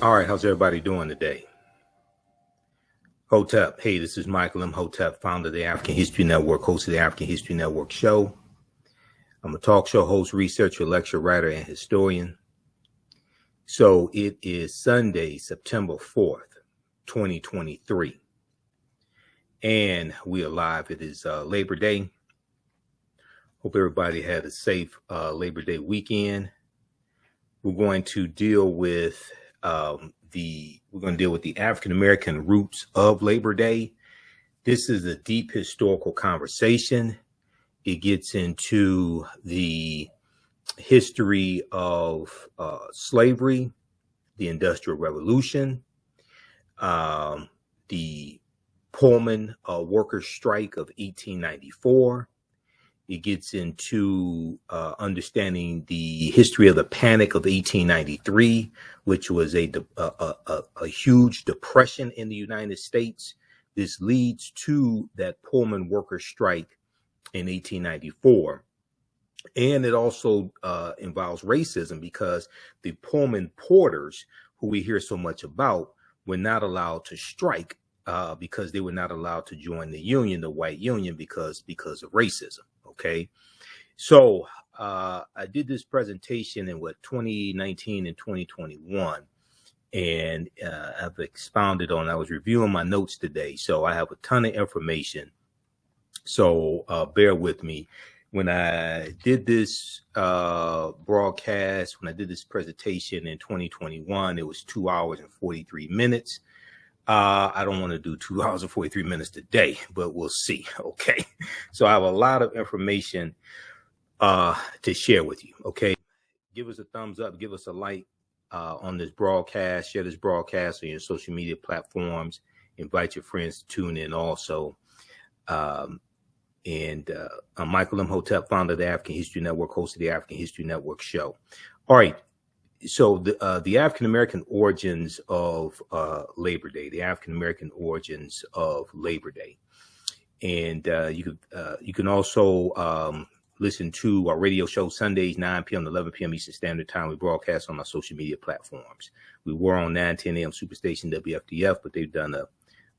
All right, how's everybody doing today? Hotep. Hey, this is Michael Imhotep, founder of the African History Network, host of the African History Network show. I'm a talk show host, researcher, lecturer, writer, and historian. So it is Sunday, September 4th, 2023. And we are live. It is Labor Day. Hope everybody had a safe Labor Day weekend. We're going to deal with the African American roots of Labor Day. This is a deep historical conversation. It gets into the history of slavery, the Industrial Revolution, the Pullman workers' strike of 1894. It gets into understanding the history of the Panic of 1893, which was a huge depression in the United States. This leads to that Pullman workers' strike in 1894. And it also involves racism because the Pullman porters, who we hear so much about, were not allowed to strike because they were not allowed to join the union, the white union, because of racism. Okay, so I did this presentation in 2019 and 2021, and I've expounded on. I was reviewing my notes today, so I have a ton of information. So bear with me. When I did this broadcast, when I did this presentation in 2021, it was 2 hours and 43 minutes. I don't want to do 2 hours and 43 minutes today, but we'll see. Okay. So I have a lot of information to share with you. Okay. Give us a thumbs up. Give us a like on this broadcast. Share this broadcast on your social media platforms. Invite your friends to tune in also. I'm Michael Imhotep, founder of the African History Network, host of the African History Network show. All right. So the African American origins of Labor Day, the African American origins of Labor Day, and you can also listen to our radio show Sundays 9 p.m. to 11 p.m. Eastern Standard Time. We broadcast on our social media platforms. We were on 9:10 a.m. Superstation WFDF, but they've done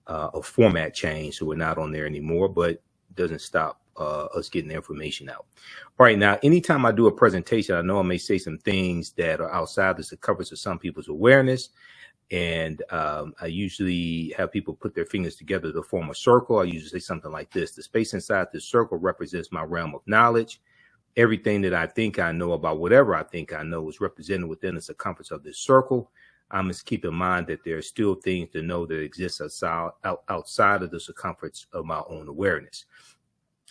a format change, so we're not on there anymore. But it doesn't stop us getting the information out. All right. Now, anytime I do a presentation, I know I may say some things that are outside the circumference of some people's awareness. And I usually have people put their fingers together to form a circle. I usually say something like this: the space inside this circle represents my realm of knowledge. Everything that I think I know about whatever I think I know is represented within the circumference of this circle. I must keep in mind that there are still things to know that exist outside of the circumference of my own awareness.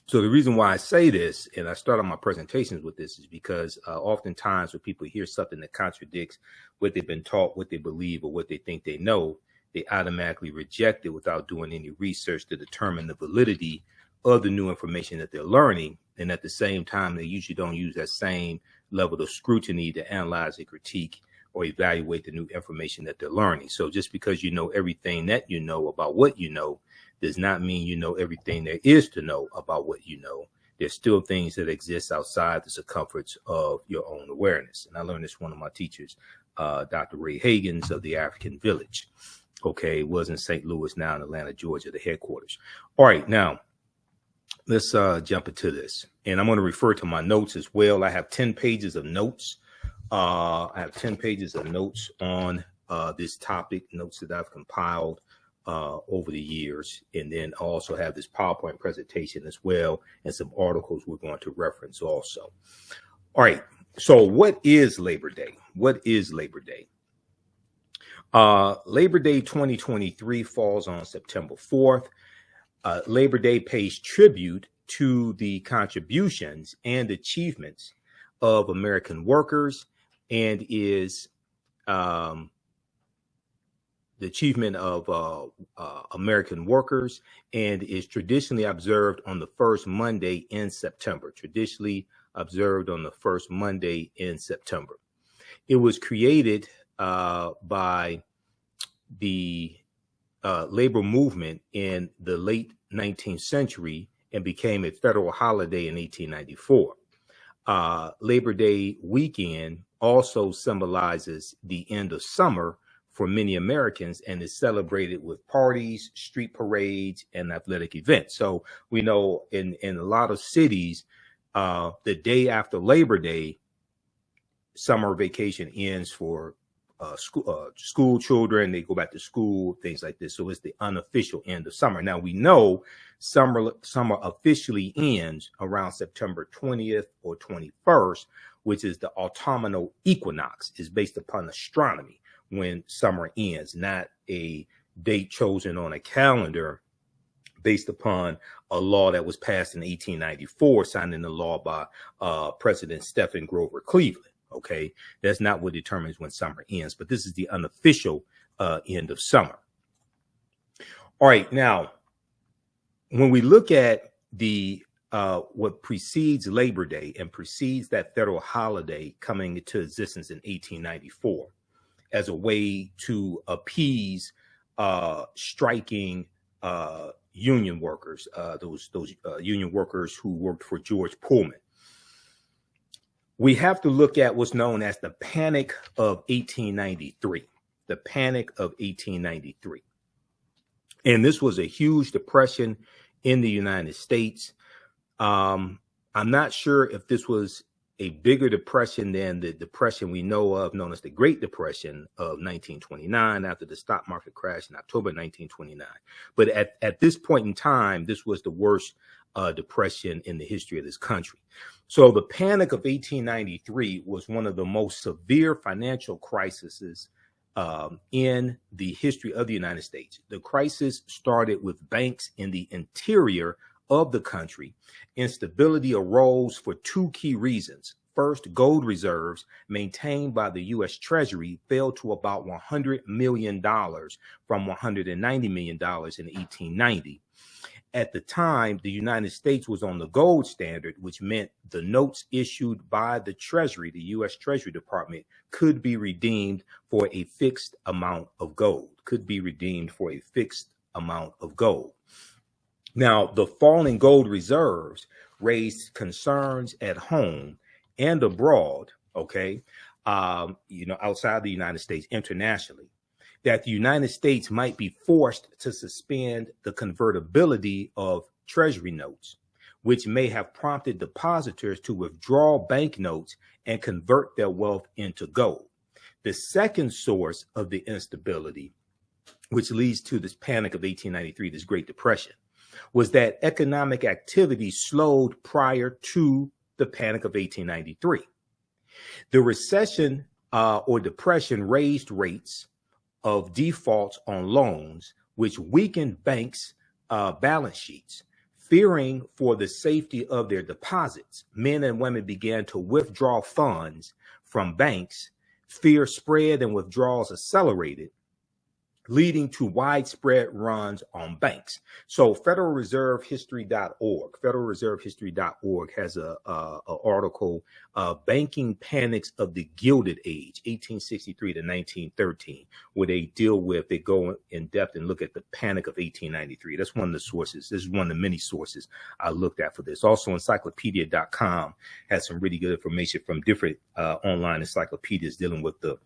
So the reason why I say this, and I start on my presentations with this, is because oftentimes when people hear something that contradicts what they've been taught, what they believe, or what they think they know, they automatically reject it without doing any research to determine the validity of the new information that they're learning. And at the same time, they usually don't use that same level of scrutiny to analyze and critique or evaluate the new information that they're learning. So just because you know everything that you know about what you know does not mean you know everything there is to know about what you know. There's still things that exist outside the circumference of your own awareness. And I learned this from one of my teachers, Dr. Ray Hagins of the African Village. Okay, it was in St. Louis, now in Atlanta, Georgia, the headquarters. All right, now let's jump into this. And I'm going to refer to my notes as well. I have 10 pages of notes. I have 10 pages of notes on this topic, notes that I've compiled over the years. And then I also have this PowerPoint presentation as well, and some articles we're going to reference also. All right. So what is Labor Day? What is Labor Day? Labor Day 2023 falls on September 4th. Labor Day pays tribute to the contributions and achievements of American workers, and is the achievement of American workers, and is traditionally observed on the first Monday in September. Traditionally observed on the first Monday in September. It was created by the labor movement in the late 19th century and became a federal holiday in 1894. Labor Day weekend also symbolizes the end of summer for many Americans and is celebrated with parties, street parades, and athletic events. So we know in a lot of cities, the day after Labor Day, summer vacation ends for school children. They go back to school, things like this. So it's the unofficial end of summer. Now we know summer officially ends around September 20th or 21st, which is the autumnal equinox. Is based upon astronomy when summer ends, not a date chosen on a calendar based upon a law that was passed in 1894, signed into law by President Stephen Grover Cleveland. Okay, that's not what determines when summer ends, but this is the unofficial end of summer. All right, now, when we look at the what precedes Labor Day and precedes that federal holiday coming into existence in 1894 as a way to appease striking union workers, those union workers who worked for George Pullman. We have to look at what's known as the Panic of 1893, the Panic of 1893. And this was a huge depression in the United States. I'm not sure if this was a bigger depression than the depression we know of, known as the Great Depression of 1929, after the stock market crash in October 1929. But at this point in time, this was the worst depression in the history of this country. So the Panic of 1893 was one of the most severe financial crises in the history of the United States. The crisis started with banks in the interior of the country. Instability arose for two key reasons. First, gold reserves maintained by the U.S. Treasury fell to about $100 million from $190 million in 1890. At the time, the United States was on the gold standard, which meant the notes issued by the Treasury, the U.S. Treasury Department, could be redeemed for a fixed amount of gold, Now, the falling gold reserves raised concerns at home and abroad, outside the United States, internationally, that the United States might be forced to suspend the convertibility of Treasury notes, which may have prompted depositors to withdraw banknotes and convert their wealth into gold. The second source of the instability, which leads to this Panic of 1893, this Great Depression, was that economic activity slowed prior to the Panic of 1893. The recession or depression raised rates of defaults on loans, which weakened banks' balance sheets. Fearing for the safety of their deposits, men and women began to withdraw funds from banks. Fear spread and withdrawals accelerated, leading to widespread runs on banks. So federalreservehistory.org has a article, Banking Panics of the Gilded Age, 1863 to 1913, where they go in depth and look at the Panic of 1893. That's one of the sources. This is one of the many sources I looked at for this. Also, encyclopedia.com has some really good information from different online encyclopedias dealing with the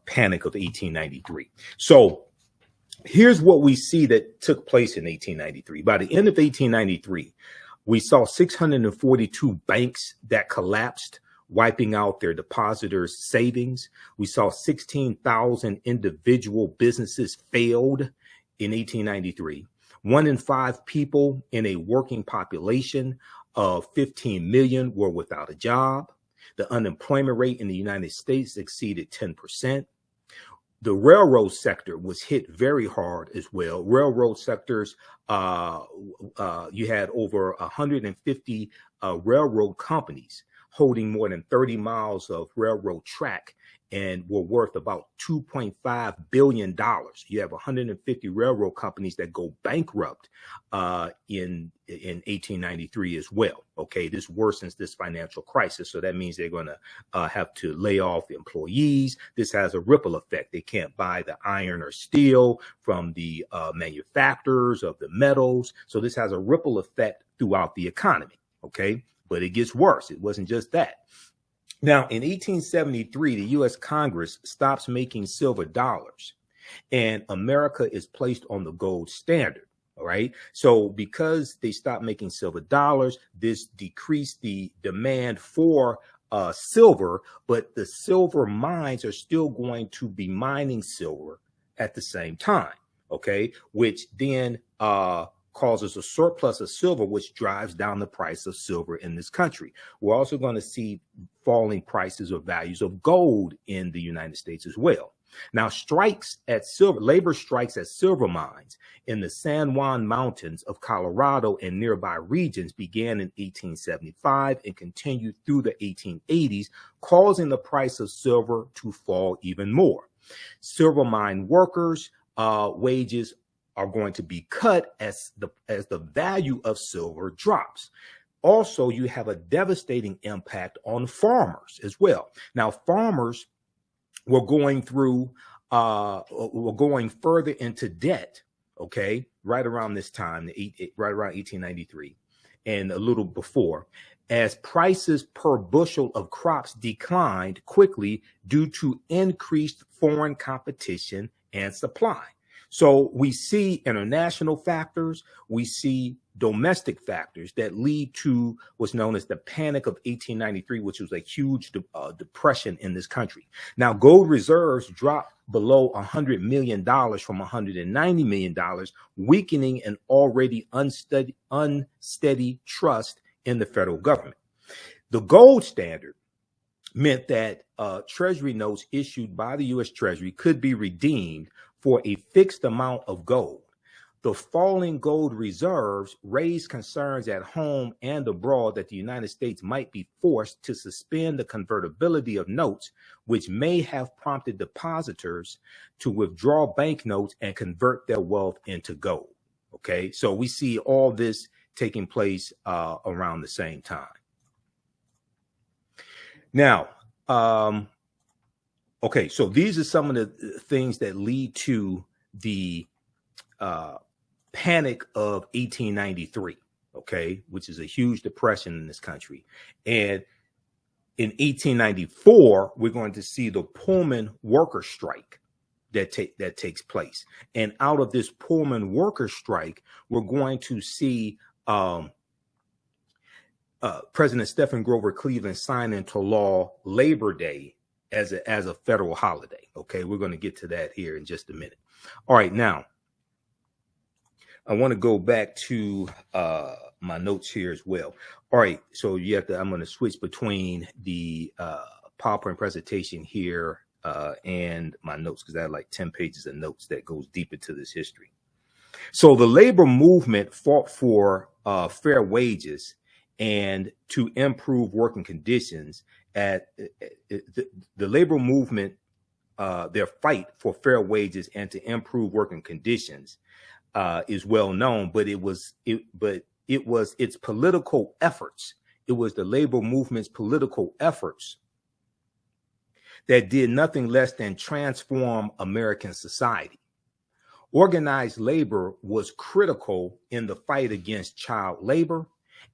Panic of 1893. So here's what we see that took place in 1893. By the end of 1893, we saw 642 banks that collapsed, wiping out their depositors' savings. We saw 16,000 individual businesses failed in 1893. 1 in 5 people in a working population of 15 million were without a job. The unemployment rate in the United States exceeded 10%. The railroad sector was hit very hard as well. Railroad sectors, you had over 150 railroad companies holding more than 30 miles of railroad track and were worth about $2.5 billion. You have 150 railroad companies that go bankrupt in 1893 as well. Okay, this worsens this financial crisis. So that means they're going to have to lay off employees. This has a ripple effect. They can't buy the iron or steel from the manufacturers of the metals. So this has a ripple effect throughout the economy. Okay, but it gets worse. It wasn't just that. Now, in 1873, the U.S. Congress stops making silver dollars, and America is placed on the gold standard. All right. So because they stopped making silver dollars, this decreased the demand for silver, but the silver mines are still going to be mining silver at the same time. Okay. Which then causes a surplus of silver, which drives down the price of silver in this country. We're also going to see falling prices or values of gold in the United States as well. Now, labor strikes at silver mines in the San Juan Mountains of Colorado and nearby regions began in 1875 and continued through the 1880s, causing the price of silver to fall even more. Silver mine workers' wages are going to be cut as the value of silver drops. Also, you have a devastating impact on farmers as well. Now, farmers were going further into debt, okay, right around this time, right around 1893 and a little before, as prices per bushel of crops declined quickly due to increased foreign competition and supply. So we see international factors, we see domestic factors that lead to what's known as the Panic of 1893, which was a huge depression in this country. Now, gold reserves dropped below $100 million from $190 million, weakening an already unsteady trust in the federal government. The gold standard meant that Treasury notes issued by the U.S. Treasury could be redeemed for a fixed amount of gold. The falling gold reserves raised concerns at home and abroad that the United States might be forced to suspend the convertibility of notes, which may have prompted depositors to withdraw banknotes and convert their wealth into gold. Okay, so we see all this taking place around the same time. Now, okay, so these are some of the things that lead to the Panic of 1893, okay, which is a huge depression in this country. And in 1894, we're going to see the Pullman worker strike that takes place. And out of this Pullman worker strike, we're going to see President Stephen Grover Cleveland sign into law Labor Day as a federal holiday. Okay, we're going to get to that here in just a minute. All right, now I want to go back to my notes here as well. All right, so I'm going to switch between the PowerPoint presentation here and my notes, because I have like 10 pages of notes that goes deep into this history. So the labor movement fought for fair wages and to improve working conditions. The labor movement, their fight for fair wages and to improve working conditions is well known, but it was its political efforts. It was the labor movement's political efforts that did nothing less than transform American society. Organized labor was critical in the fight against child labor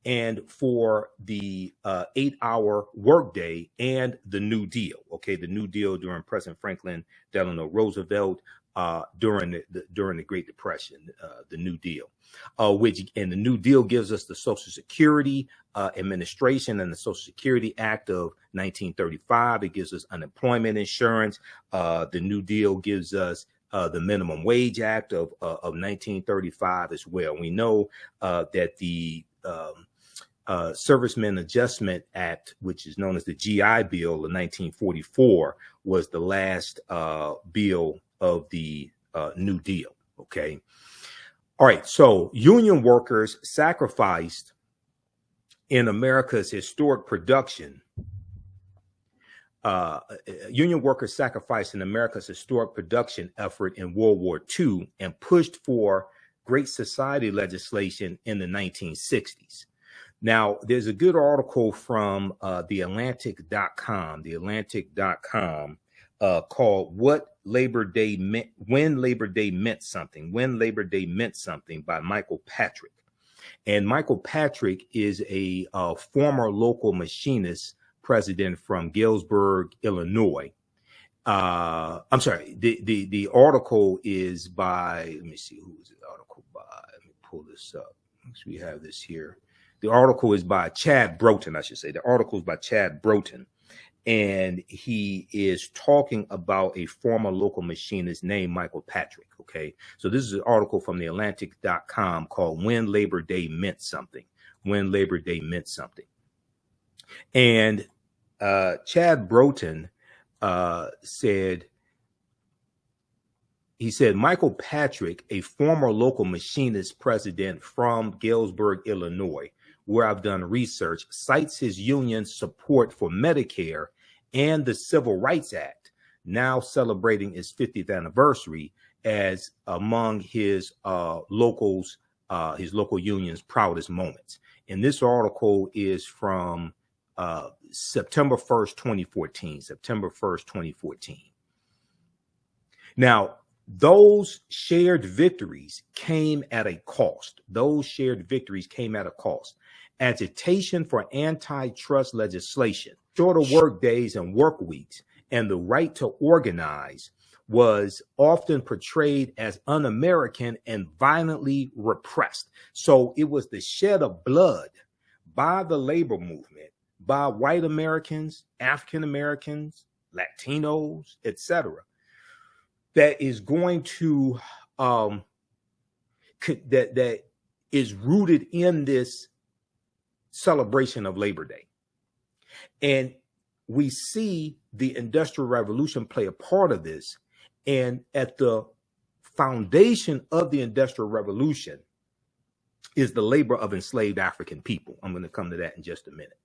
and for the 8-hour workday and the New Deal. Okay, the New Deal during President Franklin Delano Roosevelt, during the Great Depression, the New Deal, and the New Deal gives us the Social Security Administration and the Social Security Act of 1935. It gives us unemployment insurance. The New Deal gives us the Minimum Wage Act of 1935 as well. We know that the Servicemen Adjustment Act, which is known as the GI Bill of 1944, was the last bill of the New Deal. Okay. All right. So union workers sacrificed in America's historic production. Union workers sacrificed in America's historic production effort in World War II and pushed for Great Society legislation in the 1960s. Now, there's a good article from TheAHNTic.com, called "What Labor Day Meant When Labor Day Meant Something," by Michael Patrick. And Michael Patrick is a former local machinist president from Galesburg, Illinois. I'm sorry. The article is by, let me see, who is the article by? Let me pull this up. We have this here. The article is by Chad Broughton, I should say. The article is by Chad Broughton. And he is talking about a former local machinist named Michael Patrick. Okay. So this is an article from TheATLANTIC.com called When Labor Day Meant Something. When Labor Day Meant Something. And Chad Broughton said, Michael Patrick, a former local machinist president from Galesburg, Illinois, where I've done research, cites his union's support for Medicare and the Civil Rights Act, now celebrating its 50th anniversary, as among his local union's proudest moments. And this article is from September 1st, 2014. September 1st, 2014. Now, those shared victories came at a cost. Those shared victories came at a cost. Agitation for antitrust legislation, shorter work days and work weeks, and the right to organize was often portrayed as un-American and violently repressed. So it was the shed of blood by the labor movement, by white Americans, African Americans, Latinos, etc., that is going to that is rooted in this celebration of Labor Day. And we see the Industrial Revolution play a part of this. And at the foundation of the Industrial Revolution is the labor of enslaved African people. I'm going to come to that in just a minute.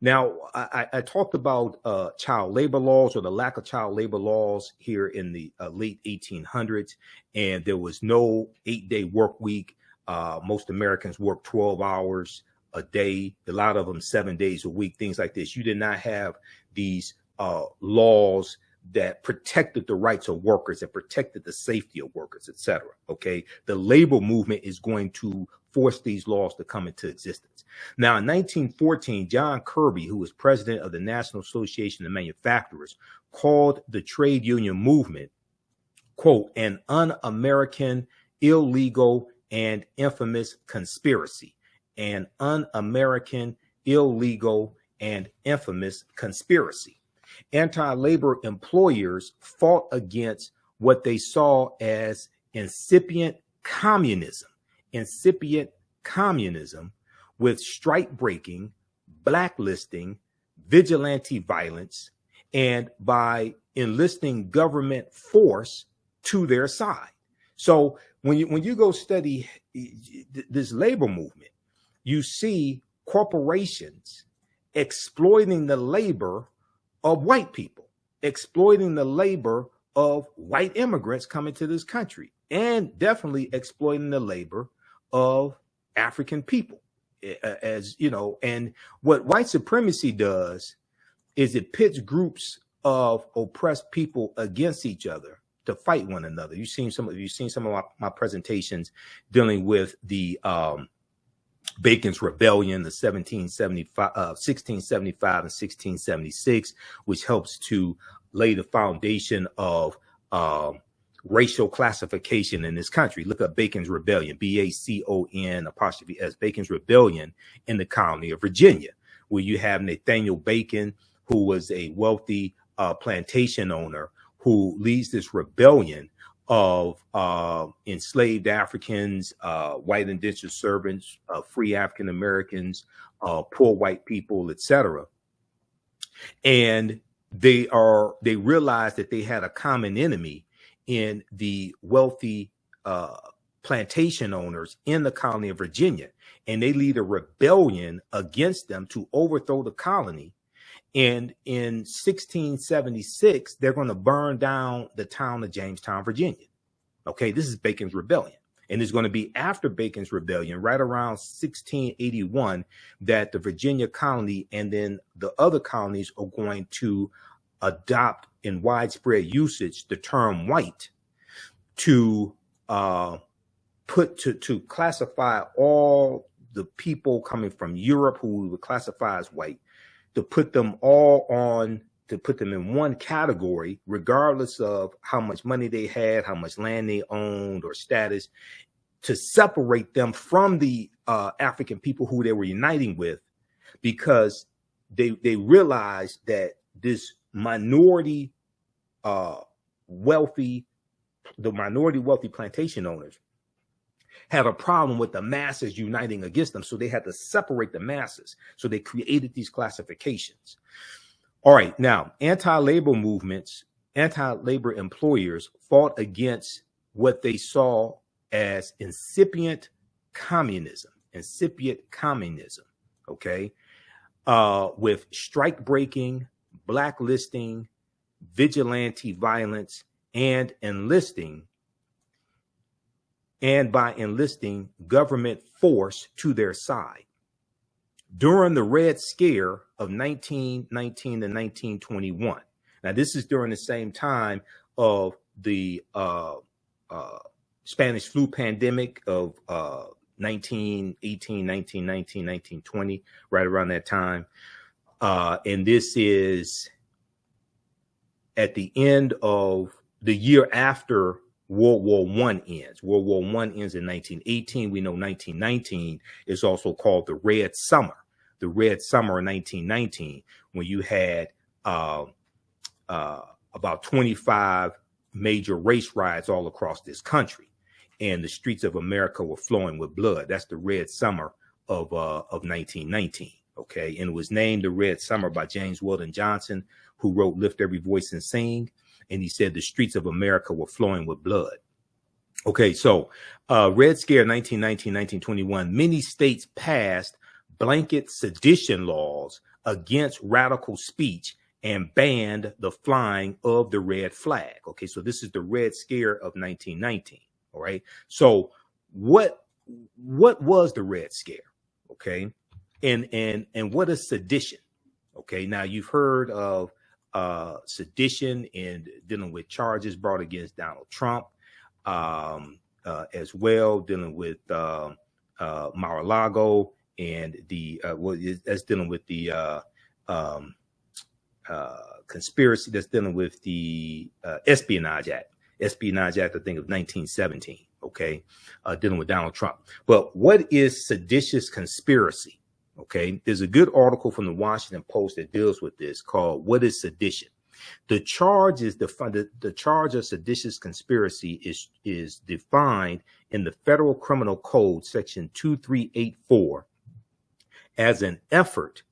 Now, I talked about child labor laws, or the lack of child labor laws here in the late 1800s, and there was no 8-day work week. Most Americans worked 12 hours a day, a lot of them 7 days a week, things like this. You did not have these laws that protected the rights of workers and protected the safety of workers, etc. Okay, the labor movement is going to force these laws to come into existence. Now, in 1914, John Kirby, who was president of the National Association of Manufacturers, called the trade union movement, quote, an un-American, illegal, and infamous conspiracy. An un-American, illegal, and infamous conspiracy. Anti-labor employers fought against what they saw as incipient communism with strike breaking, blacklisting, vigilante violence, and by enlisting government force to their side. So when you go study this labor movement, you see corporations exploiting the labor of white people, exploiting the labor of white immigrants coming to this country, and definitely exploiting the labor of African people. As you know, and what white supremacy does is it pits groups of oppressed people against each other to fight one another. You've seen some of my presentations dealing with the Bacon's Rebellion, the 1675 and 1676, which helps to lay the foundation of racial classification in this country. Look up Bacon's Rebellion, BACON''S, Bacon's Rebellion in the colony of Virginia, where you have Nathaniel Bacon, who was a wealthy plantation owner, who leads this rebellion of enslaved Africans, white indentured servants, free African Americans, poor white people, etc. And they realized that they had a common enemy in the wealthy plantation owners in the colony of Virginia, and they lead a rebellion against them to overthrow the colony. And in 1676, they're going to burn down the town of Jamestown, Virginia. Okay, this is Bacon's Rebellion. And it's going to be after Bacon's Rebellion, right around 1681, that the Virginia colony and then the other colonies are going to adopt in widespread usage the term white to classify all the people coming from Europe who we would classify as white, to put them all on, to put them in one category, regardless of how much money they had, how much land they owned, or status, to separate them from the African people who they were uniting with, because they realized that this minority wealthy plantation owners had a problem with the masses uniting against them. So they had to separate the masses. So they created these classifications. All right. Now, anti-labor movements, anti-labor employers fought against what they saw as incipient communism. Okay. With strike breaking, blacklisting, vigilante violence, and by enlisting government force to their side. During the Red Scare of 1919 to 1921. Now, this is during the same time of the Spanish flu pandemic of 1918, 1919, 1920, right around that time. And this is at the end of the year after World War I ends. World War I ends in 1918. We know 1919 is also called the Red Summer. The Red Summer of 1919, when you had about 25 major race riots all across this country, and the streets of America were flowing with blood. That's the Red Summer of 1919. Okay, and it was named the Red Summer by James Weldon Johnson, who wrote "Lift Every Voice and Sing," and he said the streets of America were flowing with blood. Okay, so Red Scare 1919, 1921. Many states passed blanket sedition laws against radical speech and banned the flying of the red flag. Okay, so this is the Red Scare of 1919. All right. So what was the Red Scare? Okay, and what is sedition? Okay, now you've heard of sedition and dealing with charges brought against Donald Trump, as well, dealing with Mar-a-Lago, and that's dealing with the conspiracy, that's dealing with the Espionage Act. Espionage Act, I think, of 1917, okay, dealing with Donald Trump. But what is seditious conspiracy? Okay, there's a good article from the Washington Post that deals with this called "What is Sedition?" The charge is the charge of seditious conspiracy is defined in the Federal Criminal Code, Section 2384, as an effort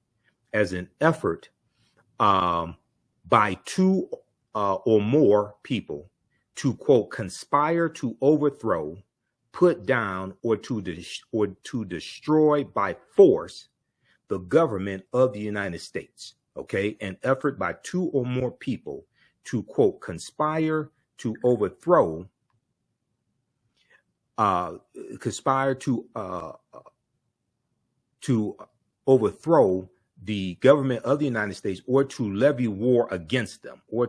by two or more people to, quote, conspire to overthrow, put down, or to destroy by force the government of the United States. Okay, an effort by two or more people to, quote, conspire to overthrow, to overthrow the government of the United States, or to levy war against them, or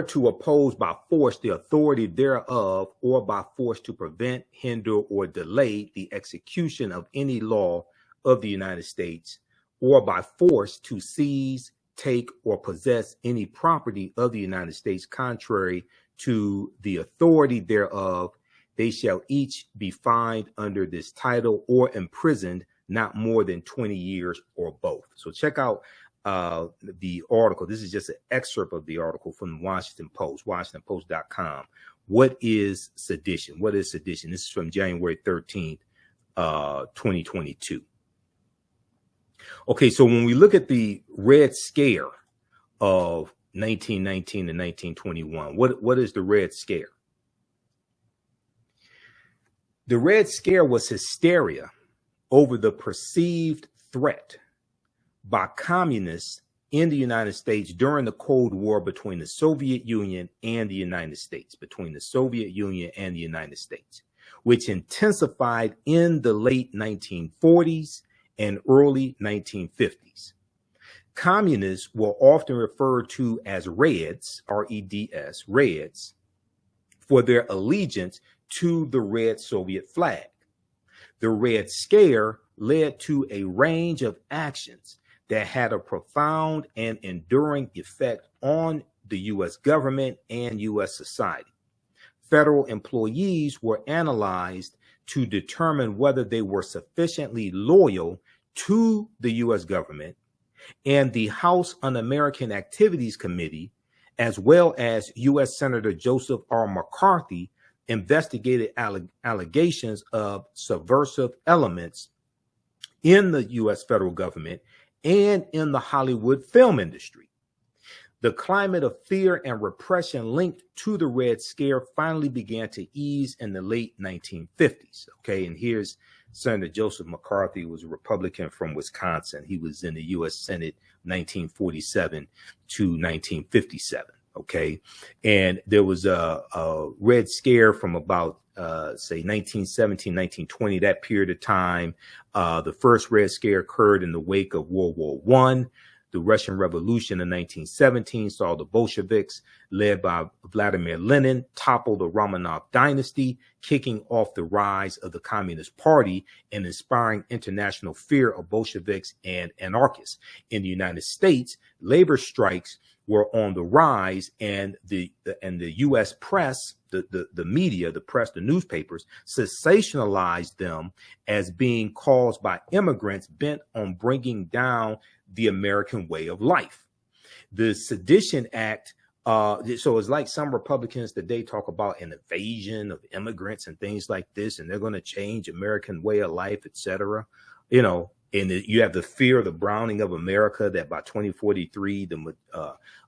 to oppose by force the authority thereof, or by force to prevent, hinder, or delay the execution of any law of the United States, or by force to seize, take, or possess any property of the United States contrary to the authority thereof. They shall each be fined under this title or imprisoned not more than 20 years or both. So check out the article. This is just an excerpt of the article from the Washington Post, WashingtonPost.com. What is sedition? What is sedition? This is from January 13th, 2022. Okay, so when we look at the Red Scare of 1919 to 1921, what is the Red Scare? The Red Scare was hysteria over the perceived threat by communists in the United States during the Cold War between the Soviet Union and the United States, which intensified in the late 1940s and early 1950s. Communists were often referred to as Reds, R-E-D-S, Reds, for their allegiance to the red Soviet flag. The Red Scare led to a range of actions that had a profound and enduring effect on the U.S. government and U.S. society. Federal employees were analyzed to determine whether they were sufficiently loyal to the U.S. government, and the House Un-American Activities Committee, as well as U.S. Senator Joseph R. McCarthy, investigated allegations of subversive elements in the U.S. federal government and in the Hollywood film industry. The climate of fear and repression linked to the Red Scare finally began to ease in the late 1950s. Okay, and here's Senator Joseph McCarthy, was a Republican from Wisconsin. He was in the U.S. Senate 1947 to 1957. Okay, and there was a Red Scare from about say 1917, 1920, that period of time. The first Red Scare occurred in the wake of World War I. The Russian Revolution in 1917 saw the Bolsheviks, led by Vladimir Lenin, topple the Romanov dynasty, kicking off the rise of the Communist Party and inspiring international fear of Bolsheviks and anarchists. In the United States, labor strikes were on the rise, and the U.S. press, the media, the press, the newspapers, sensationalized them as being caused by immigrants bent on bringing down the American way of life. The Sedition Act, so it's like some Republicans today talk about an invasion of immigrants and things like this, and they're going to change American way of life, etc. You know, and you have the fear of the browning of America, that by 2043, the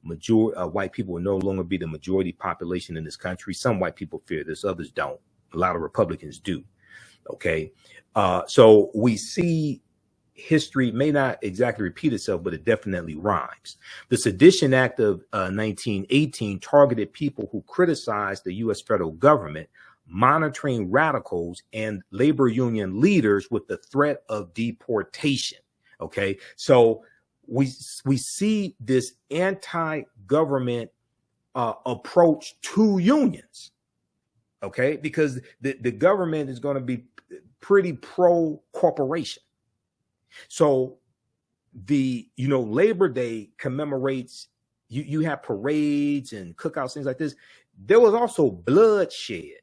majority white people will no longer be the majority population in this country. Some white people fear this, others don't. A lot of Republicans do. Okay, so we see history may not exactly repeat itself, but it definitely rhymes. The Sedition Act of 1918 targeted people who criticized the U.S. federal government, monitoring radicals and labor union leaders with the threat of deportation. Okay, so we see this anti-government approach to unions. Okay, because the government is going to be pretty pro-corporation. So the, Labor Day commemorates, you have parades and cookouts, things like this. There was also bloodshed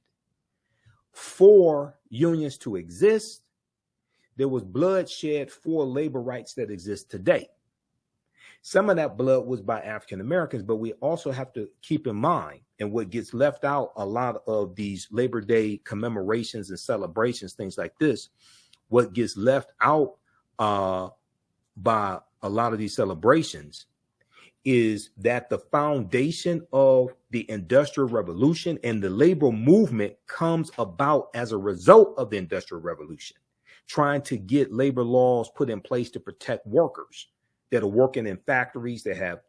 for unions to exist. There was bloodshed for labor rights that exist today. Some of that blood was by African Americans, but we also have to keep in mind, and what gets left out a lot of these Labor Day commemorations and celebrations, things like this, what gets left out by a lot of these celebrations is that the foundation of the Industrial Revolution and the labor movement comes about as a result of the Industrial Revolution, trying to get labor laws put in place to protect workers that are working in factories that have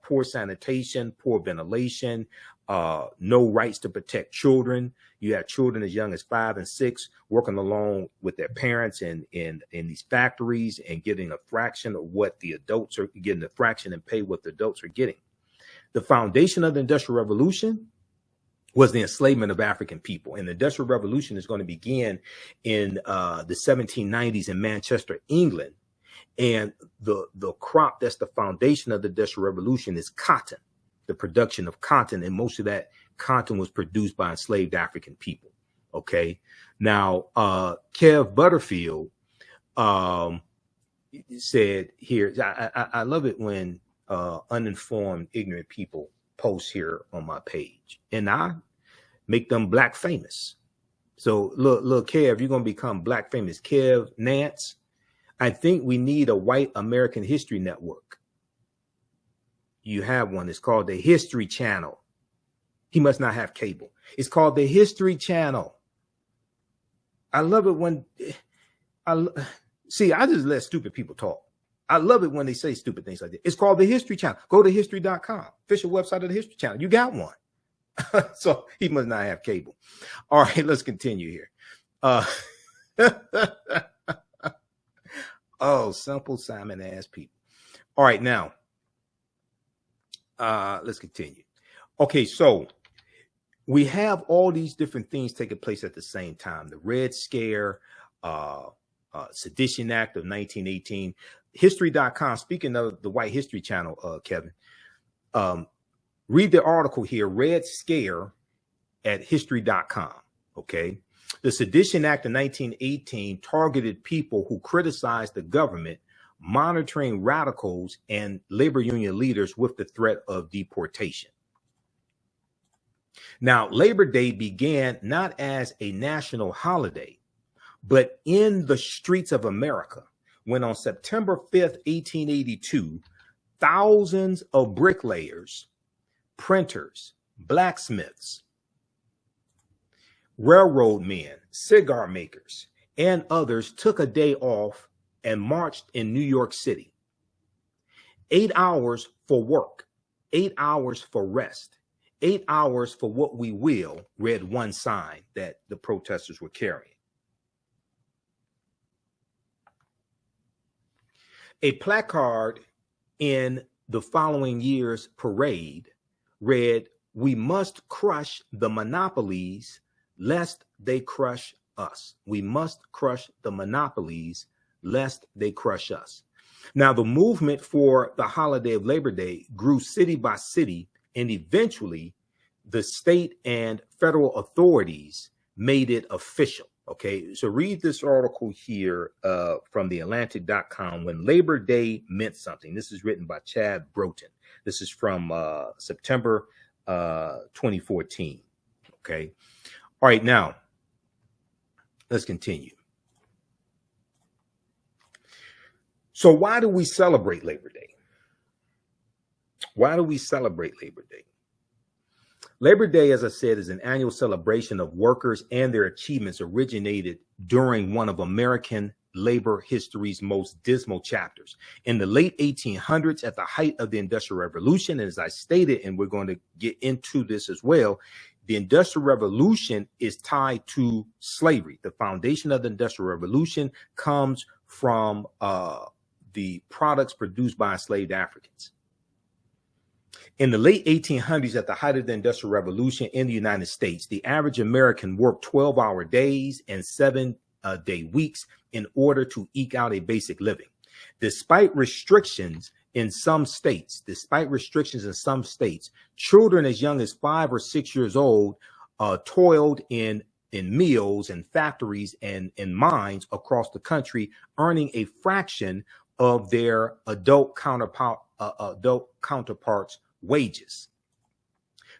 poor sanitation, poor ventilation, no rights to protect children. You have children as young as 5 and 6 working along with their parents in these factories and getting a fraction of what the adults are getting, a fraction and pay what the adults are getting. The foundation of the Industrial Revolution was the enslavement of African people. And the Industrial Revolution is going to begin in the 1790s in Manchester, England. And the crop that's the foundation of the Industrial Revolution is cotton, the production of cotton. And most of that cotton was produced by enslaved African people. Okay. Now, Kev Butterfield said here, I love it when uninformed, ignorant people post here on my page, and I make them black famous. So look, Kev, you're going to become black famous. Kev Nance, I think we need a white American history network. You have one. It's called the History Channel. He must not have cable. It's called the History Channel. I love it when I just let stupid people talk. I love it when they say stupid things like that. It's called the History Channel. Go to history.com, official website of the History Channel. You got one. So he must not have cable. All right, let's continue here. Oh, simple Simon ass people. All right, now let's continue. Okay, so we have all these different things taking place at the same time. The Red Scare, Sedition Act of 1918. History.com, speaking of the White History Channel, Kevin, read the article here, Red Scare at history.com, okay? The Sedition Act of 1918 targeted people who criticized the government, monitoring radicals and labor union leaders with the threat of deportation. Now, Labor Day began not as a national holiday, but in the streets of America, when on September 5th, 1882, thousands of bricklayers, printers, blacksmiths, railroad men, cigar makers, and others took a day off and marched in New York City. 8 hours for work, 8 hours for rest, 8 hours for what we will, read one sign that the protesters were carrying. A placard in the following year's parade read, "We must crush the monopolies lest they crush us. We must crush the monopolies lest they crush us." Now, the movement for the holiday of Labor Day grew city by city, and eventually the state and federal authorities made it official. Okay, so read this article here from TheAHNShow, When Labor Day Meant Something. This is written by Chad Broughton. This is from September 2014. Okay. All right, now let's continue. So why do we celebrate Labor Day? Why do we celebrate Labor Day? Labor Day, as I said, is an annual celebration of workers and their achievements originated during one of American labor history's most dismal chapters. In the late 1800s, at the height of the Industrial Revolution, and as I stated, and we're going to get into this as well, the Industrial Revolution is tied to slavery. The foundation of the Industrial Revolution comes from the products produced by enslaved Africans. In the late 1800s, at the height of the Industrial Revolution in the United States, the average American worked 12-hour days and 7-day weeks in order to eke out a basic living. Despite restrictions in some states, children as young as 5 or 6 years old toiled in mills and factories and in mines across the country, earning a fraction of their adult counterparts' wages.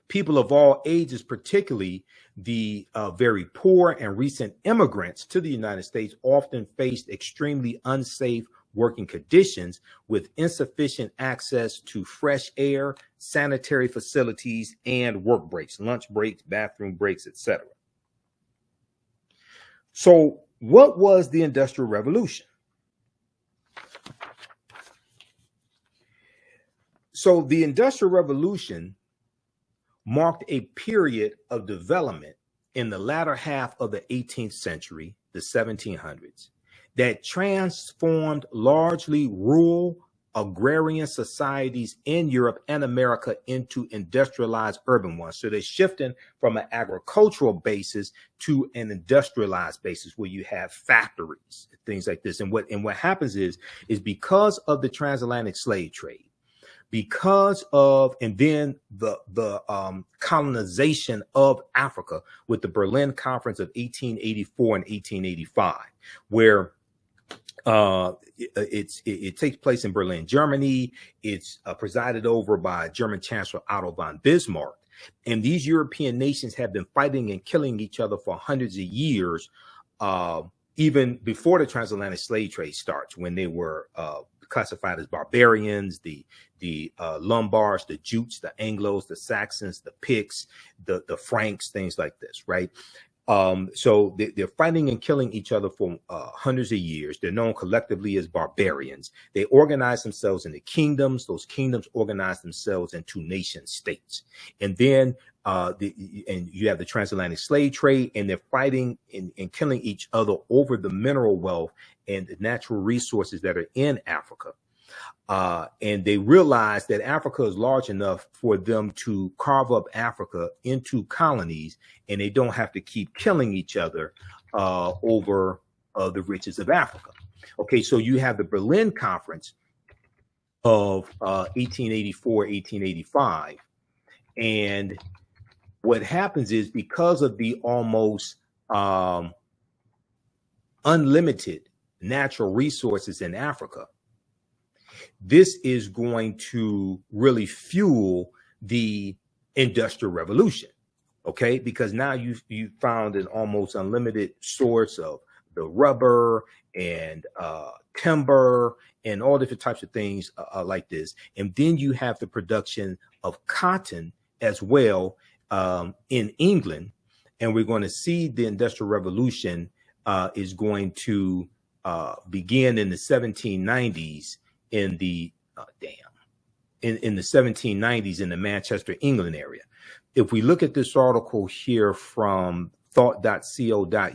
People of all ages, particularly the very poor and recent immigrants to the United States, often faced extremely unsafe working conditions with insufficient access to fresh air, sanitary facilities, and work breaks, lunch breaks, bathroom breaks, etc. So what was the Industrial Revolution? So the Industrial Revolution marked a period of development in the latter half of the 18th century, the 1700s, that transformed largely rural agrarian societies in Europe and America into industrialized urban ones. So they're shifting from an agricultural basis to an industrialized basis where you have factories, things like this. And what happens is because of the transatlantic slave trade, because of, and then the colonization of Africa with the Berlin Conference of 1884 and 1885, where it takes place in Berlin, Germany. It's presided over by German Chancellor Otto von Bismarck. And these European nations have been fighting and killing each other for hundreds of years, even before the transatlantic slave trade starts, when they were classified as barbarians, the Lombards, the Jutes, the Anglos, the Saxons, the Picts, the Franks, things like this, right? So they're fighting and killing each other for hundreds of years. They're known collectively as barbarians. They organize themselves into kingdoms. Those kingdoms organize themselves into nation states. And then and you have the transatlantic slave trade, and they're fighting and killing each other over the mineral wealth and the natural resources that are in Africa. And they realized that Africa is large enough for them to carve up Africa into colonies, and they don't have to keep killing each other over the riches of Africa. Okay, so you have the Berlin Conference of 1884, 1885. And what happens is, because of the almost unlimited natural resources in Africa, this is going to really fuel the Industrial Revolution, okay? Because now you found an almost unlimited source of the rubber and timber and all different types of things like this. And then you have the production of cotton as well in England. And we're going to see the Industrial Revolution is going to begin in the 1790s in the in the 1790s in the Manchester, England area. If we look at this article here from thought.co.uk,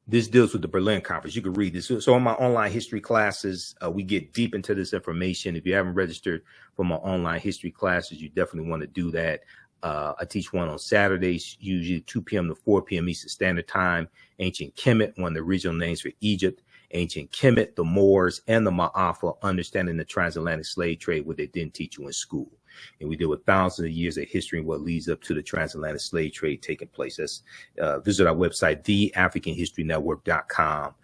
this deals with the Berlin Conference. You can read this. So in my online history classes, we get deep into this information. If you haven't registered for my online history classes, you definitely want to do that. I teach one on Saturdays, usually 2 p.m. to 4 p.m. Eastern Standard Time. Ancient Kemet, one of the regional names for Egypt. Ancient Kemet, the Moors, and the Ma'afa, understanding the transatlantic slave trade, what they didn't teach you in school. And we deal with thousands of years of history and what leads up to the transatlantic slave trade taking place. That's, visit our website, TheAfricanHistoryNetwork.com.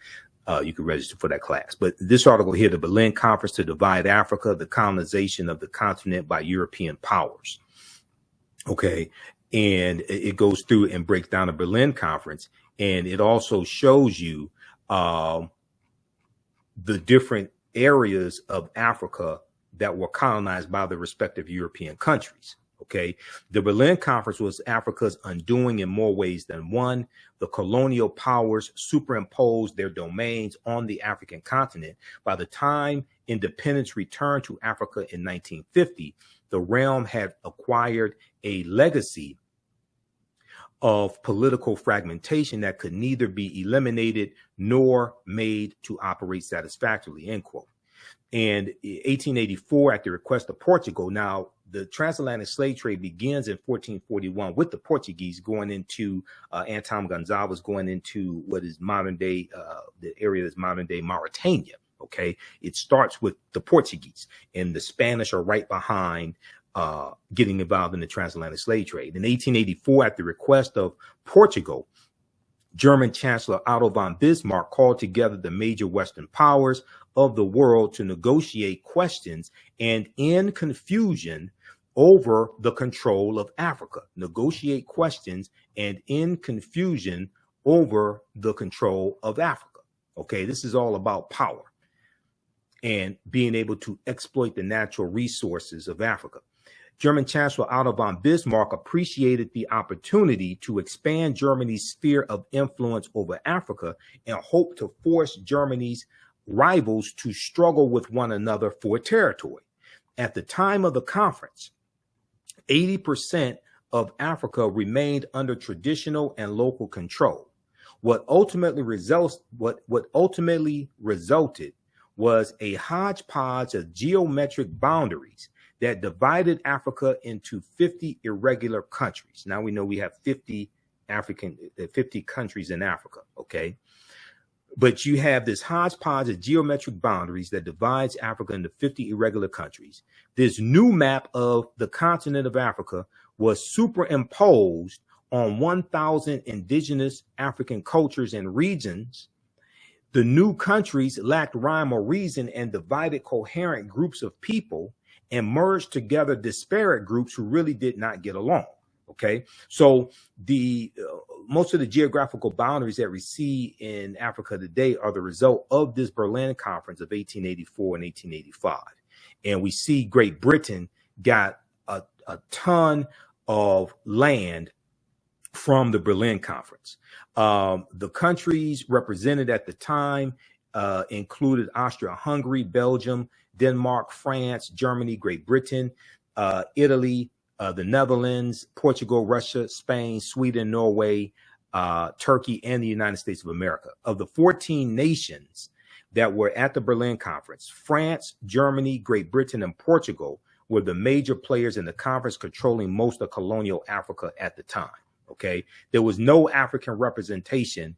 You can register for that class. But this article here, the Berlin Conference to Divide Africa, the colonization of the continent by European powers. Okay. And it goes through and breaks down the Berlin Conference. And it also shows you the different areas of Africa that were colonized by the respective European countries. Okay. The Berlin Conference was Africa's undoing in more ways than one. The colonial powers superimposed their domains on the African continent. By the time independence returned to Africa in 1950, the realm had acquired a legacy of political fragmentation that could neither be eliminated nor made to operate satisfactorily, end quote. And 1884, at the request of Portugal, now the transatlantic slave trade begins in 1441 with the Portuguese going into Anton Gonzalez going into what is modern day, the area that's modern day Mauritania. Okay, it starts with the Portuguese, and the Spanish are right behind getting involved in the transatlantic slave trade. In 1884, at the request of Portugal, German Chancellor Otto von Bismarck called together the major Western powers of the world to negotiate questions and end confusion over the control of Africa. Negotiate questions and end confusion over the control of Africa. Okay, this is all about power and being able to exploit the natural resources of Africa. German Chancellor Otto von Bismarck appreciated the opportunity to expand Germany's sphere of influence over Africa and hoped to force Germany's rivals to struggle with one another for territory. At the time of the conference, 80% of Africa remained under traditional and local control. What ultimately resulted was a hodgepodge of geometric boundaries that divided Africa into 50 irregular countries. Now we know we have 50 countries in Africa, okay? But you have this hodgepodge of geometric boundaries that divides Africa into 50 irregular countries. This new map of the continent of Africa was superimposed on 1,000 indigenous African cultures and regions. The new countries lacked rhyme or reason and divided coherent groups of people and merged together disparate groups who really did not get along. Okay, so the most of the geographical boundaries that we see in Africa today are the result of this Berlin Conference of 1884 and 1885. And we see Great Britain got a ton of land from the Berlin Conference. The countries represented at the time included Austria-Hungary, Belgium, Denmark, France, Germany, Great Britain, Italy, the Netherlands, Portugal, Russia, Spain, Sweden, Norway, Turkey, and the United States of America. Of the 14 nations that were at the Berlin Conference, France, Germany, Great Britain, and Portugal were the major players in the conference, controlling most of colonial Africa at the time. Okay, there was no African representation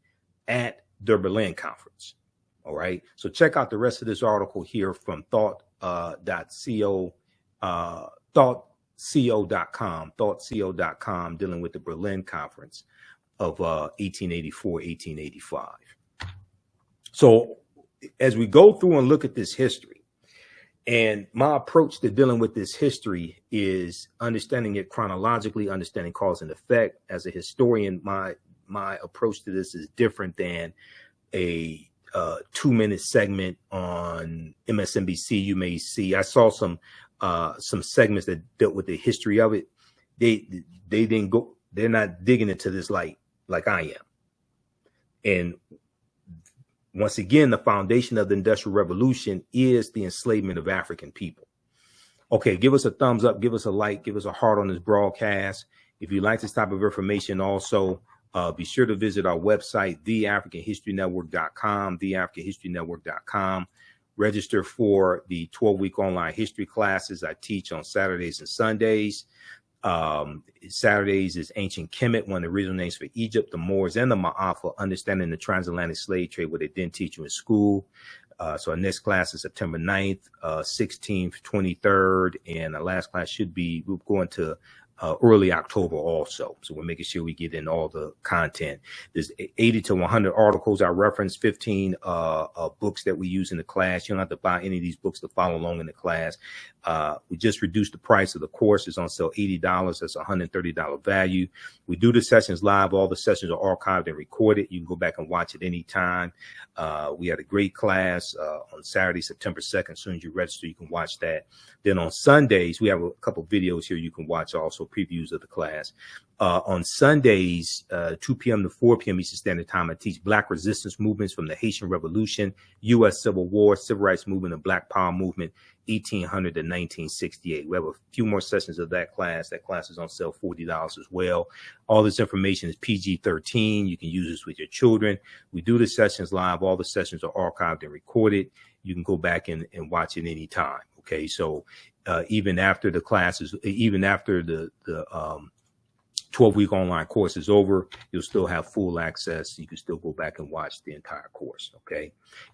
at the Berlin Conference. All right, so check out the rest of this article here from thoughtco.com, dealing with the Berlin Conference of 1884, 1885. So as we go through and look at this history, and my approach to dealing with this history is understanding it chronologically, understanding cause and effect. As a historian, my approach to this is different than a 2-minute segment on MSNBC. You may see, I saw some segments that dealt with the history of it. They didn't go, they're not digging into this like I am. And once again, the foundation of the Industrial Revolution is the enslavement of African people. Okay, give us a thumbs up, give us a like, give us a heart on this broadcast. If you like this type of information, also be sure to visit our website, TheAfricanHistoryNetwork.com, TheAfricanHistoryNetwork.com. Register for the 12-week online history classes I teach on Saturdays and Sundays. Saturdays is ancient Kemet, one of the original names for Egypt, the Moors, and the Ma'afa, understanding the transatlantic slave trade, what they didn't teach you in school. So our next class is September 9th, 16th, 23rd, and our last class should be, we're going to early October also. So we're making sure we get in all the content. There's 80 to 100 articles I reference, 15 books that we use in the class. You don't have to buy any of these books to follow along in the class. We just reduced the price of the course. It's on sale $80. That's $130 value. We do the sessions live. All the sessions are archived and recorded. You can go back and watch it anytime. We had a great class on Saturday, September 2nd. As soon as you register, you can watch that. Then on Sundays, we have a couple of videos here you can watch, also previews of the class. On Sundays, 2 p.m. to 4 p.m. Eastern Standard Time, I teach Black resistance movements from the Haitian Revolution, U.S. Civil War, Civil Rights Movement, and Black Power Movement, 1800 to 1968. We have a few more sessions of that class. That class is on sale $40 as well. All this information is PG-13. You can use this with your children. We do the sessions live. All the sessions are archived and recorded. You can go back and watch it anytime. Okay, so even after the classes, even after the 12-week online course is over, you'll still have full access. You can still go back and watch the entire course. Okay.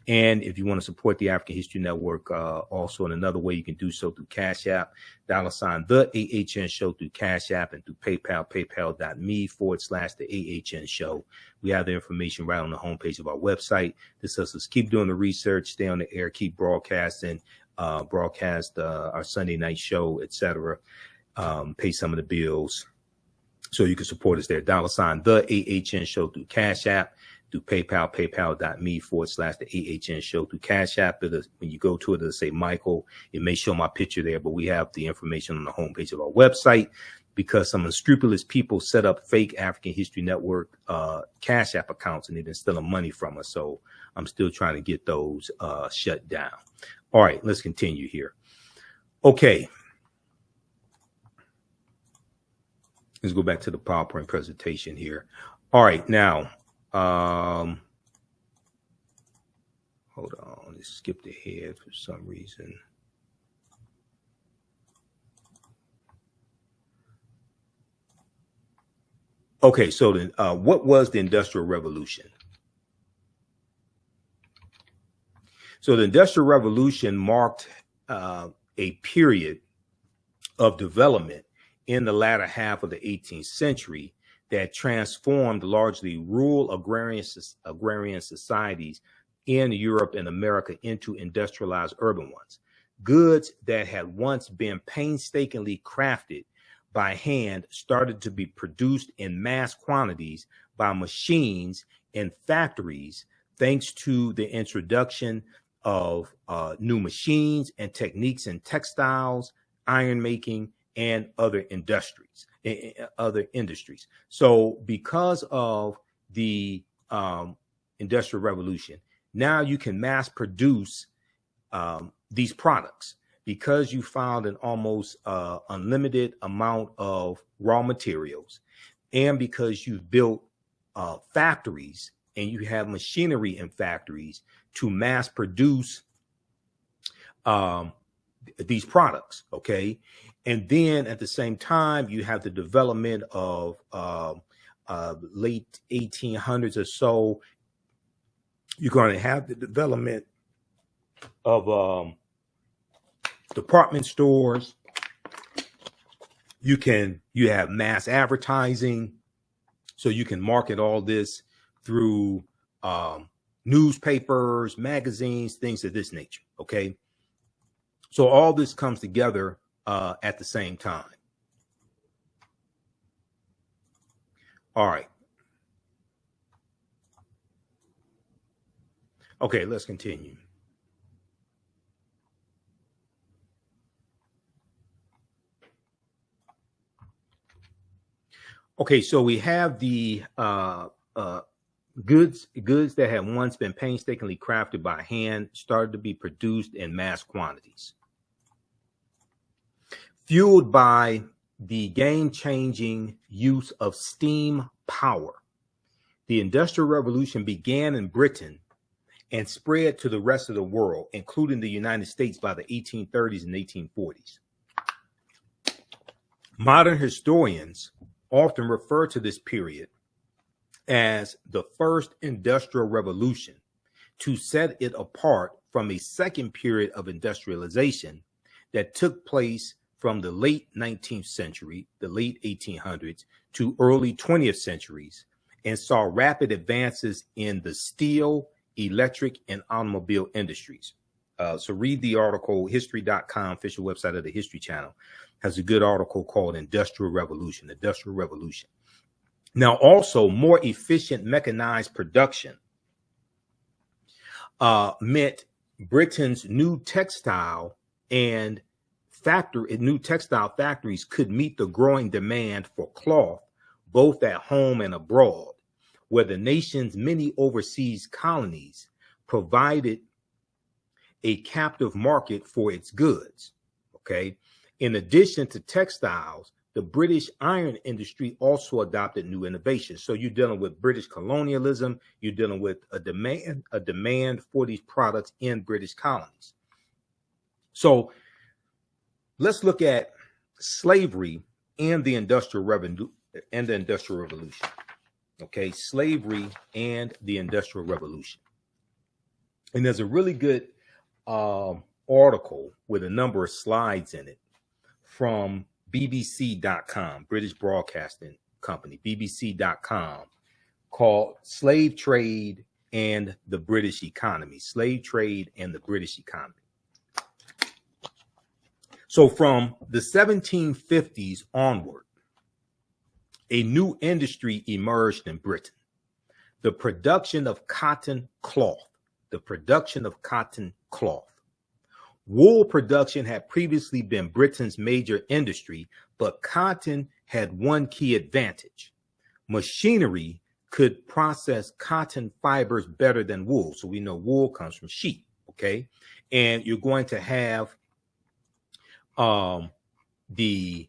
And if you want to support the African History Network, also in another way, you can do so through Cash App, $ TheAHNShow through Cash App, and through PayPal, paypal.me/TheAHNShow. We have the information right on the homepage of our website. This helps us keep doing the research, stay on the air, keep broadcasting, broadcast our Sunday night show, etc. Pay some of the bills. So you can support us there. $ TheAHNShow through Cash App, through PayPal, paypal.me/TheAHNShow through Cash App. When you go to it, it'll say Michael. It may show my picture there, but we have the information on the homepage of our website, because some unscrupulous people set up fake African History Network Cash App accounts, and they've been stealing money from us. So I'm still trying to get those shut down. All right, let's continue here. Okay. Let's go back to the PowerPoint presentation here. All right, now, hold on, it skipped ahead for some reason. Okay, so then what was the Industrial Revolution? So the Industrial Revolution marked a period of development in the latter half of the 18th century that transformed largely rural agrarian societies in Europe and America into industrialized urban ones. Goods that had once been painstakingly crafted by hand started to be produced in mass quantities by machines in factories, thanks to the introduction of new machines and techniques in textiles, iron making, and other industries. So because of the Industrial Revolution, now you can mass produce these products, because you found an almost unlimited amount of raw materials, and because you've built factories, and you have machinery in factories to mass produce these products. Okay. And then at the same time, you have the development of late 1800s or so. You're going to have the development of department stores. You have mass advertising, so you can market all this through newspapers, magazines, things of this nature. Okay. So all this comes together at the same time. All right. Okay, let's continue. Okay, so we have the goods that have once been painstakingly crafted by hand started to be produced in mass quantities. Fueled by the game-changing use of steam power, the Industrial Revolution began in Britain and spread to the rest of the world, including the United States, by the 1830s and 1840s. Modern historians often refer to this period as the first Industrial Revolution to set it apart from a second period of industrialization that took place from the late 19th century, the late 1800s, to early 20th centuries, and saw rapid advances in the steel, electric, and automobile industries. So read the article. History.com, official website of the History Channel, has a good article called Industrial Revolution. Now, also, more efficient mechanized production meant Britain's new textile factories could meet the growing demand for cloth, both at home and abroad, where the nation's many overseas colonies provided a captive market for its goods. Okay. In addition to textiles, the British iron industry also adopted new innovations. So you're dealing with British colonialism. You're dealing with a demand for these products in British colonies. So let's look at slavery and the Industrial Revolution. Okay, slavery and the Industrial Revolution. And there's a really good article with a number of slides in it from BBC.com, British Broadcasting Company, BBC.com, called Slave Trade and the British Economy. Slave Trade and the British Economy. So from the 1750s onward, a new industry emerged in Britain, the production of cotton cloth. Wool production had previously been Britain's major industry, but cotton had one key advantage. Machinery could process cotton fibers better than wool. So we know wool comes from sheep, okay? And you're going to have the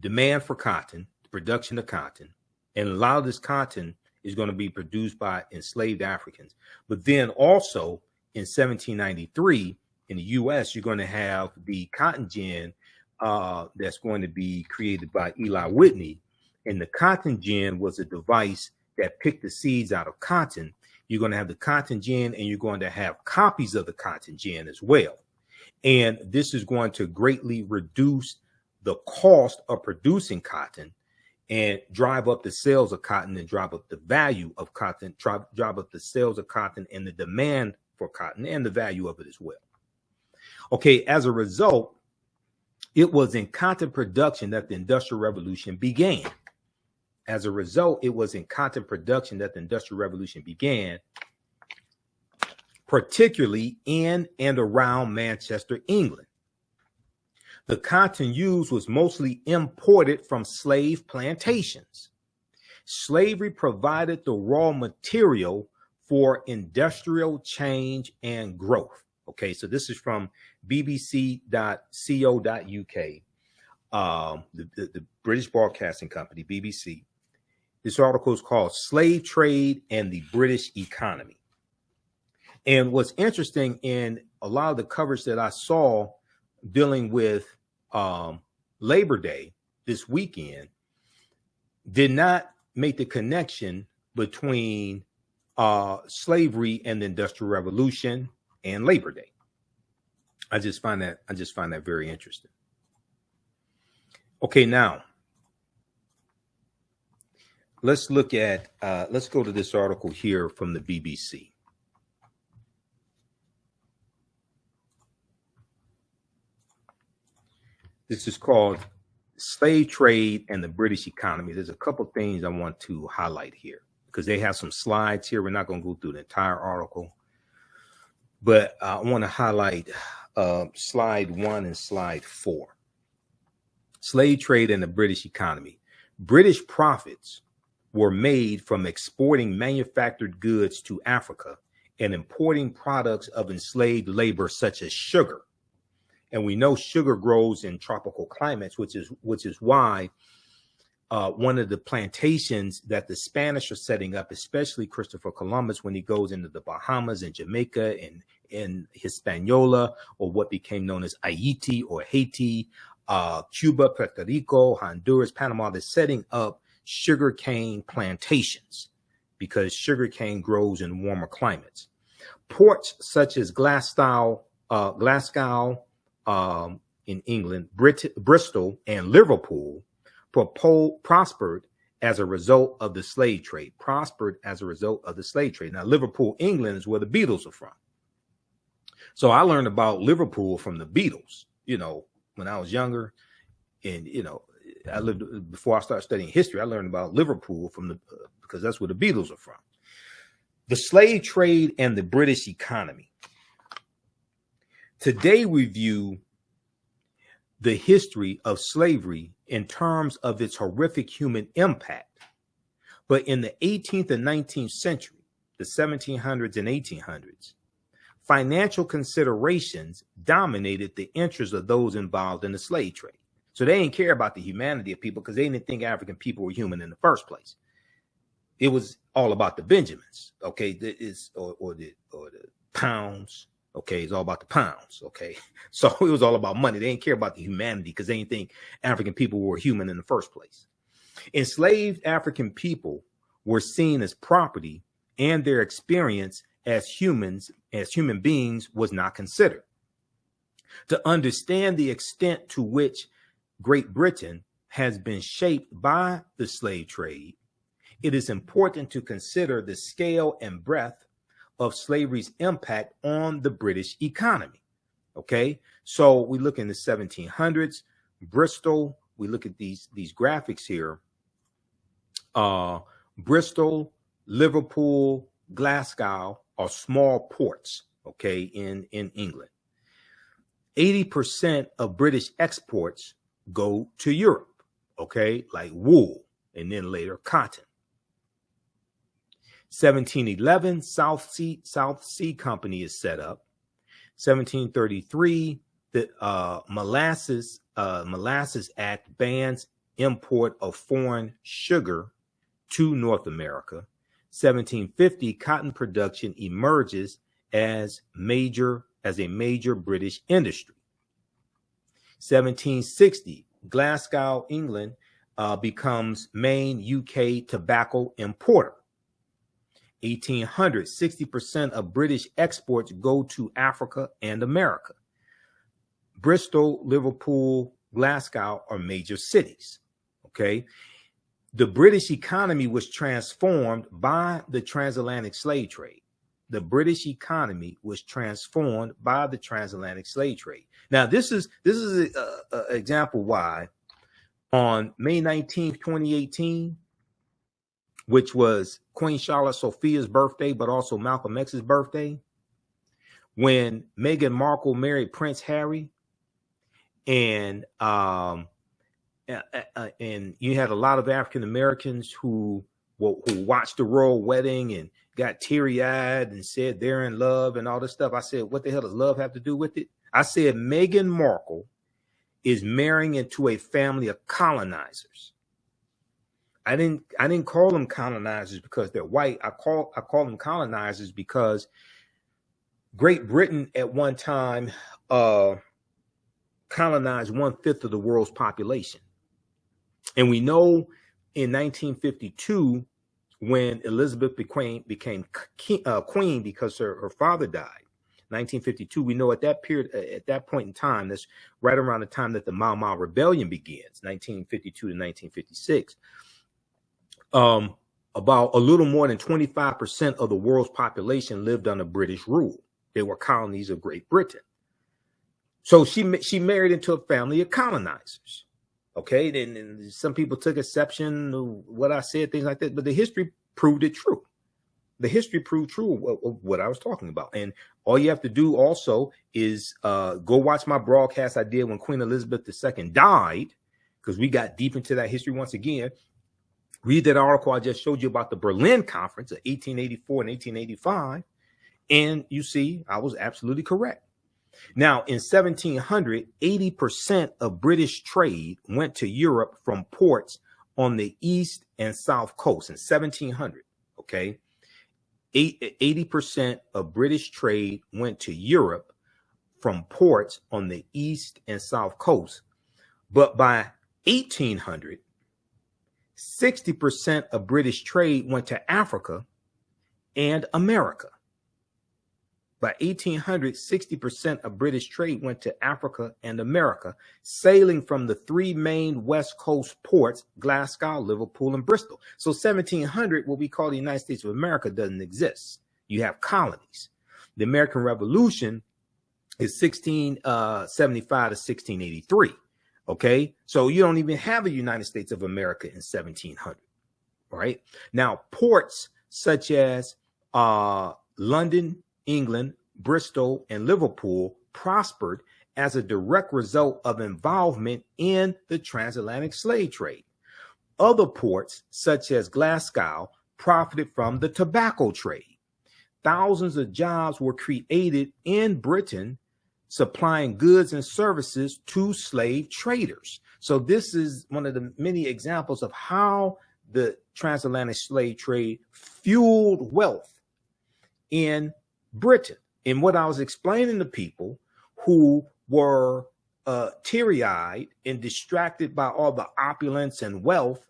demand for cotton, the production of cotton, and a lot of this cotton is going to be produced by enslaved Africans. But then also in 1793, in the U.S., you're going to have the cotton gin that's going to be created by Eli Whitney. And the cotton gin was a device that picked the seeds out of cotton. You're going to have the cotton gin, and you're going to have copies of the cotton gin as well. And this is going to greatly reduce the cost of producing cotton and drive up the sales of cotton and drive up the value of cotton, drive up the sales of cotton and the demand for cotton and the value of it as well. Okay, as a result, it was in cotton production that the Industrial Revolution began. Particularly in and around Manchester, England. The cotton used was mostly imported from slave plantations. Slavery provided the raw material for industrial change and growth. Okay, so this is from bbc.co.uk, the British Broadcasting Company, BBC. This article is called Slave Trade and the British Economy. And what's interesting in a lot of the coverage that I saw dealing with Labor Day this weekend did not make the connection between slavery and the Industrial Revolution and Labor Day. I just find that very interesting. Okay, now let's look at let's go to this article here from the BBC. This is called Slave Trade and the British Economy. There's a couple things I want to highlight here because they have some slides here. We're not going to go through the entire article, but I want to highlight slide 1 and slide 4. Slave trade and the British economy. British profits were made from exporting manufactured goods to Africa and importing products of enslaved labor such as sugar. And we know sugar grows in tropical climates, which is why one of the plantations that the Spanish are setting up, especially Christopher Columbus, when he goes into the Bahamas and Jamaica and in Hispaniola, or what became known as Haiti or Haiti, Cuba, Puerto Rico, Honduras, Panama, they're setting up sugarcane plantations because sugarcane grows in warmer climates. Ports such as Glasgow, in England, Bristol, and Liverpool prospered as a result of the slave trade. Now, Liverpool, England is where the Beatles are from. So I learned about Liverpool from the Beatles, when I was younger. And, I lived before I started studying history. I learned about Liverpool because that's where the Beatles are from. The slave trade and the British economy. Today, we view the history of slavery in terms of its horrific human impact. But in the 18th and 19th century, the 1700s and 1800s, financial considerations dominated the interests of those involved in the slave trade. So they didn't care about the humanity of people because they didn't think African people were human in the first place. It was all about the Benjamins, okay, or the pounds. Okay, it's all about the pounds. Okay, so it was all about money. They didn't care about the humanity because they didn't think African people were human in the first place. Enslaved African people were seen as property, and their experience as human beings was not considered. To understand the extent to which Great Britain has been shaped by the slave trade, it is important to consider the scale and breadth of slavery's impact on the British economy. Okay, so we look in the 1700s, Bristol. We look at these graphics here. Bristol, Liverpool, Glasgow are small ports. Okay, in England. 80% of British exports go to Europe. Okay, like wool and then later cotton. 1711, South Sea Company is set up. 1733, the Molasses Act bans import of foreign sugar to North America. 1750, cotton production emerges as a major British industry. 1760, Glasgow, England, becomes main UK tobacco importer. 1800, 60% of British exports go to Africa and America. Bristol, Liverpool, Glasgow are major cities. Okay. The British economy was transformed by the transatlantic slave trade. The British economy was transformed by the transatlantic slave trade. Now, this is an example why on May 19th, 2018, which was Queen Charlotte Sophia's birthday, but also Malcolm X's birthday, when Meghan Markle married Prince Harry, and you had a lot of African Americans who watched the royal wedding and got teary-eyed and said they're in love and all this stuff. I said, what the hell does love have to do with it? I said, Meghan Markle is marrying into a family of colonizers. I didn't call them colonizers because they're white. I call them colonizers because Great Britain at one time colonized 1/5 of the world's population. And we know in 1952, when Elizabeth became queen because her father died, 1952, we know at that period, at that point in time, that's right around the time that the Mau Mau Rebellion begins, 1952 to 1956. About a little more than 25% of the world's population lived under British rule. They were colonies of Great Britain. So she married into a family of colonizers. Okay, then some people took exception to what I said, things like that, but the history proved it true. The history proved true of what I was talking about. And all you have to do also is go watch my broadcast I did when Queen Elizabeth II died, because we got deep into that history once again. Read that article I just showed you about the Berlin Conference of 1884 and 1885, and you see I was absolutely correct. Now, in 1700, 80% of British trade went to Europe from ports on the east and south coast in 1700, okay? 80% of British trade went to Europe from ports on the east and south coast. But by 1800, 60% of British trade went to Africa and America. By 1800, 60% of British trade went to Africa and America, sailing from the three main West Coast ports, Glasgow, Liverpool, and Bristol. So 1700, what we call the United States of America, doesn't exist. You have colonies. The American Revolution is 1675 to 1683. Okay, so you don't even have a United States of America in 1700. All right. Now, ports such as London, England, Bristol, and Liverpool prospered as a direct result of involvement in the transatlantic slave trade. Other ports, such as Glasgow, profited from the tobacco trade. Thousands of jobs were created in Britain, supplying goods and services to slave traders. So this is one of the many examples of how the transatlantic slave trade fueled wealth in Britain. And what I was explaining to people who were teary-eyed and distracted by all the opulence and wealth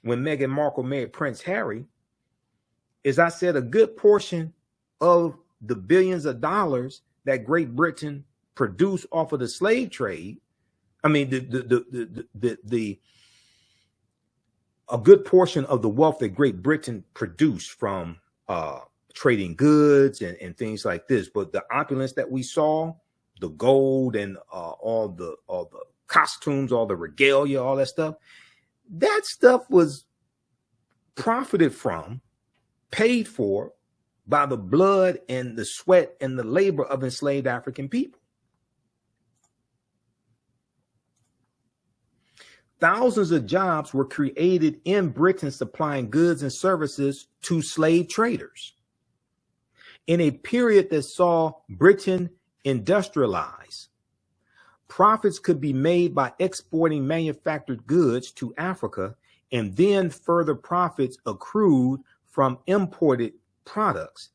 when Meghan Markle married Prince Harry, is I said a good portion of the billions of dollars that Great Britain produced off of the slave trade, I mean, a good portion of the wealth that Great Britain produced from trading goods and things like this. But the opulence that we saw, the gold and all the costumes, all the regalia, all that stuff was profited from, paid for by the blood and the sweat and the labor of enslaved African people. Thousands of jobs were created in Britain supplying goods and services to slave traders. In a period that saw Britain industrialize, profits could be made by exporting manufactured goods to Africa, and then further profits accrued from imported products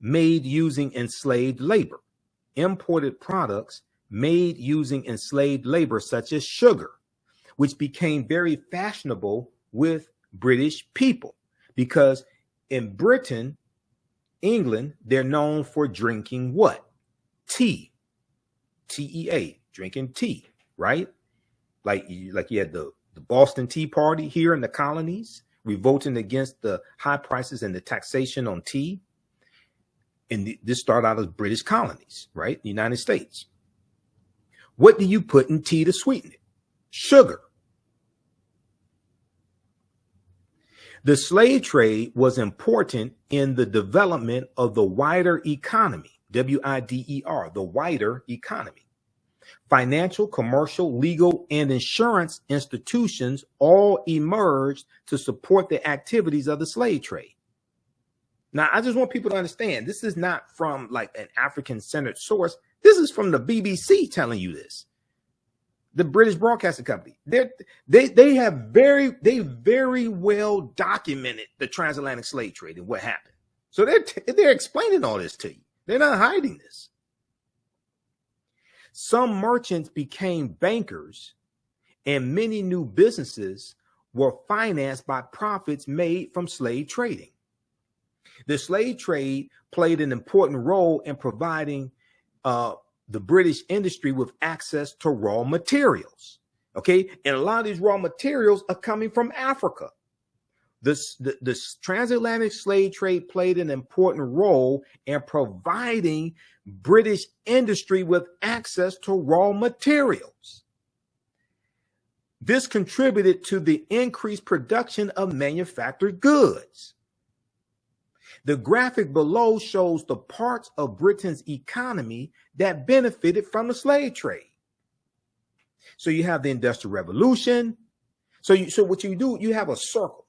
made using enslaved labor. Imported products made using enslaved labor, such as sugar, which became very fashionable with British people, because in Britain, England, they're known for drinking what? Tea. T-E-A, drinking tea, right? Like you had the Boston Tea Party here in the colonies, revolting against the high prices and the taxation on tea. And this started out as British colonies, right? The United States. What do you put in tea to sweeten it? Sugar. The slave trade was important in the development of the wider economy, W-I-D-E-R, the wider economy. Financial, commercial, legal, and insurance institutions all emerged to support the activities of the slave trade. Now, I just want people to understand, this is not from like an African-centered source. This is from the BBC telling you this. the British Broadcasting Company. They very well documented the transatlantic slave trade and what happened. So they're explaining all this to you. They're not hiding this. Some merchants became bankers, and many new businesses were financed by profits made from slave trading. The slave trade played an important role in providing the British industry with access to raw materials. Okay, and a lot of these raw materials are coming from Africa. The transatlantic slave trade played an important role in providing British industry with access to raw materials. This contributed to the increased production of manufactured goods. The graphic below shows the parts of Britain's economy that benefited from the slave trade. So you have the Industrial Revolution. So what you do, you have a circle.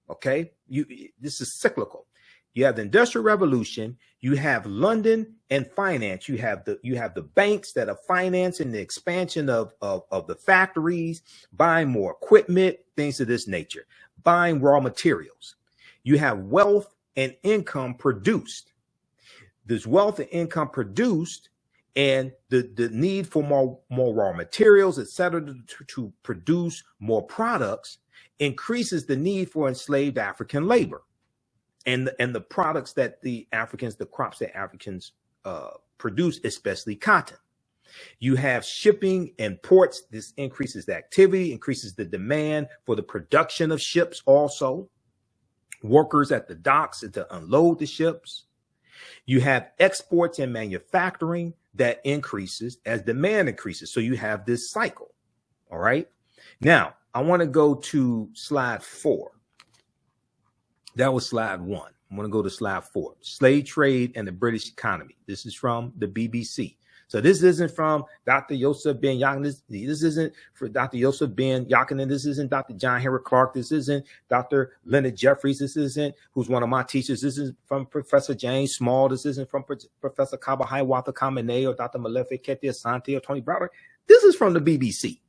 Okay, this is cyclical. You have the Industrial Revolution. You have London and finance. You have the banks that are financing the expansion of the factories, buying more equipment, things of this nature, buying raw materials. You have wealth and income produced. This wealth and income produced, and the need for more raw materials, etc., to produce more products increases the need for enslaved African labor and the products that the crops that Africans produce, especially cotton. You have shipping and ports. This increases the activity, increases the demand for the production of ships also. Workers at the docks to unload the ships. You have exports and manufacturing that increases as demand increases. So you have this cycle. All right. Now, I want to go to slide 4. That was slide 1. I'm going to go to slide 4. Slave trade and the British economy. This is from the BBC. So this isn't from Dr. Yosef Ben Yakin. This isn't for Dr. Yosef Ben Yakin. This isn't Dr. John Henry Clark. This isn't Dr. Leonard Jeffries. This isn't who's one of my teachers. This is from Professor James Small. This isn't from Professor Kaba Hiawatha Kamene or Dr. Malefe Kete Asante or Tony Browder. This is from the BBC.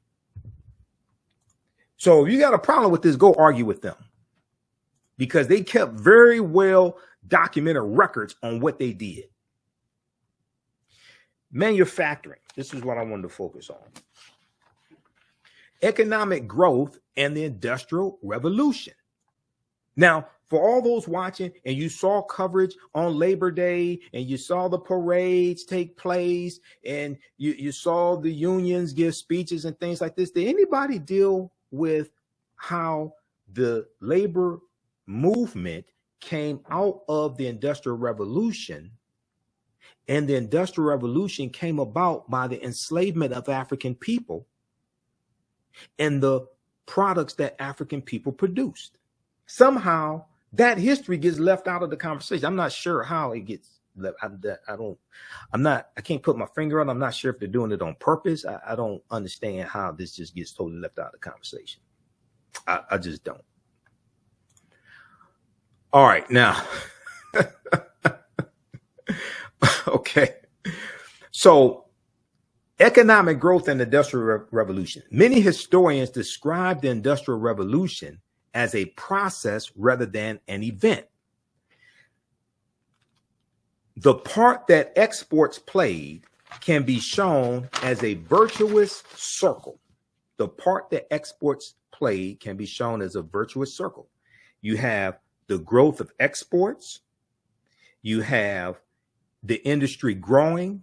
So if you got a problem with this, go argue with them, because they kept very well documented records on what they did. Manufacturing. This is what I wanted to focus on. Economic growth and the Industrial Revolution. Now, for all those watching, and you saw coverage on Labor Day, and you saw the parades take place, and you saw the unions give speeches and things like this, did anybody deal with how the labor movement came out of the Industrial Revolution? And the Industrial Revolution came about by the enslavement of African people and the products that African people produced. Somehow that history gets left out of the conversation. I'm not sure how it gets left. I can't put my finger on it. I'm not sure if they're doing it on purpose. I don't understand how this just gets totally left out of the conversation. I just don't. All right, now. Okay. So economic growth and the Industrial Revolution. Many historians describe the Industrial Revolution as a process rather than an event. The part that exports played can be shown as a virtuous circle. The part that exports played can be shown as a virtuous circle. You have the growth of exports. You have the industry growing.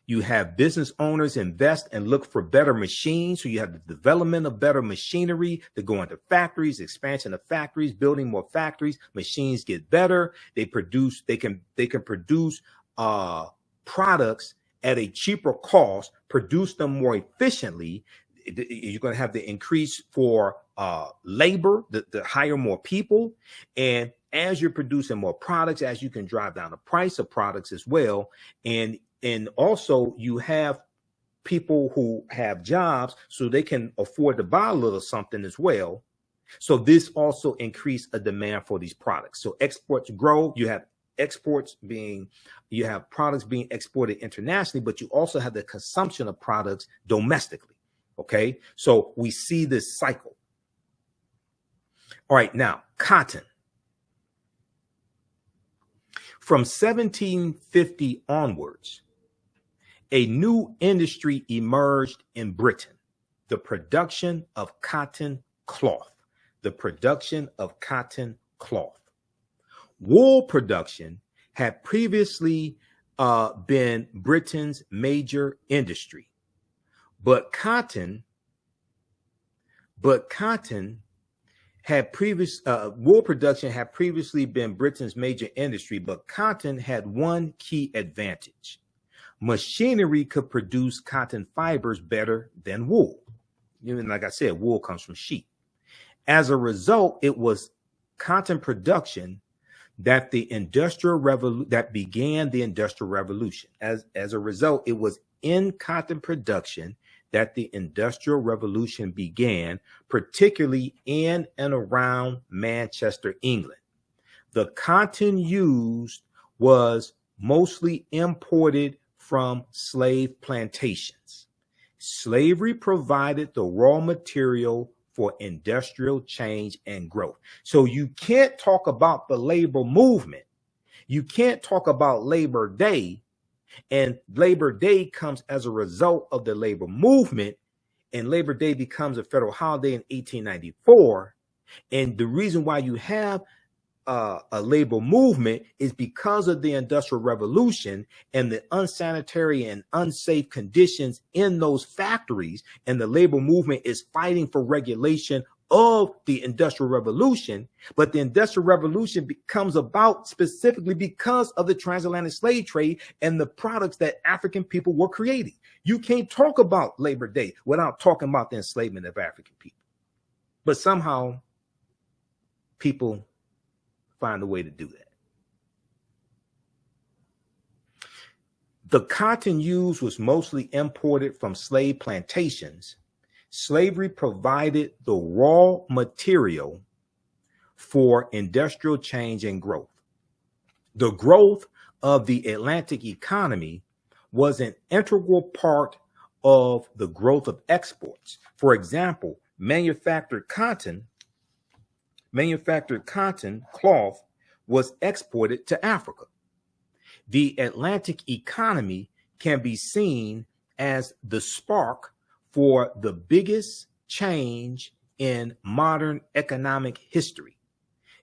You have business owners invest and look for better machines. So you have the development of better machinery to go into factories, expansion of factories, building more factories. Machines get better. They can produce products at a cheaper cost, produce them more efficiently. You're going to have the increase for labor, to hire more people. And as you're producing more products, as you can drive down the price of products as well. And also you have people who have jobs so they can afford to buy a little something as well. So this also increased a demand for these products. So exports grow. You have products being exported internationally, but you also have the consumption of products domestically. Okay, so we see this cycle. All right, now cotton. From 1750 onwards, a new industry emerged in Britain, the production of cotton cloth. The production of cotton cloth. Wool production had previously been Britain's major industry, but cotton had wool production had previously been Britain's major industry, but cotton had one key advantage. Machinery could produce cotton fibers better than wool. Like I said, wool comes from sheep. As a result, it was cotton production that began the Industrial Revolution. As a result, it was in cotton production that the Industrial Revolution began, particularly in and around Manchester, England. The cotton used was mostly imported from slave plantations. Slavery provided the raw material for industrial change and growth. So you can't talk about the labor movement. You can't talk about Labor Day, and Labor Day comes as a result of the labor movement, and Labor Day becomes a federal holiday in 1894. And the reason why you have a labor movement is because of the Industrial Revolution and the unsanitary and unsafe conditions in those factories. And the labor movement is fighting for regulation of the Industrial Revolution. But the Industrial Revolution comes about specifically because of the transatlantic slave trade and the products that African people were creating. You can't talk about Labor Day without talking about the enslavement of African people. But somehow people find a way to do that. The cotton used was mostly imported from slave plantations. Slavery provided the raw material for industrial change and growth. The growth of the Atlantic economy was an integral part of the growth of exports. For example, manufactured cotton cloth was exported to Africa. The Atlantic economy can be seen as the spark for the biggest change in modern economic history.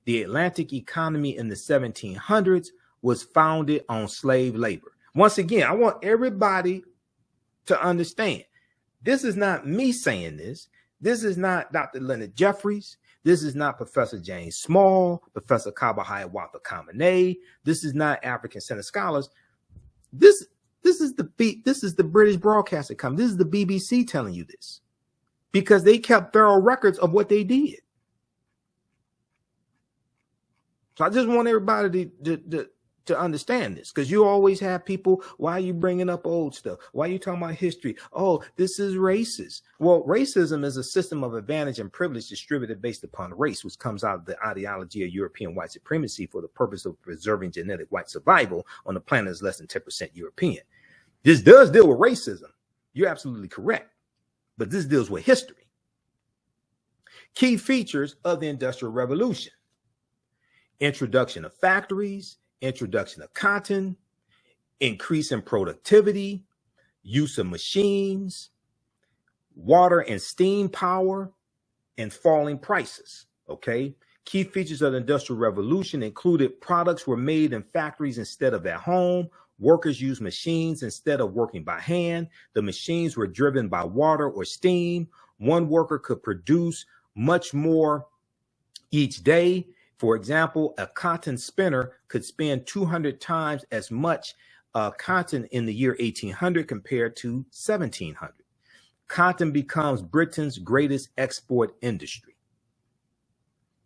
The Atlantic economy in the 1700s was founded on slave labor. Once again, I want everybody to understand, this is not me saying this. This is not Dr. Leonard Jeffries. This is not Professor James Small, Professor Kaba Hiawatha Kamene. This is not African Center Scholars. This is the British Broadcasting Company. This is the BBC telling you this, because they kept thorough records of what they did. So I just want everybody to understand this, because you always have people, why are you bringing up old stuff? Why are you talking about history? Oh, this is racist. Well, racism is a system of advantage and privilege distributed based upon race, which comes out of the ideology of European white supremacy for the purpose of preserving genetic white survival on the planet is less than 10% European. This does deal with racism. You're absolutely correct. But this deals with history. Key features of the Industrial Revolution: introduction of factories, introduction of cotton, increase in productivity, use of machines, water and steam power, and falling prices. Okay. Key features of the Industrial Revolution included products were made in factories instead of at home. Workers used machines instead of working by hand. The machines were driven by water or steam. One worker could produce much more each day. For example, a cotton spinner could spin 200 times as much cotton in the year 1800 compared to 1700. Cotton becomes Britain's greatest export industry.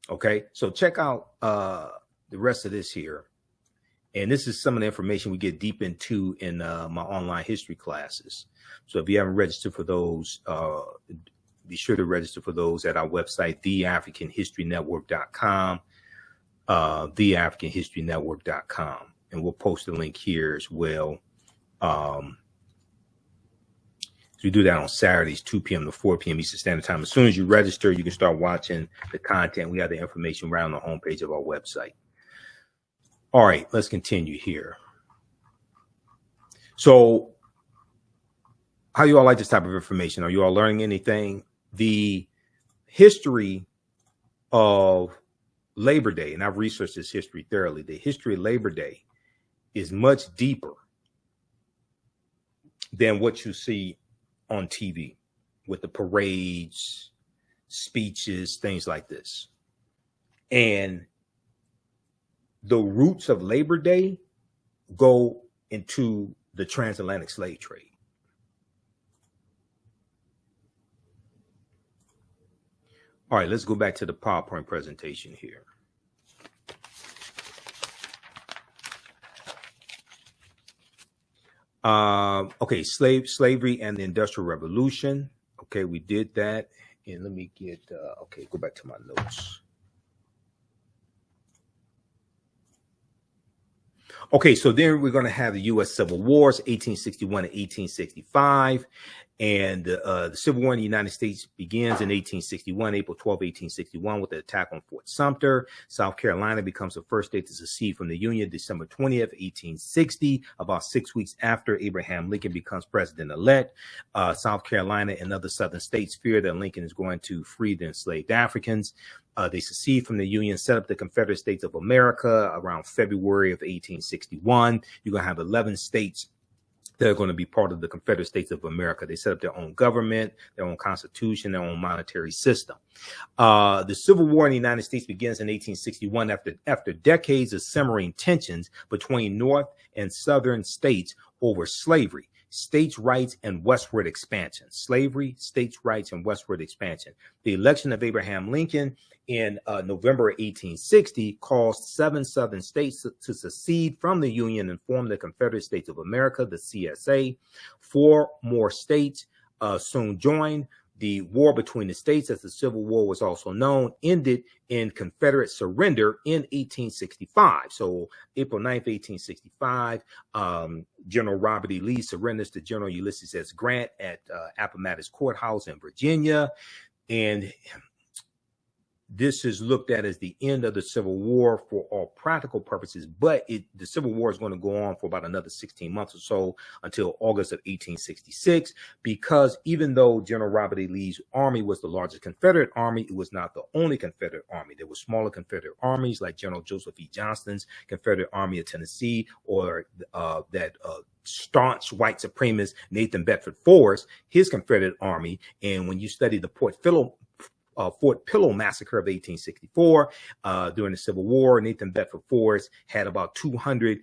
Okay, so check out the rest of this here. And this is some of the information we get deep into in my online history classes. So if you haven't registered for those, be sure to register for those at our website, TheAFricanHistoryNetwork.com. TheAfricanHistoryNetwork.com, and we'll post a link here as well. So we do that on Saturdays, 2 p.m. to 4 p.m. Eastern Standard Time. As soon as you register, you can start watching the content. We have the information right on the homepage of our website. All right, let's continue here. So how you all like this type of information? Are you all learning anything? The history of Labor Day, and I've researched this history thoroughly, the history of Labor Day is much deeper than what you see on TV with the parades, speeches, things like this. And the roots of Labor Day go into the transatlantic slave trade. All right, let's go back to the PowerPoint presentation here. Okay, slavery and the Industrial Revolution. Okay, we did that. And let me get, okay, go back to my notes. Okay, so then we're going to have the U.S. Civil Wars, 1861 to 1865. And the Civil War in the United States begins in 1861, April 12, 1861, with the attack on Fort Sumter. South Carolina becomes the first state to secede from the Union, December 20th, 1860, about 6 weeks after Abraham Lincoln becomes president-elect. South Carolina and other southern states fear that Lincoln is going to free the enslaved Africans. They secede from the Union, set up the Confederate States of America around February of 1861. You're going to have 11 states that are going to be part of the Confederate States of America. They set up their own government, their own constitution, their own monetary system. The Civil War in the United States begins in 1861 after decades of simmering tensions between North and Southern states over slavery, states' rights, and westward expansion. Slavery, states' rights, and westward expansion. The election of Abraham Lincoln in November 1860 caused 7 southern states to secede from the Union and form the Confederate States of America, the CSA. 4 more states soon joined. The war between the states, as the Civil War was also known, ended in Confederate surrender in 1865. So April 9th, 1865, General Robert E. Lee surrenders to General Ulysses S. Grant at Appomattox Courthouse in Virginia. And this is looked at as the end of the Civil War for all practical purposes, but the Civil War is going to go on for about another 16 months or so until August of 1866, because even though General Robert E. Lee's army was the largest Confederate army, it was not the only Confederate army. There were smaller Confederate armies like General Joseph E. Johnston's Confederate Army of Tennessee, or that staunch white supremacist Nathan Bedford Forrest, his Confederate army. And when you study the Fort Pillow massacre of 1864, during the Civil War, Nathan Bedford Forrest had about 200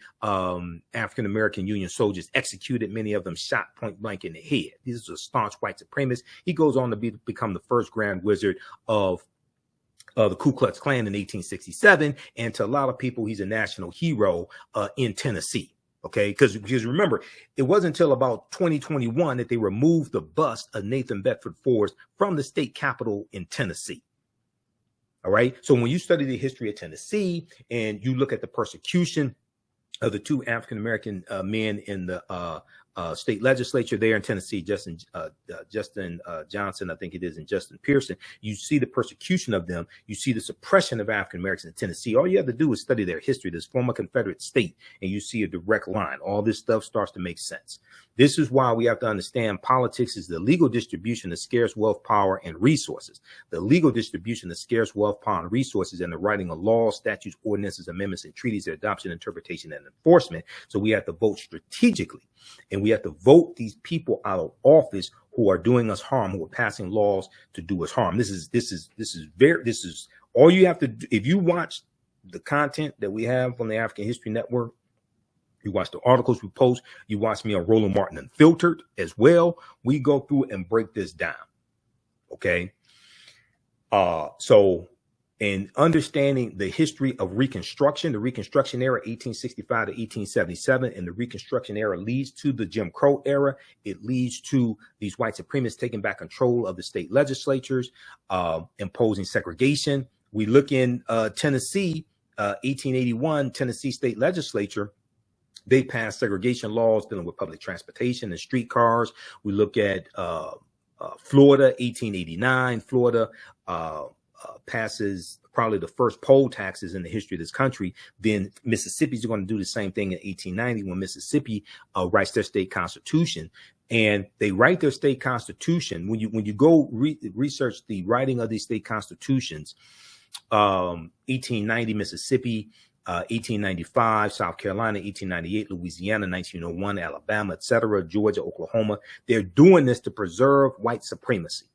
African-American Union soldiers executed, many of them shot point blank in the head. These are staunch white supremacists. He goes on to become the first Grand Wizard of the Ku Klux Klan in 1867. And to a lot of people, he's a national hero in Tennessee. Okay, because remember, it wasn't until about 2021 that they removed the bust of Nathan Bedford Forrest from the state capitol in Tennessee. All right. So when you study the history of Tennessee and you look at the persecution of the 2 African-American men in the state legislature there in Tennessee, Justin Johnson, I think it is, and Justin Pearson, you see the persecution of them. You see the suppression of African Americans in Tennessee. All you have to do is study their history, this former Confederate state, and you see a direct line. All this stuff starts to make sense. This is why we have to understand politics is the legal distribution of scarce wealth, power, and resources. The legal distribution of scarce wealth, power, and resources, and the writing of laws, statutes, ordinances, amendments, and treaties, their adoption, interpretation, and enforcement. So we have to vote strategically, and we have to vote these people out of office who are doing us harm, who are passing laws to do us harm. This is all you have to do. If you watch the content that we have on the African History Network, you watch the articles we post, you watch me on Roland Martin Unfiltered as well, we go through and break this down. Okay. So in understanding the history of Reconstruction, the Reconstruction era, 1865 to 1877, and the Reconstruction era leads to the Jim Crow era. It leads to these white supremacists taking back control of the state legislatures, imposing segregation. We look in Tennessee, 1881, Tennessee state legislature, They passed segregation laws dealing with public transportation and streetcars. We look at Florida, 1889. Florida passes probably the first poll taxes in the history of this country. Then Mississippi's going to do the same thing in 1890 when Mississippi writes their state constitution. And they write their state constitution. When you go research the writing of these state constitutions, 1890 Mississippi, 1895 South Carolina, 1898 Louisiana, 1901 Alabama, etc., Georgia, Oklahoma. They're doing this to preserve white supremacy.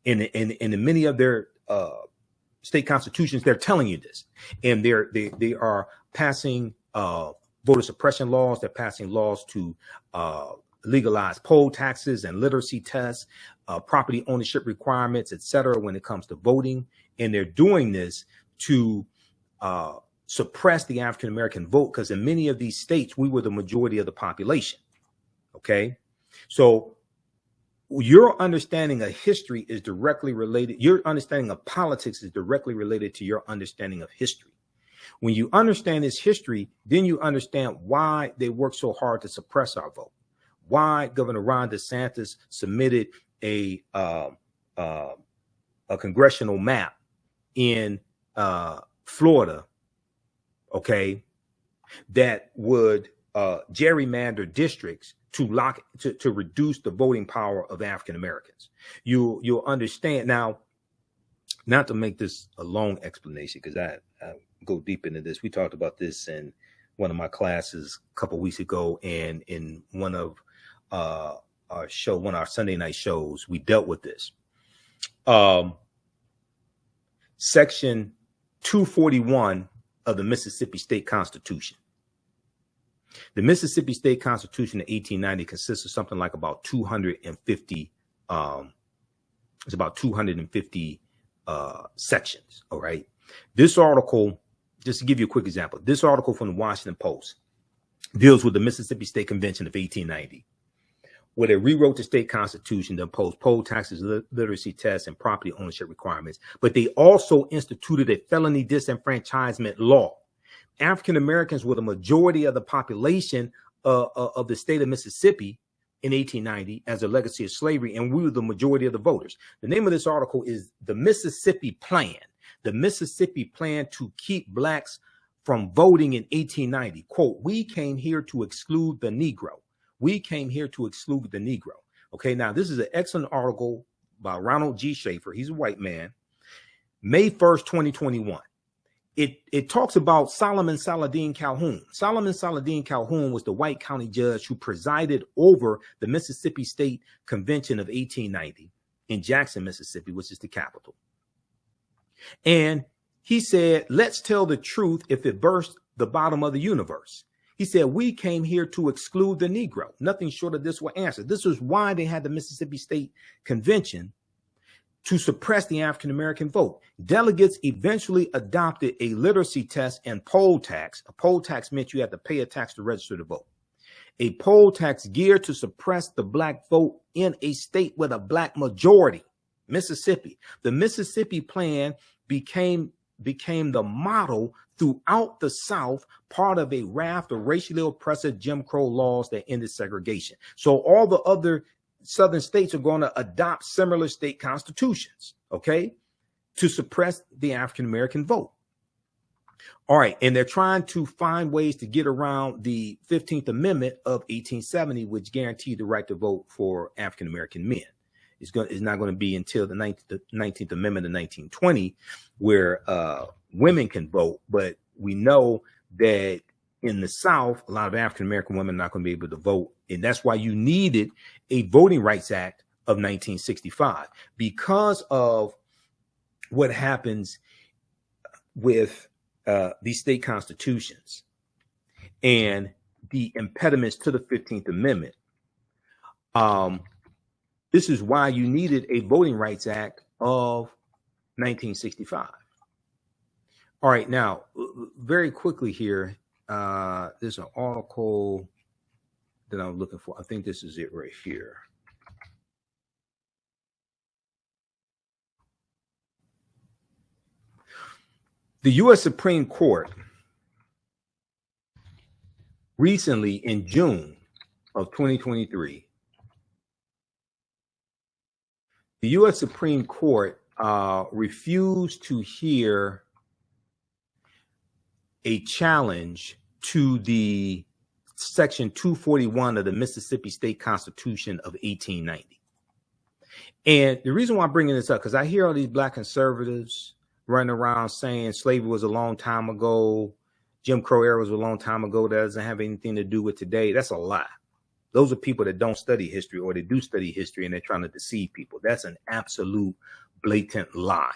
In many of their state constitutions, they're telling you this, and they are passing voter suppression laws. They're passing laws to legalize poll taxes and literacy tests, property ownership requirements, etc., when it comes to voting. And they're doing this to suppress the African American vote, because in many of these states, we were the majority of the population. Okay, so your understanding of history is directly related. Your understanding of politics is directly related to your understanding of history. When you understand this history, then you understand why they work so hard to suppress our vote. Why Governor Ron DeSantis submitted a congressional map in Florida, okay, that would gerrymander districts to reduce the voting power of African Americans. You'll understand now. Not to make this a long explanation, because I go deep into this. We talked about this in one of my classes a couple of weeks ago, and in one of our Sunday night shows, we dealt with this. Section 241 of the Mississippi State Constitution. The Mississippi State Constitution of 1890 consists of something like about 250. It's about 250 sections. All right. This article, just to give you a quick example, this article from the Washington Post deals with the Mississippi State Convention of 1890, where they rewrote the state constitution to impose poll taxes, literacy tests, and property ownership requirements. But they also instituted a felony disenfranchisement law. African Americans were the majority of the population of the state of Mississippi in 1890 as a legacy of slavery, and we were the majority of the voters. The name of this article is The Mississippi Plan. The Mississippi Plan to Keep Blacks from Voting in 1890. Quote, "We came here to exclude the Negro. We came here to exclude the Negro." Okay, now this is an excellent article by Ronald G. Schaefer. He's a white man. May 1st, 2021. It talks about Solomon Saladin Calhoun. Solomon Saladin Calhoun was the white county judge who presided over the Mississippi State Convention of 1890 in Jackson, Mississippi, which is the capital. And he said, "Let's tell the truth if it burst the bottom of the universe." He said, "We came here to exclude the Negro." Nothing short of this will answer. This is why they had the Mississippi State Convention, to suppress the African American vote. Delegates eventually adopted a literacy test and poll tax. A poll tax meant you had to pay a tax to register to vote. A poll tax geared to suppress the black vote in a state with a black majority, Mississippi. The Mississippi Plan became the model throughout the South, part of a raft of racially oppressive Jim Crow laws that ended segregation. So all the other Southern states are going to adopt similar state constitutions, okay, to suppress the African American vote. All right, and they're trying to find ways to get around the 15th Amendment of 1870, which guaranteed the right to vote for African American men. It's not going to be until the 19th Amendment of 1920 where women can vote, but we know that in the South, a lot of African American women are not going to be able to vote. And that's why you needed a Voting Rights Act of 1965, because of what happens with these state constitutions and the impediments to the 15th Amendment. This is why you needed a Voting Rights Act of 1965. All right, now, very quickly here, there's an article that I'm looking for. I think this is it right here. The U.S. Supreme Court recently in June of 2023, the U.S. Supreme Court refused to hear a challenge to the Section 241 of the Mississippi State Constitution of 1890. And the reason why I'm bringing this up, because I hear all these Black conservatives running around saying slavery was a long time ago, Jim Crow era was a long time ago, that doesn't have anything to do with today. That's a lie. Those are people that don't study history, or they do study history and they're trying to deceive people. That's an absolute blatant lie.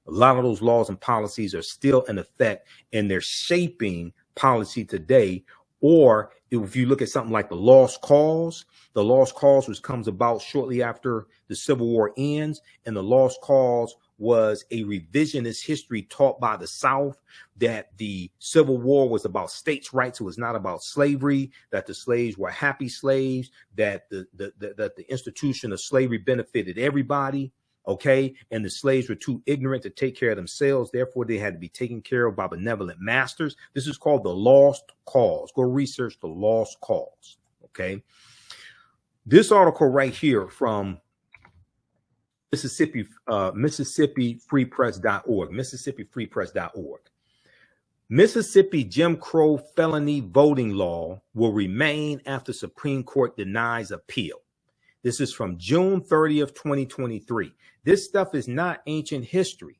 A lot of those laws and policies are still in effect, and they're shaping policy today. Or if you look at something like the lost cause, which comes about shortly after the Civil War ends, and the lost cause was a revisionist history taught by the South, that the Civil War was about states' rights, it was not about slavery, that the slaves were happy slaves, that the institution of slavery benefited everybody. Okay, and the slaves were too ignorant to take care of themselves. Therefore, they had to be taken care of by benevolent masters. This is called the lost cause. Go research the lost cause. Okay, this article right here from MississippiFreePress.org. MississippiFreePress.org. Mississippi Jim Crow felony voting law will remain after Supreme Court denies appeal. This is from June 30th, 2023. This stuff is not ancient history,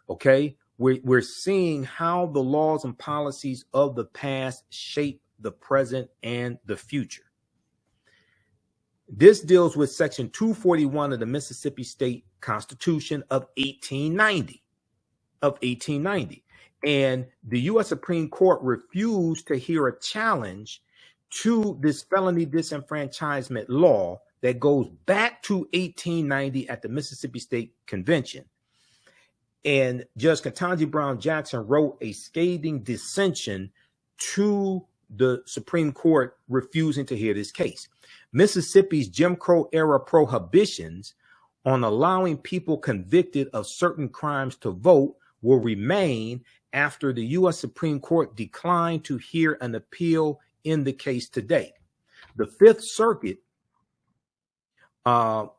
okay? We're seeing how the laws and policies of the past shape the present and the future. This deals with Section 241 of the Mississippi State Constitution of 1890. And the U.S. Supreme Court refused to hear a challenge to this felony disenfranchisement law that goes back to 1890 at the Mississippi State Convention. And Judge Ketanji Brown Jackson wrote a scathing dissension to the Supreme Court refusing to hear this case. Mississippi's Jim Crow era prohibitions on allowing people convicted of certain crimes to vote will remain after the U.S. Supreme Court declined to hear an appeal in the case today. The Fifth Circuit, the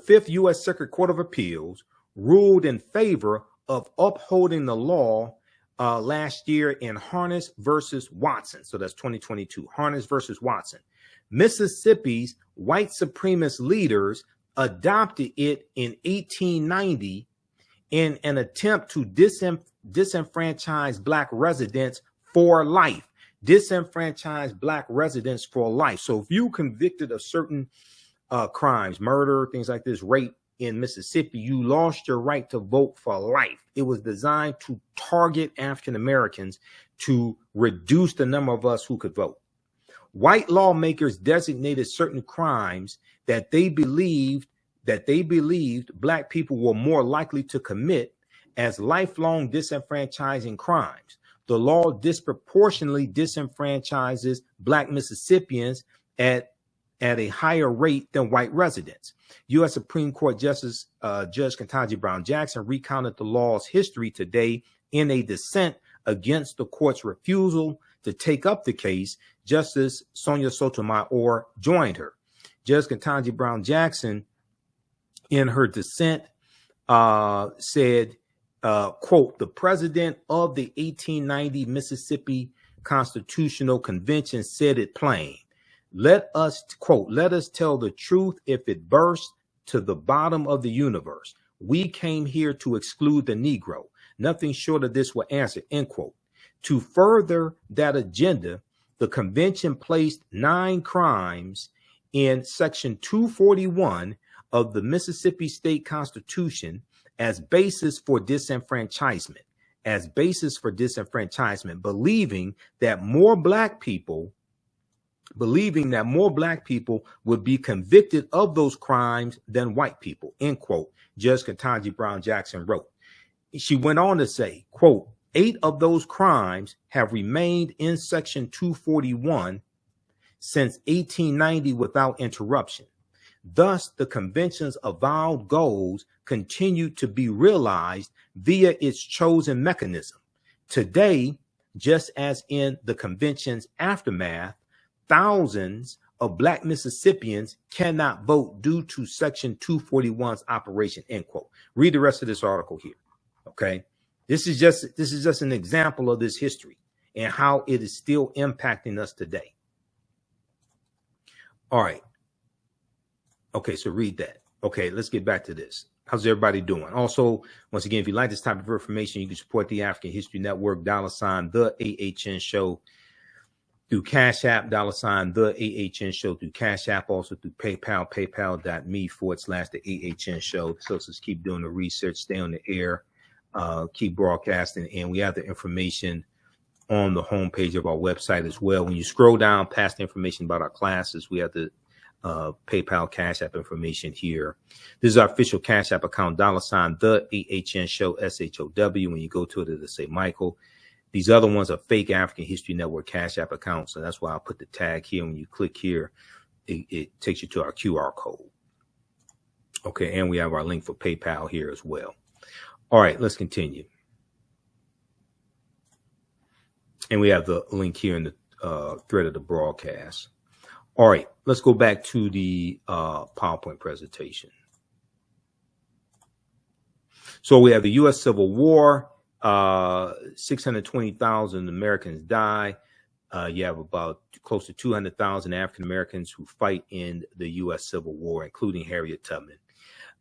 Fifth U.S. Circuit Court of Appeals ruled in favor of upholding the law last year in Harness versus Watson. So that's 2022, Harness versus Watson. Mississippi's white supremacist leaders adopted it in 1890 in an attempt to disenfranchise Black residents for life. Disenfranchise Black residents for life. So if you convicted of certain crimes, murder, things like this, rape in Mississippi, you lost your right to vote for life. It was designed to target African Americans to reduce the number of us who could vote. White lawmakers designated certain crimes that they believed Black people were more likely to commit as lifelong disenfranchising crimes. The law disproportionately disenfranchises Black Mississippians at a higher rate than white residents. U.S. Supreme Court Justice Judge Ketanji Brown Jackson recounted the law's history today in a dissent against the court's refusal to take up the case. Justice Sonia Sotomayor joined her. Judge Ketanji Brown Jackson, in her dissent, said, quote, "The president of the 1890 Mississippi Constitutional Convention said it plain. Let us, quote, let us tell the truth if it bursts to the bottom of the universe. We came here to exclude the Negro. Nothing short of this will answer," end quote. To further that agenda, the convention placed 9 crimes in Section 241 of the Mississippi State Constitution as basis for disenfranchisement, believing that more black people would be convicted of those crimes than white people, end quote, Judge Ketanji Brown Jackson wrote. She went on to say, quote, 8 of those crimes have remained in Section 241 since 1890 without interruption. Thus, the convention's avowed goals continue to be realized via its chosen mechanism. Today, Just as in the convention's aftermath, thousands of Black Mississippians cannot vote due to Section 241's operation, end quote. Read the rest of this article here, okay? This is just an example of this history and how it is still impacting us today. All right. Okay, so read that. Okay, let's get back to this. How's everybody doing? Also, once again, if you like this type of information, you can support the African History Network, $ TheAHNShow through Cash App, $ TheAHNShow through Cash App, also through PayPal, paypal.me/TheAHNShow. This helps us keep doing the research, stay on the air, keep broadcasting, and we have the information on the homepage of our website as well. When you scroll down past the information about our classes, we have the PayPal Cash App information here. This is our official Cash App account, $ TheAHNShow, SHOW. When you go to it, it'll say Michael. These other ones are fake African History Network Cash App accounts. So that's why I'll put the tag here. When you click here, it takes you to our QR code. Okay, and we have our link for PayPal here as well. All right, let's continue. And we have the link here in the thread of the broadcast. All right, let's go back to the PowerPoint presentation. So we have the U.S. Civil War, 620,000 Americans die. You have about close to 200,000 African Americans who fight in the U.S. Civil War, including Harriet Tubman.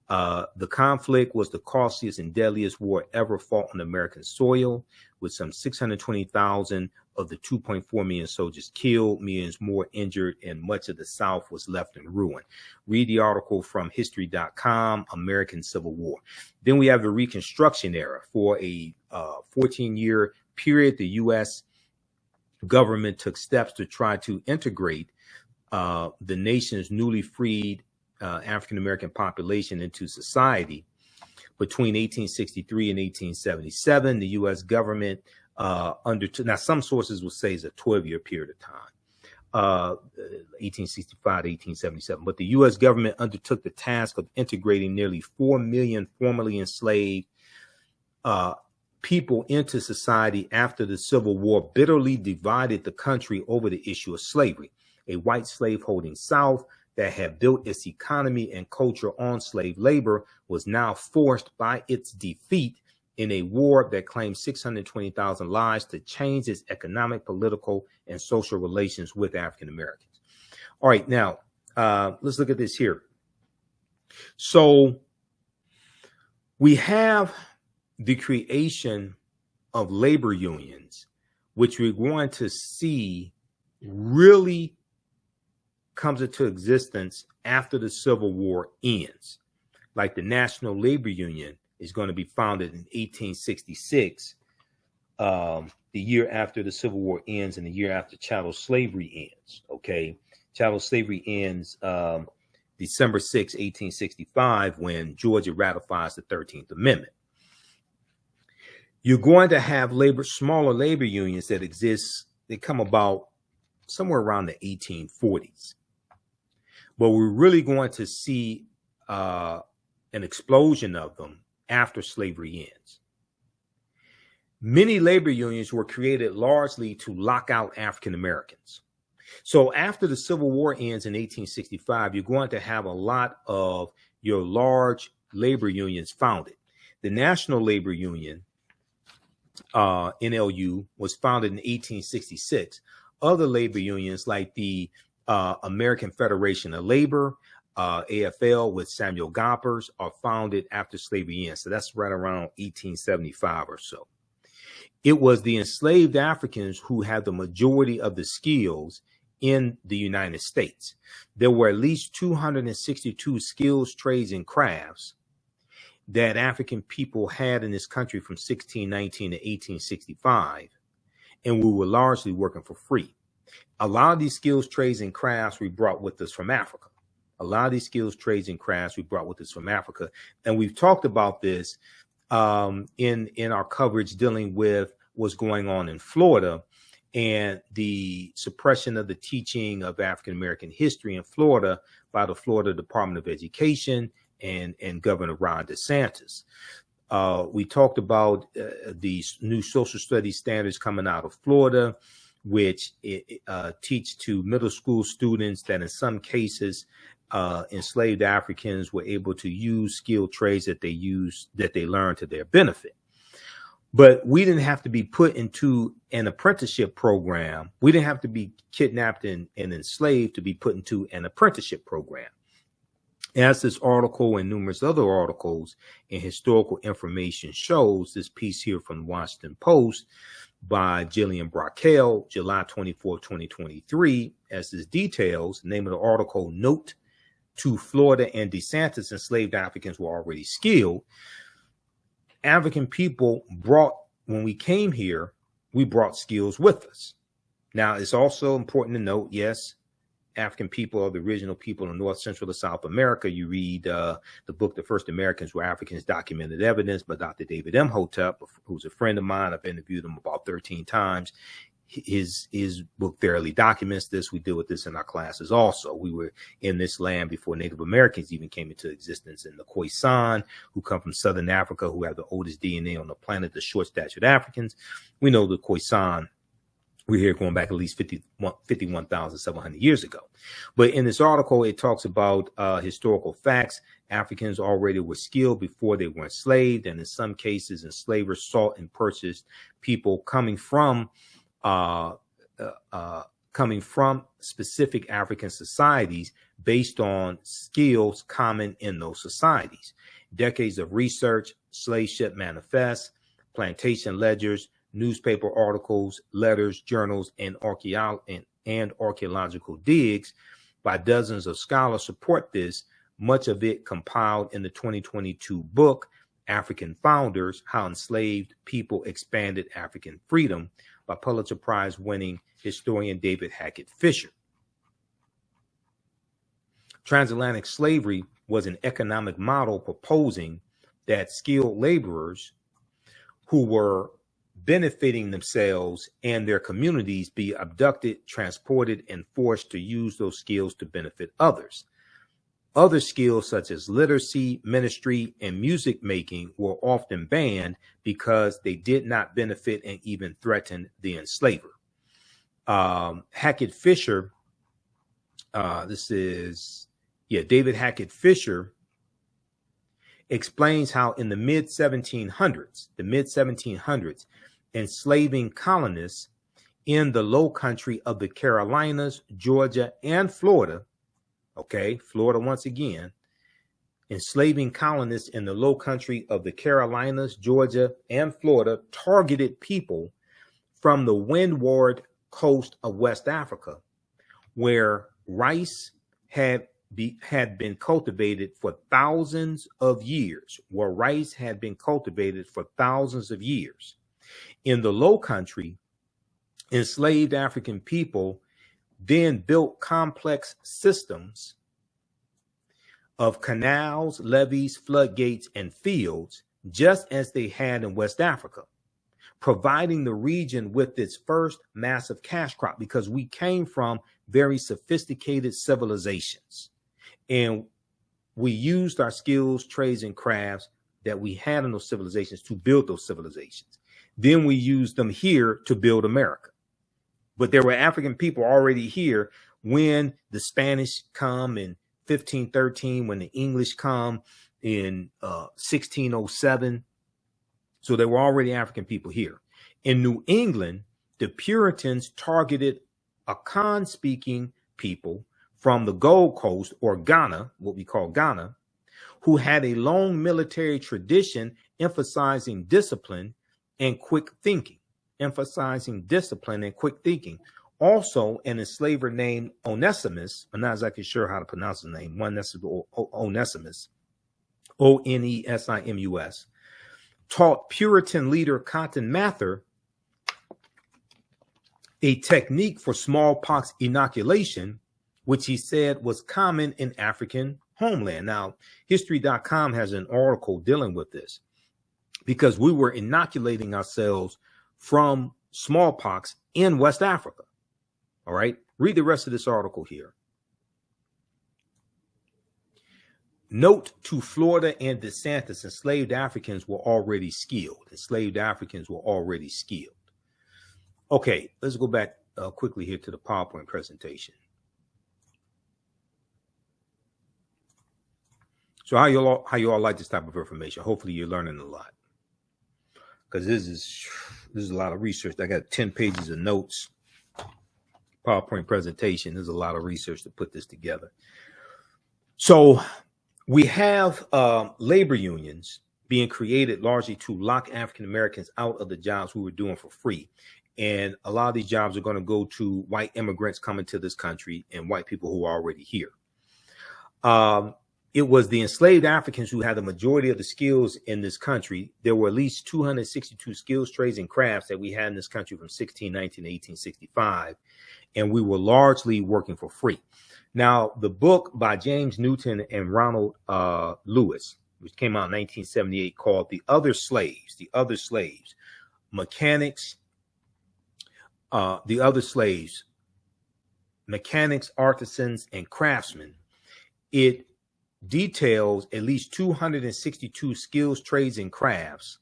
The conflict was the costliest and deadliest war ever fought on American soil, with some 620,000 of the 2.4 million soldiers killed, millions more injured, and much of the South was left in ruin. Read the article from history.com, American Civil War. Then we have the Reconstruction era. For a 14-year period, the U.S. government took steps to try to integrate the nation's newly freed African-American population into society. Between 1863 and 1877, the U.S. government undertook, now some sources will say it's a 12-year period of time, 1865 to 1877, but the U.S. government undertook the task of integrating nearly 4 million formerly enslaved people into society after the Civil War bitterly divided the country over the issue of slavery. A white slave-holding South that had built its economy and culture on slave labor was now forced by its defeat in a war that claimed 620,000 lives to change its economic, political, and social relations with African Americans. All right, now let's look at this here. So we have the creation of labor unions, which we're going to see really comes into existence after the Civil War ends. Like the National Labor Union is going to be founded in 1866, the year after the Civil War ends and the year after chattel slavery ends. Okay, chattel slavery ends December 6, 1865, when Georgia ratifies the 13th Amendment. You're going to have smaller labor unions that exist. They come about somewhere around the 1840s. But we're really going to see an explosion of them after slavery ends. Many labor unions were created largely to lock out African Americans. So after the Civil War ends in 1865, you're going to have a lot of your large labor unions founded. The National Labor Union, NLU, was founded in 1866. Other labor unions like the American Federation of Labor, AFL, with Samuel Gompers, are founded after slavery ends. So that's right around 1875 or so. It was the enslaved Africans who had the majority of the skills in the United States. There were at least 262 skills, trades, and crafts that African people had in this country from 1619 to 1865, and we were largely working for free. A lot of these skills, trades, and crafts we brought with us from Africa. And we've talked about this in our coverage dealing with what's going on in Florida and the suppression of the teaching of African-American history in Florida by the Florida Department of Education and Governor Ron DeSantis. We talked about these new social studies standards coming out of Florida, which teach to middle school students that in some cases enslaved Africans were able to use skilled trades that they learned to their benefit. But we didn't have to be put into an apprenticeship program. We didn't have to be kidnapped and enslaved to be put into an apprenticeship program. As this article and numerous other articles and historical information shows, this piece here from the Washington Post by Jillian Brockel, July 24, 2023, as this details, the name of the article, Note to Florida and DeSantis, enslaved Africans were already skilled. African people when we came here, we brought skills with us. Now, it's also important to note, yes, African people are the original people in North, Central, and South America. You read the book, The First Americans Were Africans, Documented Evidence by Dr. David Imhotep, who's a friend of mine. I've interviewed him about 13 times. His book thoroughly documents this. We deal with this in our classes also. We were in this land before Native Americans even came into existence. And the Khoisan, who come from Southern Africa, who have the oldest DNA on the planet, the short-statured Africans. We know the Khoisan, we're here going back at least 51,700 years ago. But in this article, it talks about historical facts. Africans already were skilled before they were enslaved. And in some cases, enslavers sought and purchased people coming from specific African societies based on skills common in those societies. Decades of research, slave ship manifests, plantation ledgers, newspaper articles, letters, journals, and archaeological digs by dozens of scholars support this, much of it compiled in the 2022 book, African Founders, How Enslaved People Expanded African Freedom, by Pulitzer Prize winning historian David Hackett Fisher. Transatlantic slavery was an economic model proposing that skilled laborers who were benefiting themselves and their communities be abducted, transported, and forced to use those skills to benefit others. Other skills such as literacy, ministry, and music making were often banned because they did not benefit and even threaten the enslaver. Hackett Fisher, David Hackett Fisher explains how in the mid-1700s, enslaving colonists in the low country of the Carolinas, Georgia, and Florida, Florida once again, enslaving colonists in the low country of the Carolinas, Georgia, and Florida targeted people from the windward coast of West Africa, where rice had been cultivated for thousands of years, In the low country, enslaved African people then built complex systems of canals, levees, floodgates, and fields, just as they had in West Africa, providing the region with its first massive cash crop, because we came from very sophisticated civilizations. And we used our skills, trades, and crafts that we had in those civilizations to build those civilizations. Then we used them here to build America. But there were African people already here when the Spanish come in 1513, when the English come in 1607. So there were already African people here. In New England, the Puritans targeted Akan-speaking people from the Gold Coast, or Ghana, what we call Ghana, who had a long military tradition emphasizing discipline and quick thinking. Also, an enslaver named Onesimus, I'm not exactly sure how to pronounce his name, Onesimus, Onesimus, taught Puritan leader Cotton Mather a technique for smallpox inoculation, which he said was common in African homeland. Now, history.com has an article dealing with this, because we were inoculating ourselves from smallpox in West Africa. All right, read the rest of this article here. Note to Florida and DeSantis, enslaved Africans were already skilled. Enslaved Africans were already skilled. Okay, let's go back quickly here to the PowerPoint presentation. So how you all like this type of information? Hopefully you're learning a lot, because this is a lot of research. I got 10 pages of notes, PowerPoint presentation. There's a lot of research to put this together. So we have labor unions being created largely to lock African Americans out of the jobs we were doing for free. And a lot of these jobs are going to go to white immigrants coming to this country and white people who are already here. It was the enslaved Africans who had the majority of the skills in this country. There were at least 262 skills, trades, and crafts that we had in this country from 1619 to 1865. And we were largely working for free. Now, the book by James Newton and Ronald Lewis, which came out in 1978, called The Other Slaves, Mechanics, Mechanics, Artisans, and Craftsmen. It details at least 262 skills, trades, and crafts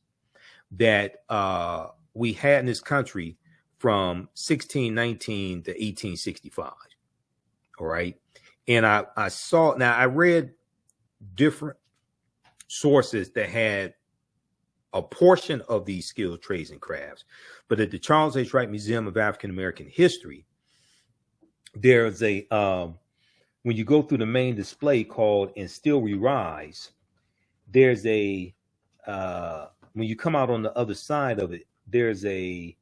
that we had in this country from 1619 to 1865. All right. And I read different sources that had a portion of these skills, trades, and crafts. But at the Charles H. Wright Museum of African American History, there's a, when you go through the main display called And Still We Rise, there's a, when you come out on the other side of it, there's a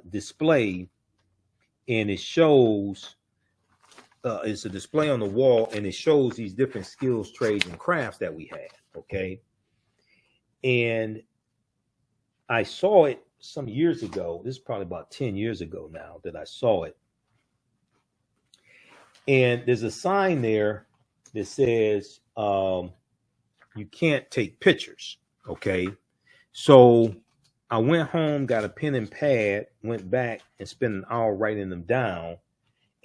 display, and it shows, it's a display on the wall, and it shows these different skills, trades, and crafts that we had. Okay. And I saw it some years ago. This is probably about 10 years ago now that I saw it. And there's a sign there that says you can't take pictures. Okay. So I went home, got a pen and pad, went back and spent an hour writing them down,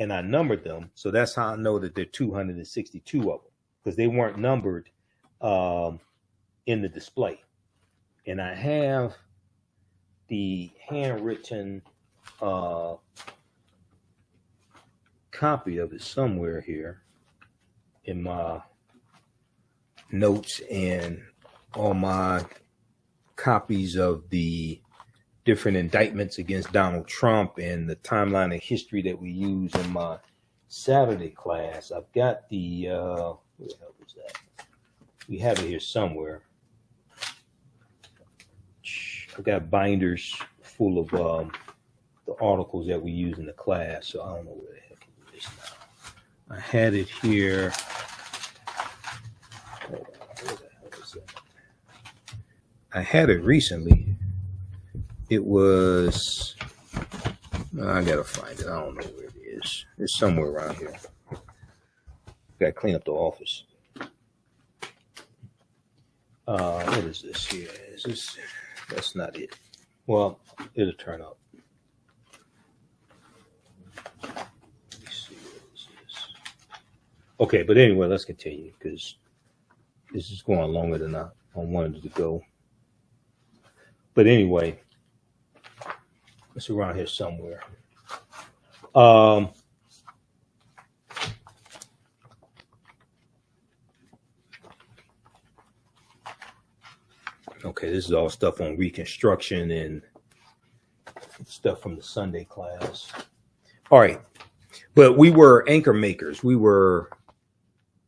and I numbered them. So that's how I know that there are 262 of them, because they weren't numbered in the display. And I have the handwritten copy of it somewhere here in my notes, and all my copies of the different indictments against Donald Trump and the timeline of history that we use in my Saturday class. I've got the, where the hell was that? We have it here somewhere. I've got binders full of the articles that we use in the class, so I don't know where the heck it is now. I had it here. Hold on, where the hell is that? I had it recently. It was, I gotta find it. I don't know where it is. It's somewhere around here. Gotta clean up the office. What is this here? Is this? That's not it. Well, it'll turn up. Let me see what this is. Okay, but anyway, let's continue, because this is going longer than I wanted it to go. But anyway, it's around here somewhere. Okay, this is all stuff on Reconstruction and stuff from the Sunday class. All right, but we were anchor makers. We were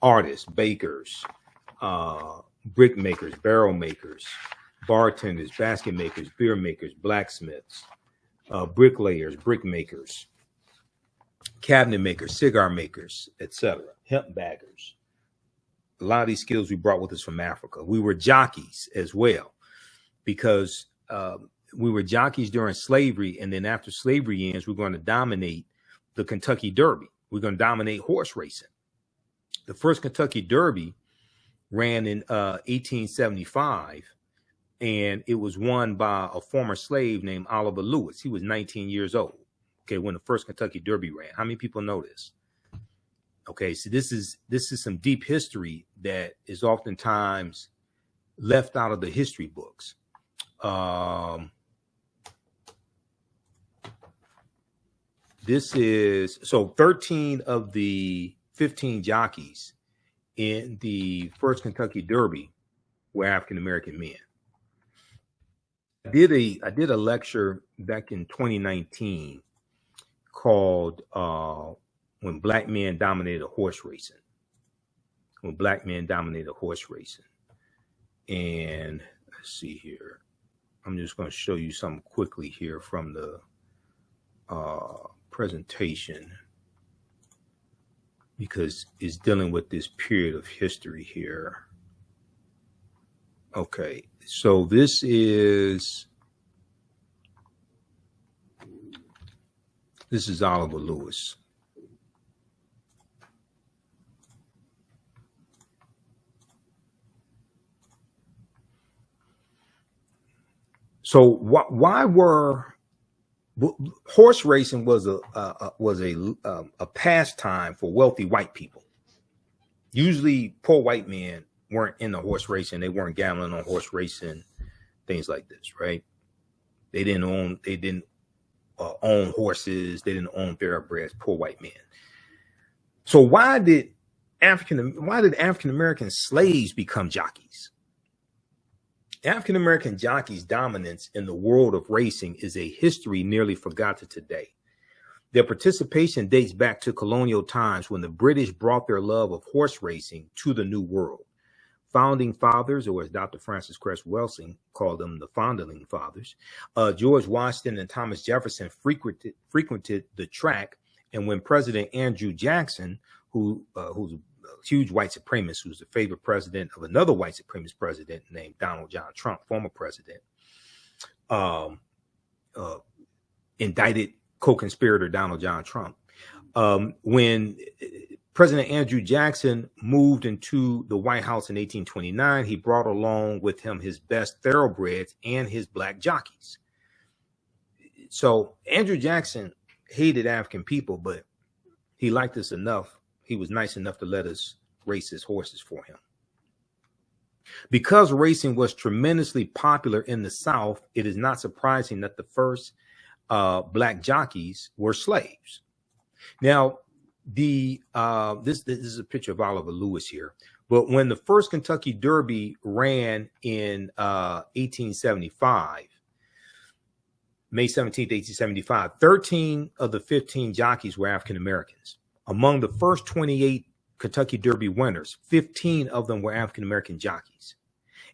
artists, bakers, brick makers, barrel makers, bartenders, basket makers, beer makers, blacksmiths, bricklayers, brick makers, cabinet makers, cigar makers, etc., hemp baggers. A lot of these skills we brought with us from Africa. We were jockeys as well, because we were jockeys during slavery, and then after slavery ends, we're going to dominate the Kentucky Derby. We're going to dominate horse racing. The first Kentucky Derby ran in 1875, and it was won by a former slave named Oliver Lewis. He was 19 years old, okay, when the first Kentucky Derby ran. How many people know this? Okay, so this is some deep history that is oftentimes left out of the history books. This is, so 13 of the 15 jockeys in the first Kentucky Derby were African American men. I did a lecture back in 2019 called "When Black Men Dominated Horse Racing." When black men dominated horse racing, and let's see here. I'm just going to show you something quickly here from the presentation, because it's dealing with this period of history here. Okay, so this is Oliver Lewis. So why were horse racing was a pastime for wealthy white people? Usually, poor white men weren't into horse racing. They weren't gambling on horse racing, things like this, right? They didn't own horses. They didn't own thoroughbreds. Poor white men. So why did African American slaves become jockeys? African American jockeys' dominance in the world of racing is a history nearly forgotten today. Their participation dates back to colonial times when the British brought their love of horse racing to the New World. Founding fathers, or as Dr. Francis Cress Welsing called them, the Foundling Fathers, George Washington and Thomas Jefferson frequented the track. And when President Andrew Jackson, who's a huge white supremacist, who's the favorite president of another white supremacist president named Donald John Trump, former president, indicted co-conspirator Donald John Trump. When President Andrew Jackson moved into the White House in 1829, he brought along with him his best thoroughbreds and his black jockeys. So Andrew Jackson hated African people, but he liked us enough. He was nice enough to let us race his horses for him. Because racing was tremendously popular in the South, it is not surprising that the first black jockeys were slaves. Now, this is a picture of Oliver Lewis here. But when the first Kentucky Derby ran in 1875, May 17th, 1875, 13 of the 15 jockeys were African Americans. Among the first 28 Kentucky Derby winners, 15 of them were African American jockeys.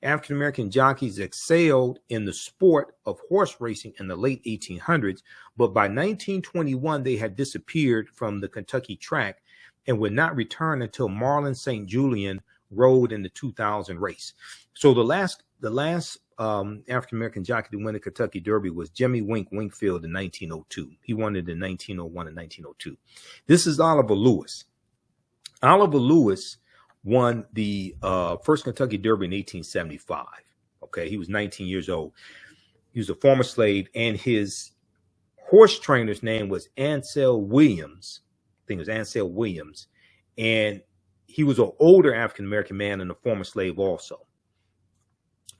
African American jockeys excelled in the sport of horse racing in the late 1800s, but by 1921 they had disappeared from the Kentucky track and would not return until Marlon St. Julian rode in the 2000 race. So the last African American jockey to win the Kentucky Derby was Jimmy Winkfield in 1902. He won it in 1901 and 1902. This is Oliver Lewis. Oliver Lewis won the first Kentucky Derby in 1875. Okay, he was 19 years old. He was a former slave, and his horse trainer's name was Ansel Williams. I think it was Ansel Williams. And he was an older African-American man and a former slave also.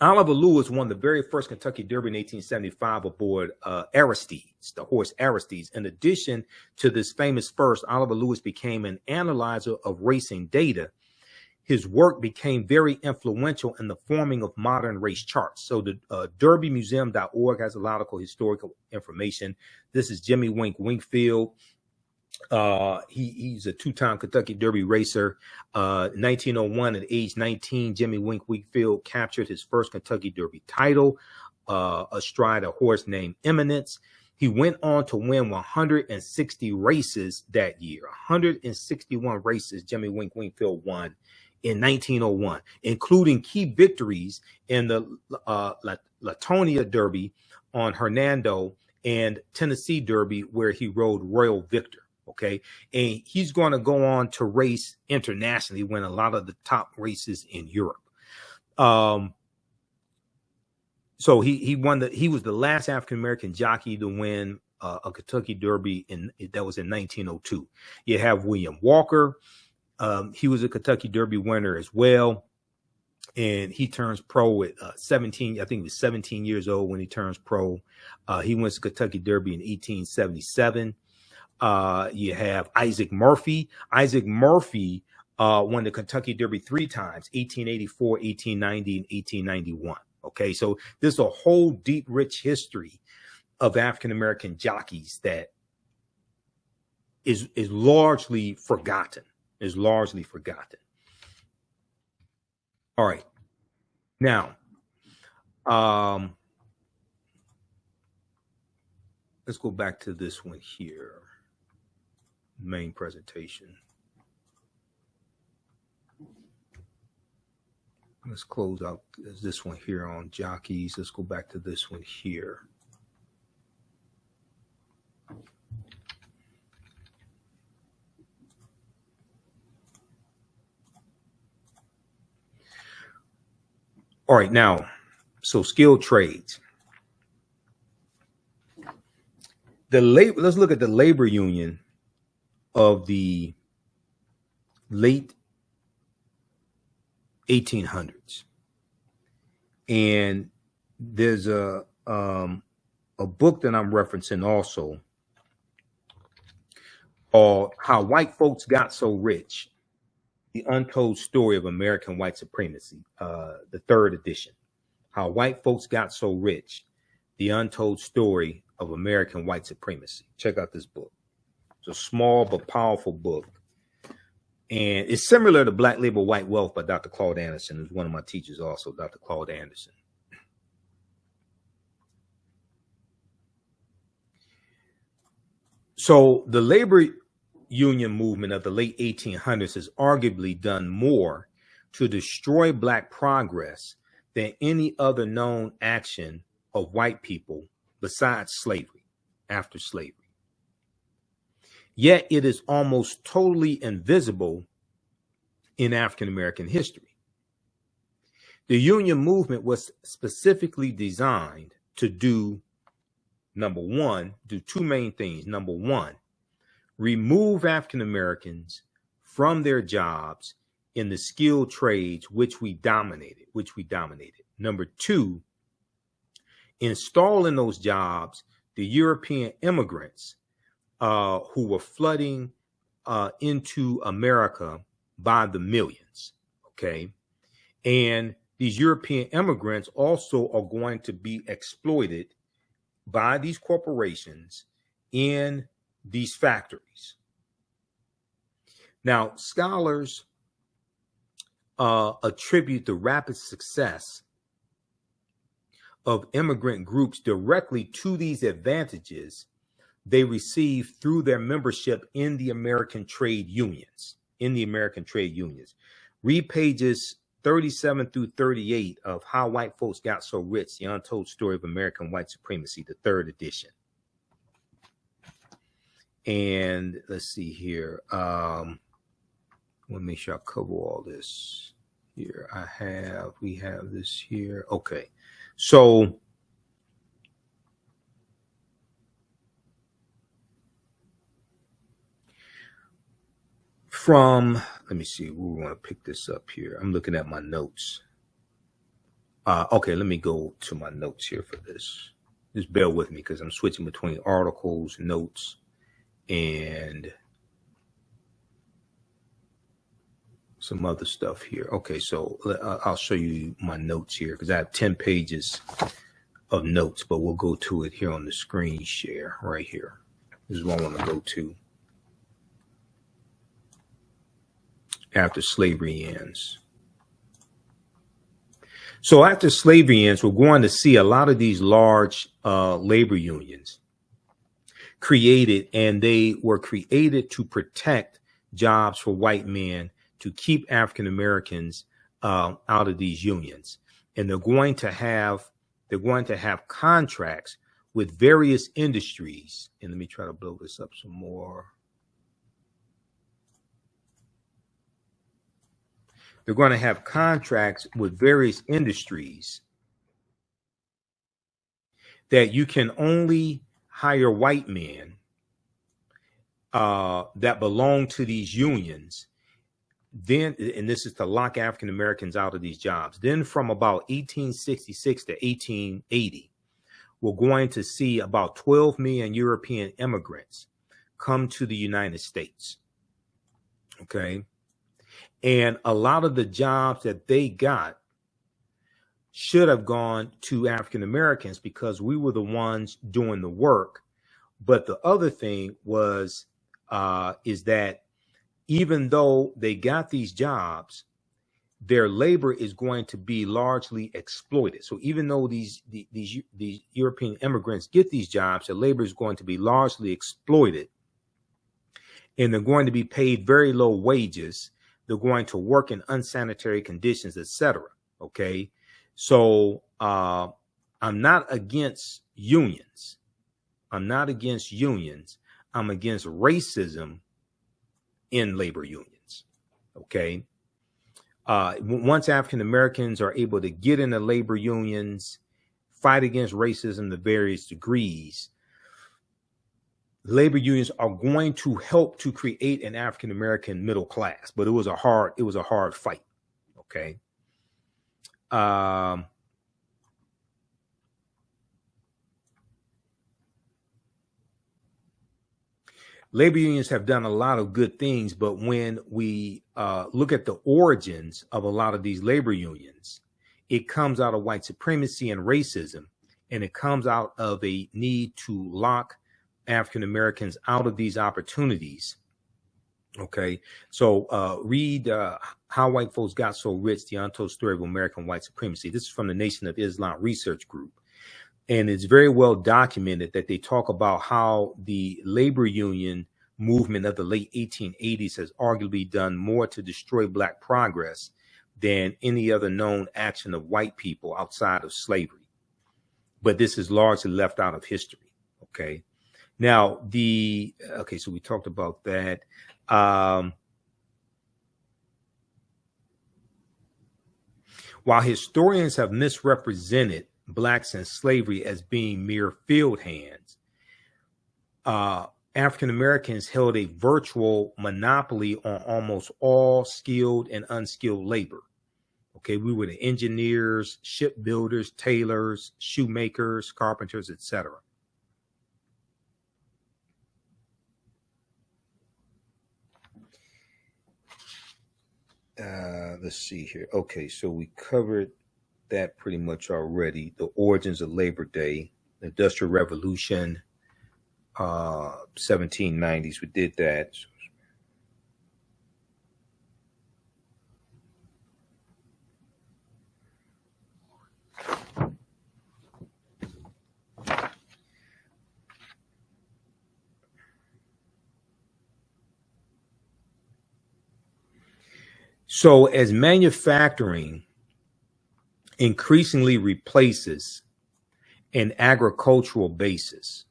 Oliver Lewis won the very first Kentucky Derby in 1875 aboard Aristides, the horse Aristides. In addition to this famous first, Oliver Lewis became an analyzer of racing data. His work became very influential in the forming of modern race charts. So the derbymuseum.org has a lot of historical information. This is Jimmy Winkfield. He's a two-time Kentucky Derby racer. 1901, at age 19, Jimmy Winkfield captured his first Kentucky Derby title astride a horse named Eminence. He went on to win 160 races that year. 161 races Jimmy Winkfield won in 1901, including key victories in the Latonia Derby on Hernando and Tennessee Derby, where he rode Royal Victor. Okay, and he's going to go on to race internationally, win a lot of the top races in Europe. So he won he was the last African American jockey to win a Kentucky Derby that was in 1902. You have William Walker. He was a Kentucky Derby winner as well. And he turns pro at 17. I think he was 17 years old when he turns pro. He wins the Kentucky Derby in 1877. You have Isaac Murphy. Isaac Murphy won the Kentucky Derby 3 times, 1884, 1890, and 1891. Okay, so there's a whole deep, rich history of African-American jockeys that is largely forgotten, All right. Now, let's go back to this one here. Main presentation. Let's close out this one here on jockeys. Let's go back to this one here. All right, now, so skilled trades. Let's look at the labor union of the late 1800s. And there's a book that I'm referencing also called How White Folks Got So Rich, The Untold Story of American White Supremacy, the 3rd edition. How White Folks Got So Rich, The Untold Story of American White Supremacy. Check out this book. It's a small but powerful book. And it's similar to Black Labor, White Wealth by Dr. Claude Anderson, who's one of my teachers also, Dr. Claude Anderson. So the labor union movement of the late 1800s has arguably done more to destroy Black progress than any other known action of white people besides slavery, after slavery. Yet it is almost totally invisible in African American history. The union movement was specifically designed to do, number one, do 2 main things. Number one, remove African Americans from their jobs in the skilled trades which we dominated. Number 2, install in those jobs the European immigrants who were flooding into America by the millions. Okay. And these European immigrants also are going to be exploited by these corporations in these factories. Now, scholars attribute the rapid success of immigrant groups directly to these advantages they received through their membership in the American trade unions. Read pages 37 through 38 of How White Folks Got So Rich, The Untold Story of American White Supremacy, the 3rd edition. And let's see here. Let me make sure I cover all this here. We have this here. Okay. So let me see, we want to pick this up here. I'm looking at my notes. Okay, let me go to my notes here for this. Just bear with me because I'm switching between articles, notes, and some other stuff here. Okay, so I'll show you my notes here because I have 10 pages of notes, but we'll go to it here on the screen share right here. This is what I want to go to. After slavery ends. So after slavery ends, we're going to see a lot of these large labor unions created, and they were created to protect jobs for white men, to keep African Americans out of these unions. And they're going to have contracts with various industries. And let me try to blow this up some more. They're going to have contracts with various industries that you can only hire white men that belong to these unions, then, and this is to lock African Americans out of these jobs. Then from about 1866 to 1880, we're going to see about 12 million European immigrants come to the United States. Okay. And a lot of the jobs that they got should have gone to African Americans because we were the ones doing the work. But the other thing was, is that even though they got these jobs, their labor is going to be largely exploited. So even though these European immigrants get these jobs, their labor is going to be largely exploited, and they're going to be paid very low wages. They're going to work in unsanitary conditions, etc. Okay, so I'm not against unions. I'm not against unions. I'm against racism in labor unions. Okay. Once African Americans are able to get into labor unions, fight against racism to various degrees, labor unions are going to help to create an African American middle class. But it was a hard fight. Okay. Labor unions have done a lot of good things, but when we look at the origins of a lot of these labor unions, it comes out of white supremacy and racism, and it comes out of a need to lock African Americans out of these opportunities. Okay, so read How White Folks Got So Rich, The Untold Story of American White Supremacy. This is from the Nation of Islam Research Group. And it's very well documented that they talk about how the labor union movement of the late 1880s has arguably done more to destroy Black progress than any other known action of white people outside of slavery. But this is largely left out of history. Okay. Now, so we talked about that. While historians have misrepresented Blacks in slavery as being mere field hands, African Americans held a virtual monopoly on almost all skilled and unskilled labor. Okay, we were the engineers, shipbuilders, tailors, shoemakers, carpenters, etc. Let's see here. Okay, so we covered that pretty much already. The origins of Labor Day, the Industrial Revolution, 1790s. We did that. So as manufacturing increasingly replaces an agricultural basis,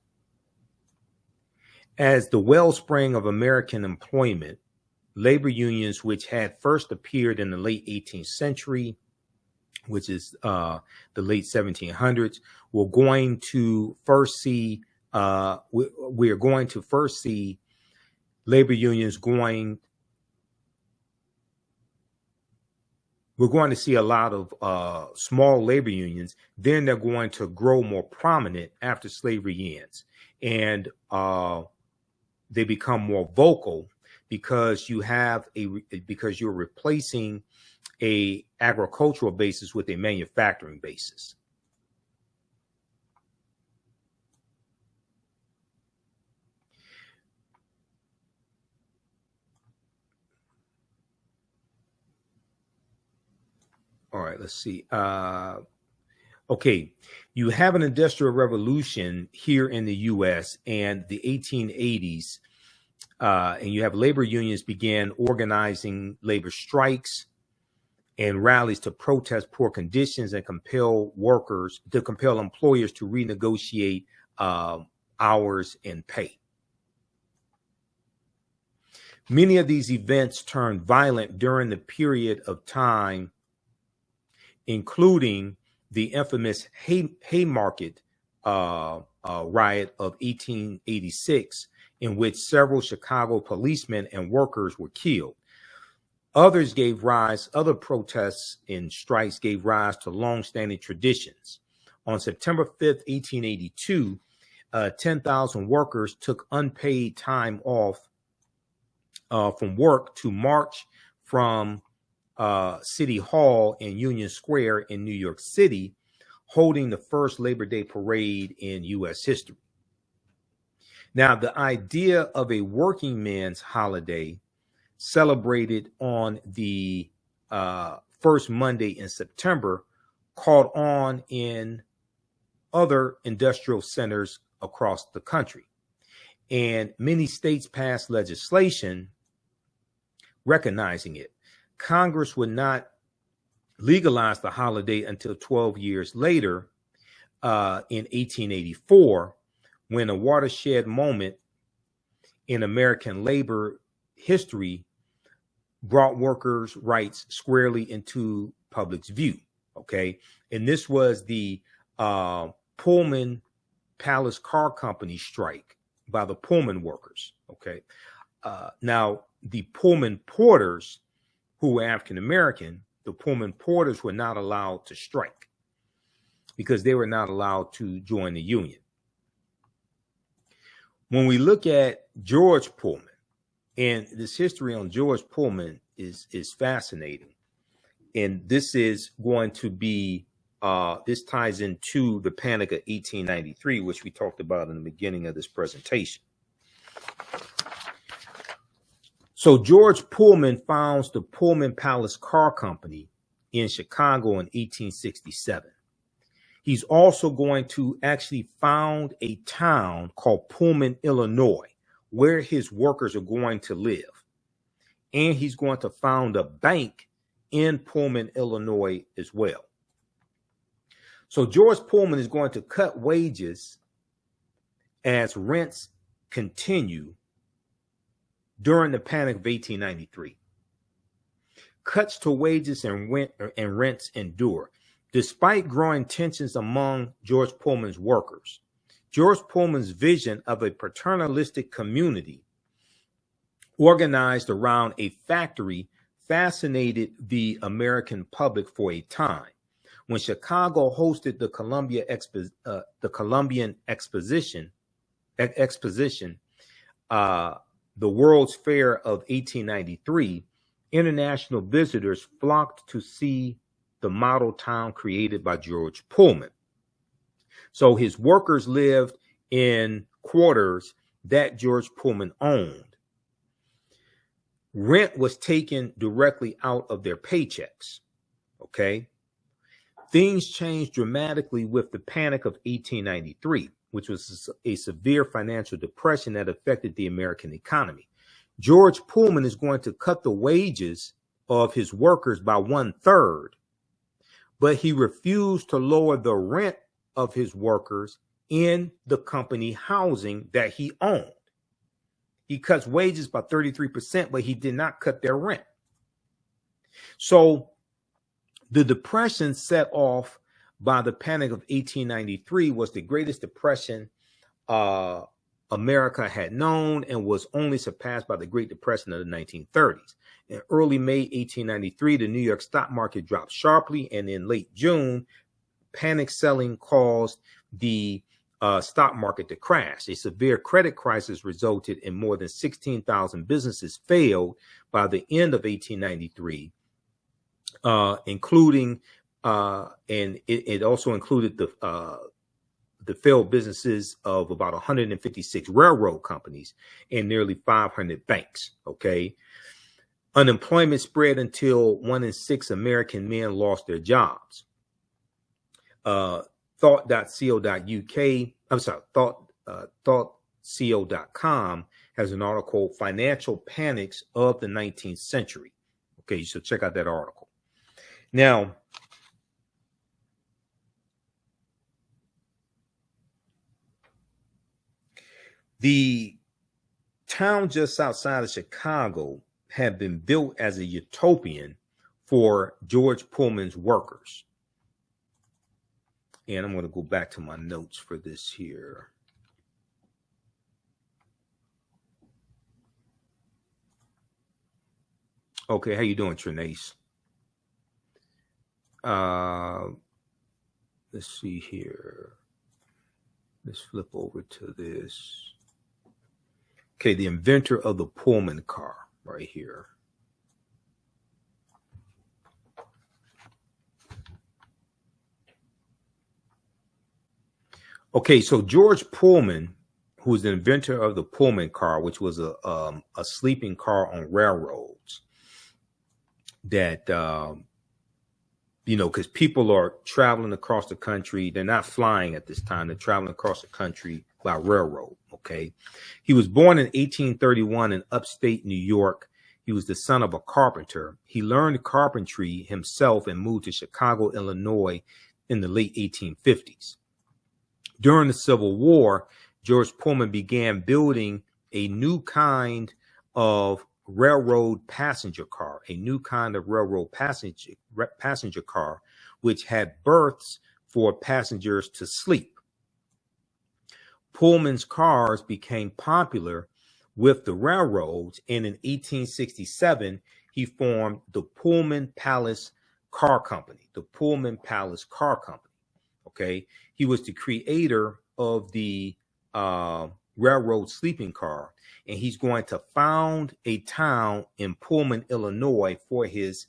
as the wellspring of American employment, labor unions, which had first appeared in the late 18th century, which is the late 1700s, we're going to first see labor unions we're going to see a lot of small labor unions. Then they're going to grow more prominent after slavery ends. And they become more vocal because because you're replacing a agricultural basis with a manufacturing basis. All right, let's see. Okay, you have an industrial revolution here in the U.S. and the 1880s, and you have labor unions began organizing labor strikes and rallies to protest poor conditions and compel employers to renegotiate hours and pay. Many of these events turned violent during the period of time, including the infamous Haymarket riot of 1886, in which several Chicago policemen and workers were killed. Other protests and strikes gave rise to long-standing traditions. On September 5th, 1882, 10,000 workers took unpaid time off from work to march from City Hall and Union Square in New York City, holding the first Labor Day parade in U.S. history. Now, the idea of a working man's holiday celebrated on the first Monday in September caught on in other industrial centers across the country. And many states passed legislation recognizing it. Congress would not legalize the holiday until 12 years later, in 1884, when a watershed moment in American labor history brought workers' rights squarely into public's view. Okay. And this was the Pullman Palace Car Company strike by the Pullman workers. Okay. Now, the Pullman porters, who were African American, the Pullman porters were not allowed to strike because they were not allowed to join the union. When we look at George Pullman, and this history on George Pullman is fascinating, and this is going to be this ties into the Panic of 1893, which we talked about in the beginning of this presentation. So George Pullman founds the Pullman Palace Car Company in Chicago in 1867. He's also going to actually found a town called Pullman, Illinois, where his workers are going to live. And he's going to found a bank in Pullman, Illinois as well. So George Pullman is going to cut wages as rents continue during the Panic of 1893. Cuts to wages and rents endure. Despite growing tensions among George Pullman's workers, George Pullman's vision of a paternalistic community organized around a factory fascinated the American public for a time. When Chicago hosted the Columbian Exposition, the World's Fair of 1893, international visitors flocked to see the model town created by George Pullman. So his workers lived in quarters that George Pullman owned. Rent was taken directly out of their paychecks. Okay. Things changed dramatically with the Panic of 1893, which was a severe financial depression that affected the American economy. George Pullman is going to cut the wages of his workers by 1/3, but he refused to lower the rent of his workers in the company housing that he owned. He cuts wages by 33%, but he did not cut their rent. So the depression set off by the Panic of 1893 was the greatest depression America had known, and was only surpassed by the Great Depression of the 1930s. In early May 1893, the New York stock market dropped sharply, and in late June, panic selling caused the stock market to crash. A severe credit crisis resulted in more than 16,000 businesses failed by the end of 1893, including and it also included the failed businesses of about 156 railroad companies and nearly 500 banks. Okay. Unemployment spread until 1 in 6 American men lost their jobs. Thoughtco.com has an article, Financial Panics of the 19th Century. Okay, you should check out that article. Now, the town just outside of Chicago had been built as a utopian for George Pullman's workers. And I'm going to go back to my notes for this here. Okay, how you doing, Trinace? Let's see here. Let's flip over to this. Okay, the inventor of the Pullman car right here. Okay, so George Pullman, who was the inventor of the Pullman car, which was a sleeping car on railroads that, you know, because people are traveling across the country. They're not flying at this time. They're traveling across the country by railroad. Okay. He was born in 1831 in upstate New York. He was the son of a carpenter. He learned carpentry himself and moved to Chicago, Illinois in the late 1850s. During the Civil War, George Pullman began building a new kind of railroad passenger car, passenger car, which had berths for passengers to sleep. Pullman's cars became popular with the railroads, and in 1867, he formed the Pullman Palace Car Company, Okay. He was the creator of the railroad sleeping car, and he's going to found a town in Pullman, Illinois for his,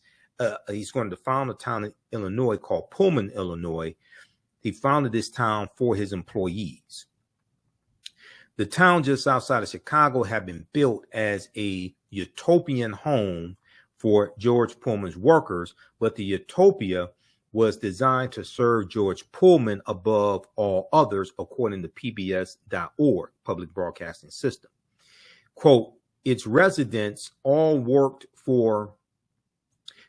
he's going to found a town in Illinois called Pullman, Illinois. He founded this town for his employees. The town just outside of Chicago had been built as a utopian home for George Pullman's workers, but the utopia was designed to serve George Pullman above all others, according to PBS.org, Public Broadcasting System. Quote, its residents all worked for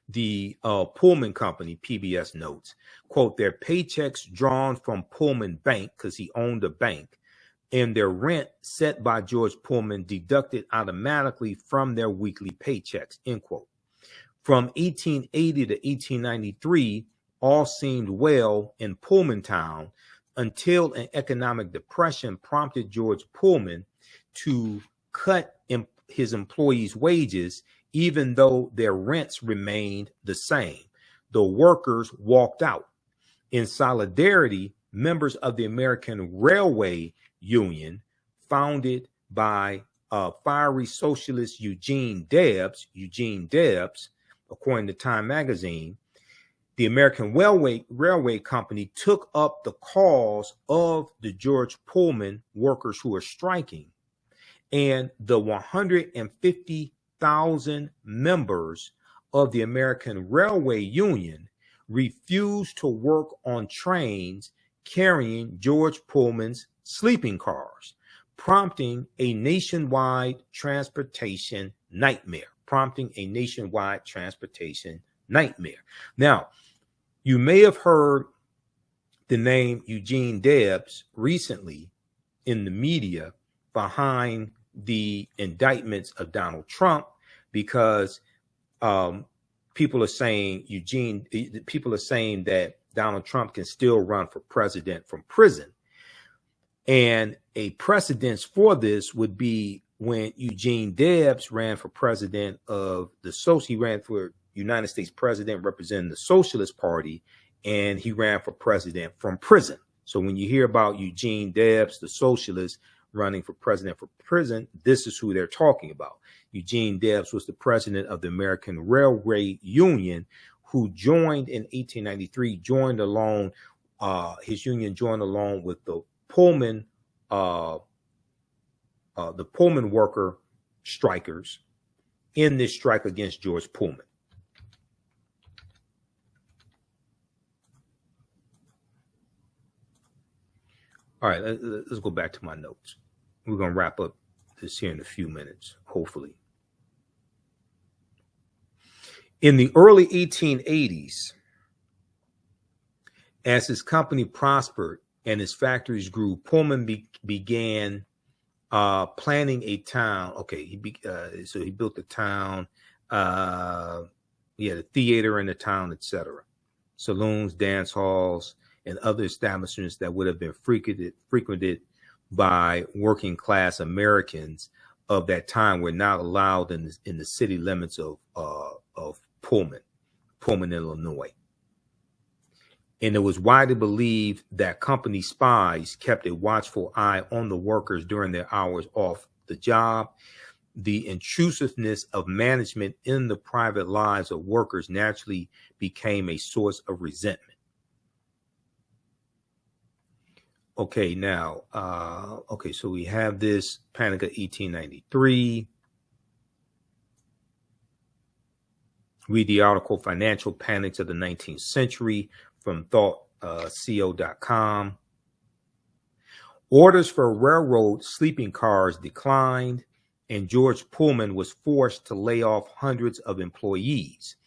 the Pullman Company, PBS notes. Quote, their paychecks drawn from Pullman Bank, because he owned a bank, and their rent set by George Pullman deducted automatically from their weekly paychecks, end quote. From 1880 to 1893, all seemed well in Pullman Town until an economic depression prompted George Pullman to cut his employees' wages, even though their rents remained the same. The workers walked out. In solidarity, members of the American Railway Union, founded by fiery socialist Eugene Debs, according to Time magazine, the American Railway Company took up the cause of the George Pullman workers who are striking, and the 150,000 members of the American Railway Union refused to work on trains carrying George Pullman's sleeping cars, prompting a nationwide transportation nightmare. Now, you may have heard the name Eugene Debs recently in the media behind the indictments of Donald Trump, because people are saying that Donald Trump can still run for president from prison. And a precedence for this would be when Eugene Debs ran for president of he ran for United States president representing the Socialist Party, and he ran for president from prison. So when you hear about Eugene Debs, the socialist, running for president from prison, this is who they're talking about. Eugene Debs was the president of the American Railway Union, who joined in 1893, his union joined along with the Pullman worker strikers in this strike against George Pullman. All right, let's go back to my notes. We're going to wrap up this here in a few minutes, hopefully. In the early 1880s, as his company prospered and his factories grew, Pullman began planning a town. Okay, so he built the town. He had a theater in the town, etc. Saloons, dance halls. and other establishments that would have been frequented by working class Americans of that time were not allowed in the city limits of Pullman, Illinois. And it was widely believed that company spies kept a watchful eye on the workers during their hours off the job. The intrusiveness of management in the private lives of workers naturally became a source of resentment. Okay, now, so we have this Panic of 1893. Read the article, Financial Panics of the 19th Century, from thoughtco.com. Orders for railroad sleeping cars declined, and George Pullman was forced to lay off hundreds of employees.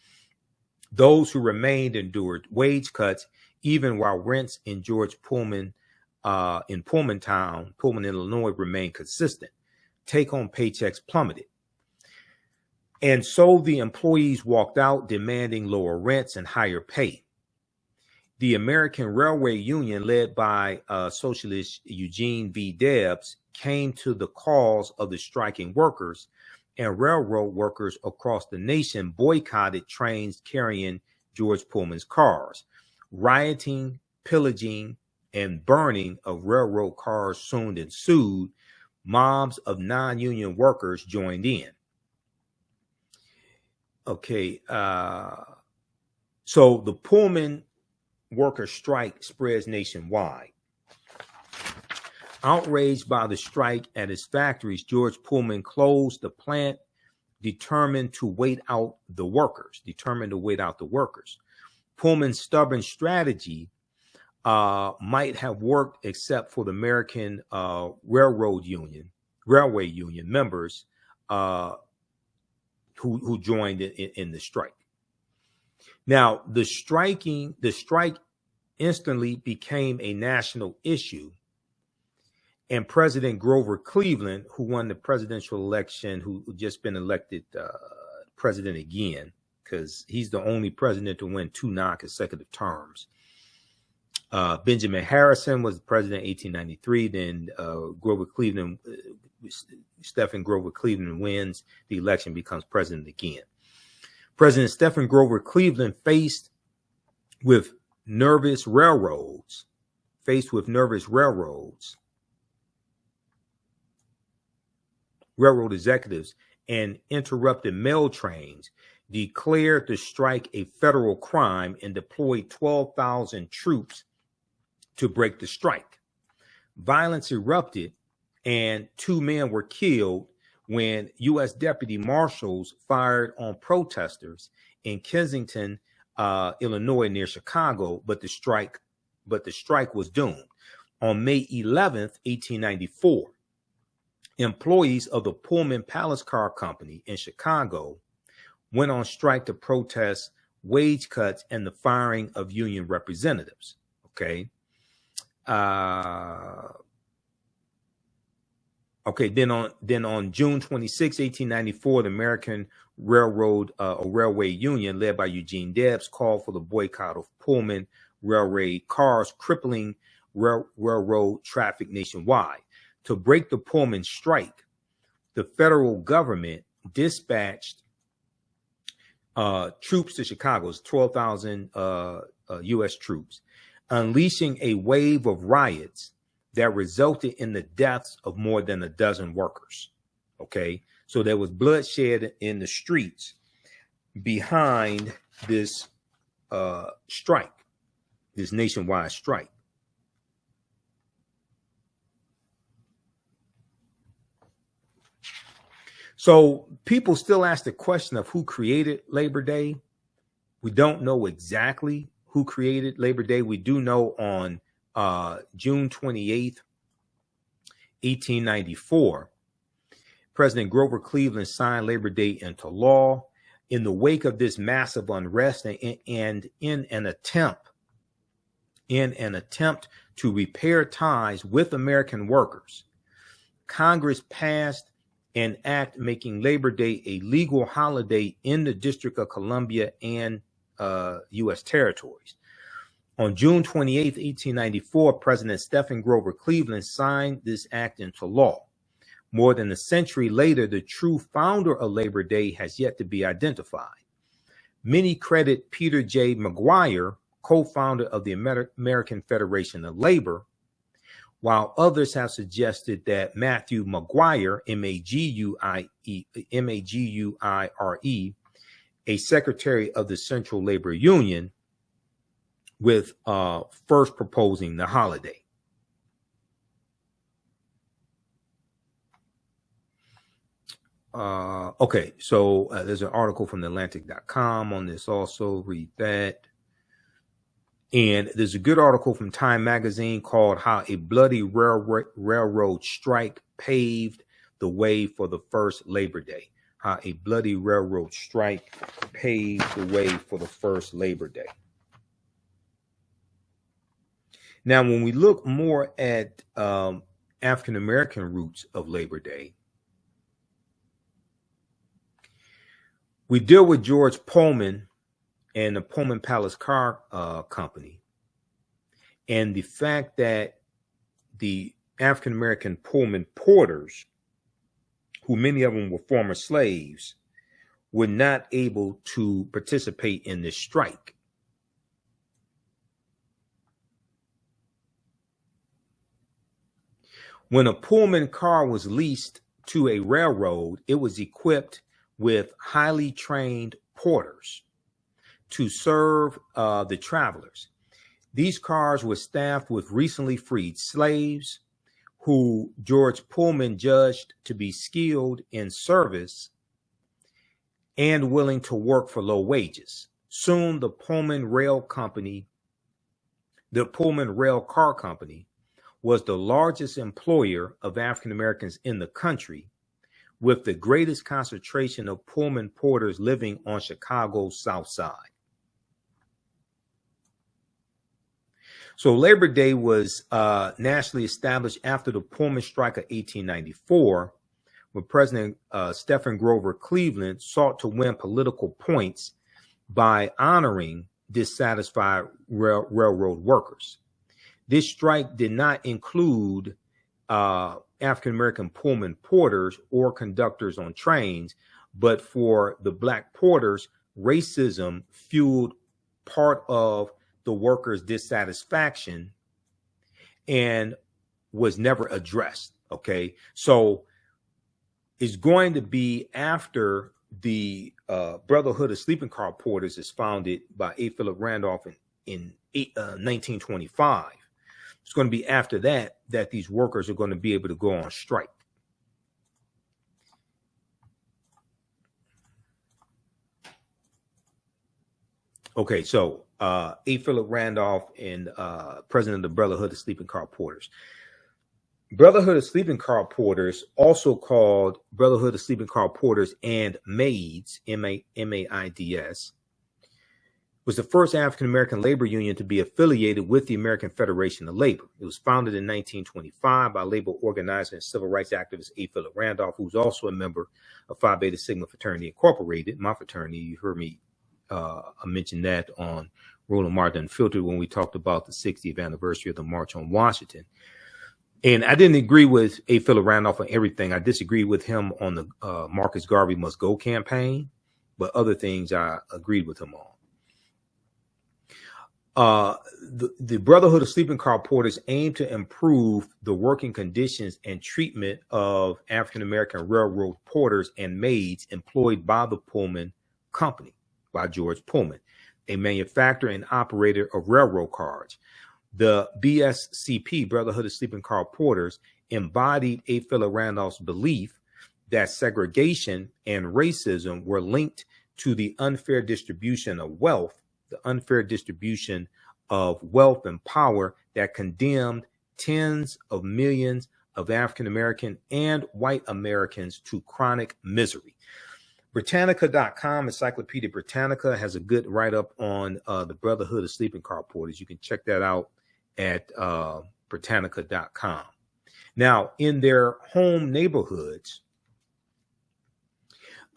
Those who remained endured wage cuts, even while rents in George Pullman, in Pullmantown, Pullman, Illinois, remained consistent. Take-home paychecks plummeted. And so the employees walked out, demanding lower rents and higher pay. The American Railway Union, led by socialist Eugene V. Debs, came to the cause of the striking workers, and railroad workers across the nation boycotted trains carrying George Pullman's cars. Rioting, pillaging, and burning of railroad cars soon ensued. Mobs of non-union workers joined in. Okay, so the Pullman worker strike spreads nationwide. Outraged by the strike at his factories, George Pullman closed the plant, determined to wait out the workers. Pullman's stubborn strategy might have worked except for the American Railway Union members who joined in the strike. Now, the strike instantly became a national issue, and President Grover Cleveland, who won the presidential election, who just been elected president again, because he's the only president to win 2 non-consecutive terms. Benjamin Harrison was the president in 1893. Then Stephen Grover Cleveland wins the election, becomes president again. President Stephen Grover Cleveland, faced with nervous railroads, railroad executives, and interrupted mail trains, declared the strike a federal crime and deployed 12,000 troops to break the strike. Violence erupted, and 2 men were killed when U.S. deputy marshals fired on protesters in Kensington, Illinois, near Chicago, but the strike was doomed. On May 11th, 1894, employees of the Pullman Palace Car Company in Chicago went on strike to protest wage cuts and the firing of union representatives. Okay. Then on June 26, 1894, the American Railway Union, led by Eugene Debs, called for the boycott of Pullman railway cars, crippling railroad traffic nationwide. To break the Pullman strike, the federal government dispatched troops to Chicago, 12,000 U.S. troops, unleashing a wave of riots that resulted in the deaths of more than a dozen workers. Okay, so there was bloodshed in the streets behind this strike, this nationwide strike. So people still ask the question of who created Labor Day. We don't know exactly who created Labor Day. We do know on June 28th, 1894, President Grover Cleveland signed Labor Day into law. In the wake of this massive unrest and in an attempt to repair ties with American workers, Congress passed an act making Labor Day a legal holiday in the District of Columbia and U.S. territories. On June 28, 1894, President Stephen Grover Cleveland signed this act into law. More than a century later, the true founder of Labor Day has yet to be identified. Many credit Peter J. McGuire, co-founder of the American Federation of Labor, while others have suggested that Matthew McGuire, M-A-G-U-I-R-E, a secretary of the Central Labor Union, with first proposing the holiday. Okay, so there's an article from TheAHNShow on this also. Read that. And there's a good article from Time Magazine called How a Bloody Railroad Strike Paved the Way for the First Labor Day. How a bloody railroad strike paved the way for the first Labor Day. Now, when we look more at African-American roots of Labor Day, we deal with George Pullman and the Pullman Palace Car Company, and the fact that the African-American Pullman porters, who many of them were former slaves, were not able to participate in this strike. When a Pullman car was leased to a railroad, it was equipped with highly trained porters to serve the travelers. These cars were staffed with recently freed slaves who George Pullman judged to be skilled in service and willing to work for low wages. Soon, the Pullman Rail Car Company, was the largest employer of African Americans in the country, with the greatest concentration of Pullman porters living on Chicago's South Side. So Labor Day was nationally established after the Pullman strike of 1894, when President Stephen Grover Cleveland sought to win political points by honoring dissatisfied railroad workers. This strike did not include African-American Pullman porters or conductors on trains, but for the Black porters, racism fueled part of the workers' dissatisfaction and was never addressed. Okay, so it's going to be after the Brotherhood of Sleeping Car Porters is founded by A. Phillip Randolph in 1925. It's going to be after that these workers are going to be able to go on strike. Okay, so A. Phillip Randolph and president of the Brotherhood of Sleeping Car Porters. Brotherhood of Sleeping Car Porters, also called Brotherhood of Sleeping Car Porters and Maids, M-A-I-D-S, was the first African-American labor union to be affiliated with the American Federation of Labor. It was founded in 1925 by labor organizer and civil rights activist A. Phillip Randolph, who's also a member of Phi Beta Sigma Fraternity Incorporated, my fraternity. You heard me mention that on Roland Martin Unfiltered when we talked about the 60th anniversary of the March on Washington. And I didn't agree with A. Phillip Randolph on everything. I disagreed with him on the Marcus Garvey Must Go campaign, but other things I agreed with him on. The Brotherhood of Sleeping Car Porters aim to improve the working conditions and treatment of African-American railroad porters and maids employed by the Pullman Company, by George Pullman, a manufacturer and operator of railroad cars. The BSCP, Brotherhood of Sleeping Car Porters, embodied A. Phillip Randolph's belief that segregation and racism were linked to the unfair distribution of wealth, and power that condemned tens of millions of African American and white Americans to chronic misery. Britannica.com, Encyclopedia Britannica, has a good write-up on the Brotherhood of Sleeping Car Porters. You can check that out at Britannica.com. Now, in their home neighborhoods,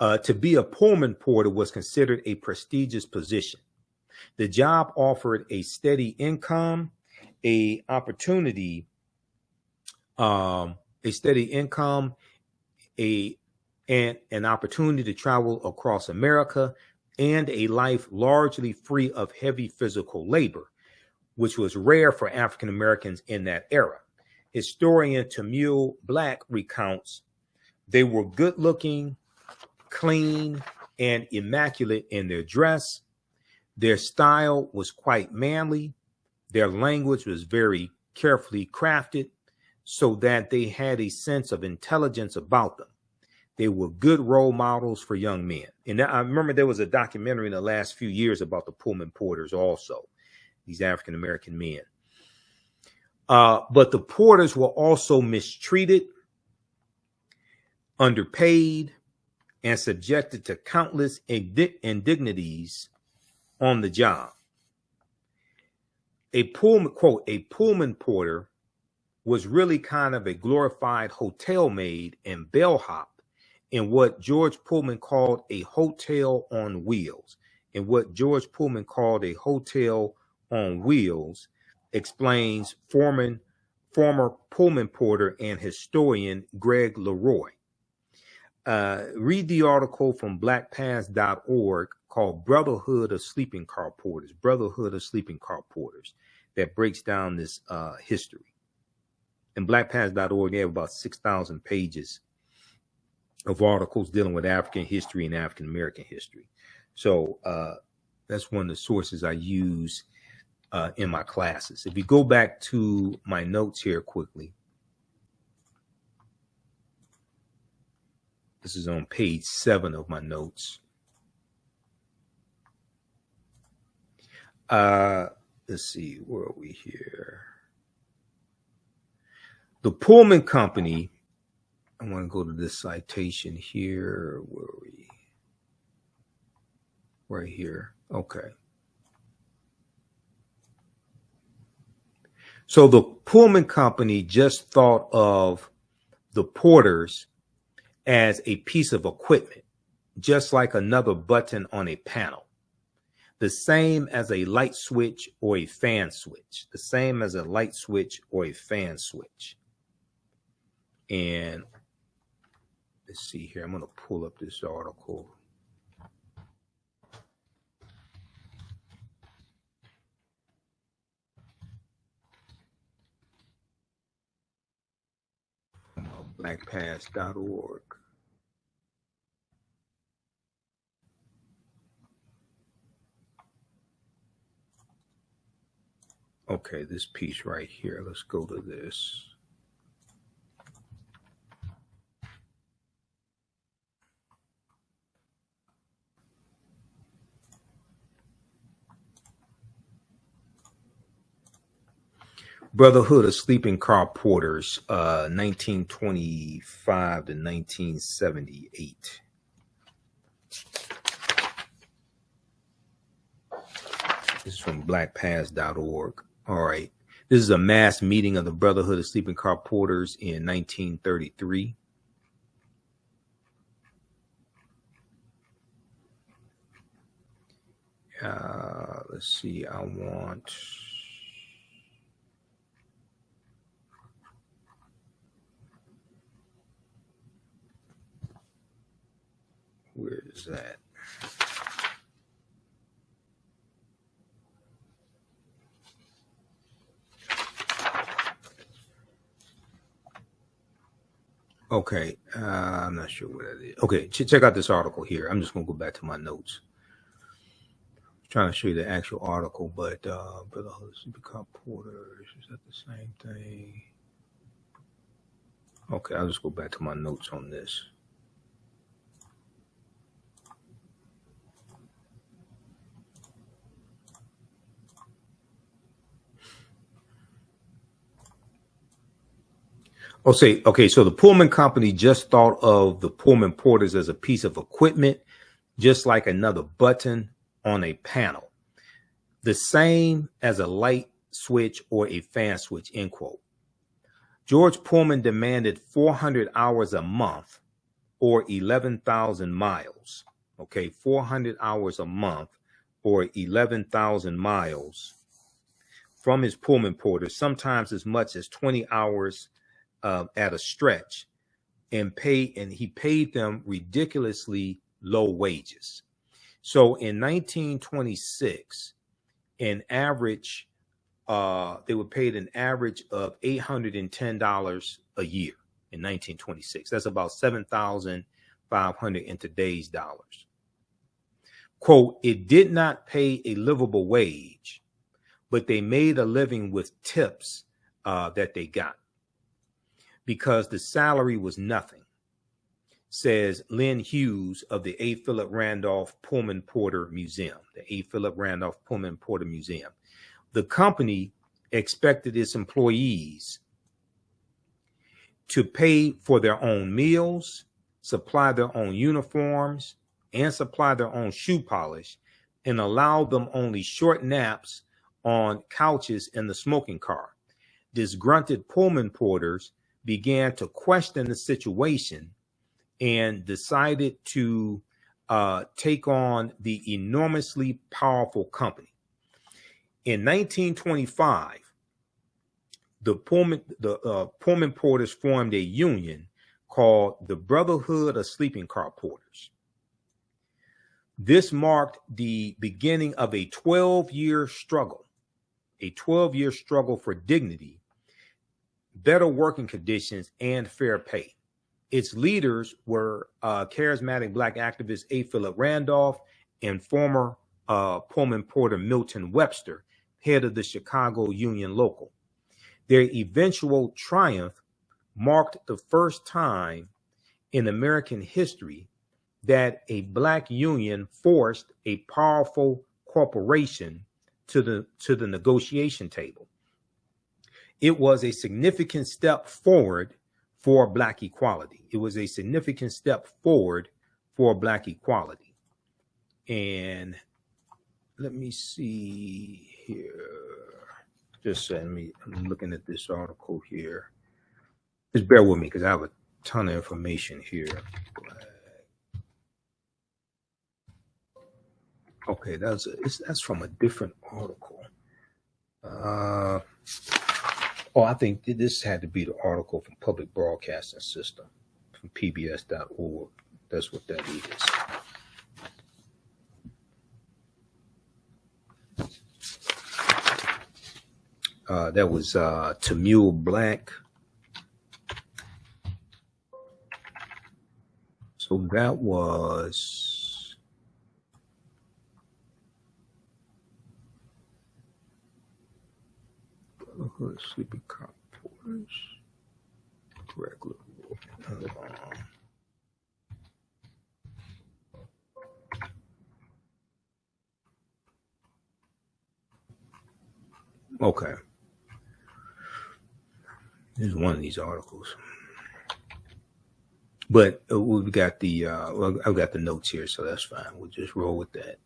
to be a Pullman porter was considered a prestigious position. The job offered a steady income, a opportunity, a steady income, and an opportunity to travel across America, and a life largely free of heavy physical labor, which was rare for African Americans in that era. Historian Tamil Black recounts, they were good looking, clean, and immaculate in their dress. Their style was quite manly. Their language was very carefully crafted so that they had a sense of intelligence about them. They were good role models for young men. And I remember there was a documentary in the last few years about the Pullman porters also, these African-American men. But the porters were also mistreated, underpaid, and subjected to countless indignities on the job. A Pullman, quote, a Pullman porter was really kind of a glorified hotel maid and bellhop in what George Pullman called a hotel on wheels. And what George Pullman called a hotel on wheels explains former Pullman porter and historian Greg Leroy. Read the article from blackpast.org called Brotherhood of Sleeping Car Porters, Brotherhood of Sleeping Car Porters, that breaks down this history. And blackpast.org, they have about 6,000 pages of articles dealing with African history and African American history. So that's one of the sources I use in my classes. If you go back to my notes here quickly, this is on page 7 of my notes. Let's see, where are we here? The Pullman Company, I want to go to this citation here. Where are we? Right here. Okay. So the Pullman Company just thought of the porters as a piece of equipment, just like another button on a panel. The same as a light switch or a fan switch. The same as a light switch or a fan switch. And let's see here. I'm going to pull up this article. Blackpast.org. Okay, this piece right here. Let's go to this. Brotherhood of Sleeping Car Porters, 1925 to 1978. This is from blackpast.org. All right. This is a mass meeting of the Brotherhood of Sleeping Car Porters in 1933. Let's see. I want... Where is that? Okay, I'm not sure what that is. Okay, check out this article here. I'm just going to go back to my notes. I'm trying to show you the actual article, but Brotherhood Sleeping Car Porters, is that the same thing? Okay, I'll just go back to my notes on this. Okay, so the Pullman Company just thought of the Pullman porters as a piece of equipment, just like another button on a panel. The same as a light switch or a fan switch, end quote. George Pullman demanded 400 hours a month or 11,000 miles. Okay, 400 hours a month or 11,000 miles from his Pullman porters, sometimes as much as 20 hours at a stretch, and he paid them ridiculously low wages. So in 1926, an average, they were paid an average of $810 a year in 1926. That's about $7,500 in today's dollars. Quote, it did not pay a livable wage, but they made a living with tips that they got because the salary was nothing, says Lynn Hughes of the A. Phillip Randolph Pullman Porter Museum, the A. Phillip Randolph Pullman Porter Museum. The company expected its employees to pay for their own meals, supply their own uniforms, and supply their own shoe polish, and allow them only short naps on couches in the smoking car. Disgruntled Pullman porters began to question the situation and decided to take on the enormously powerful company. In 1925, the Pullman porters formed a union called the Brotherhood of Sleeping Car Porters. This marked the beginning of a 12-year struggle for dignity, better working conditions, and fair pay. Its leaders were charismatic Black activist A. Phillip Randolph and former Pullman porter Milton Webster, head of the Chicago Union Local. Their eventual triumph marked the first time in American history that a Black union forced a powerful corporation to the negotiation table. It was a significant step forward for Black equality. It was a significant step forward for Black equality. And let me see here. I'm looking at this article here. Just bear with me because I have a ton of information here. Okay, that's from a different article. I think this had to be the article from Public Broadcasting System, from pbs.org. That's what that is. That was Tamil Black. So that was Brotherhood Sleeping Car Porters. Regular. Okay. This is one of these articles. But we've got the I've got the notes here, so that's fine. We'll just roll with that.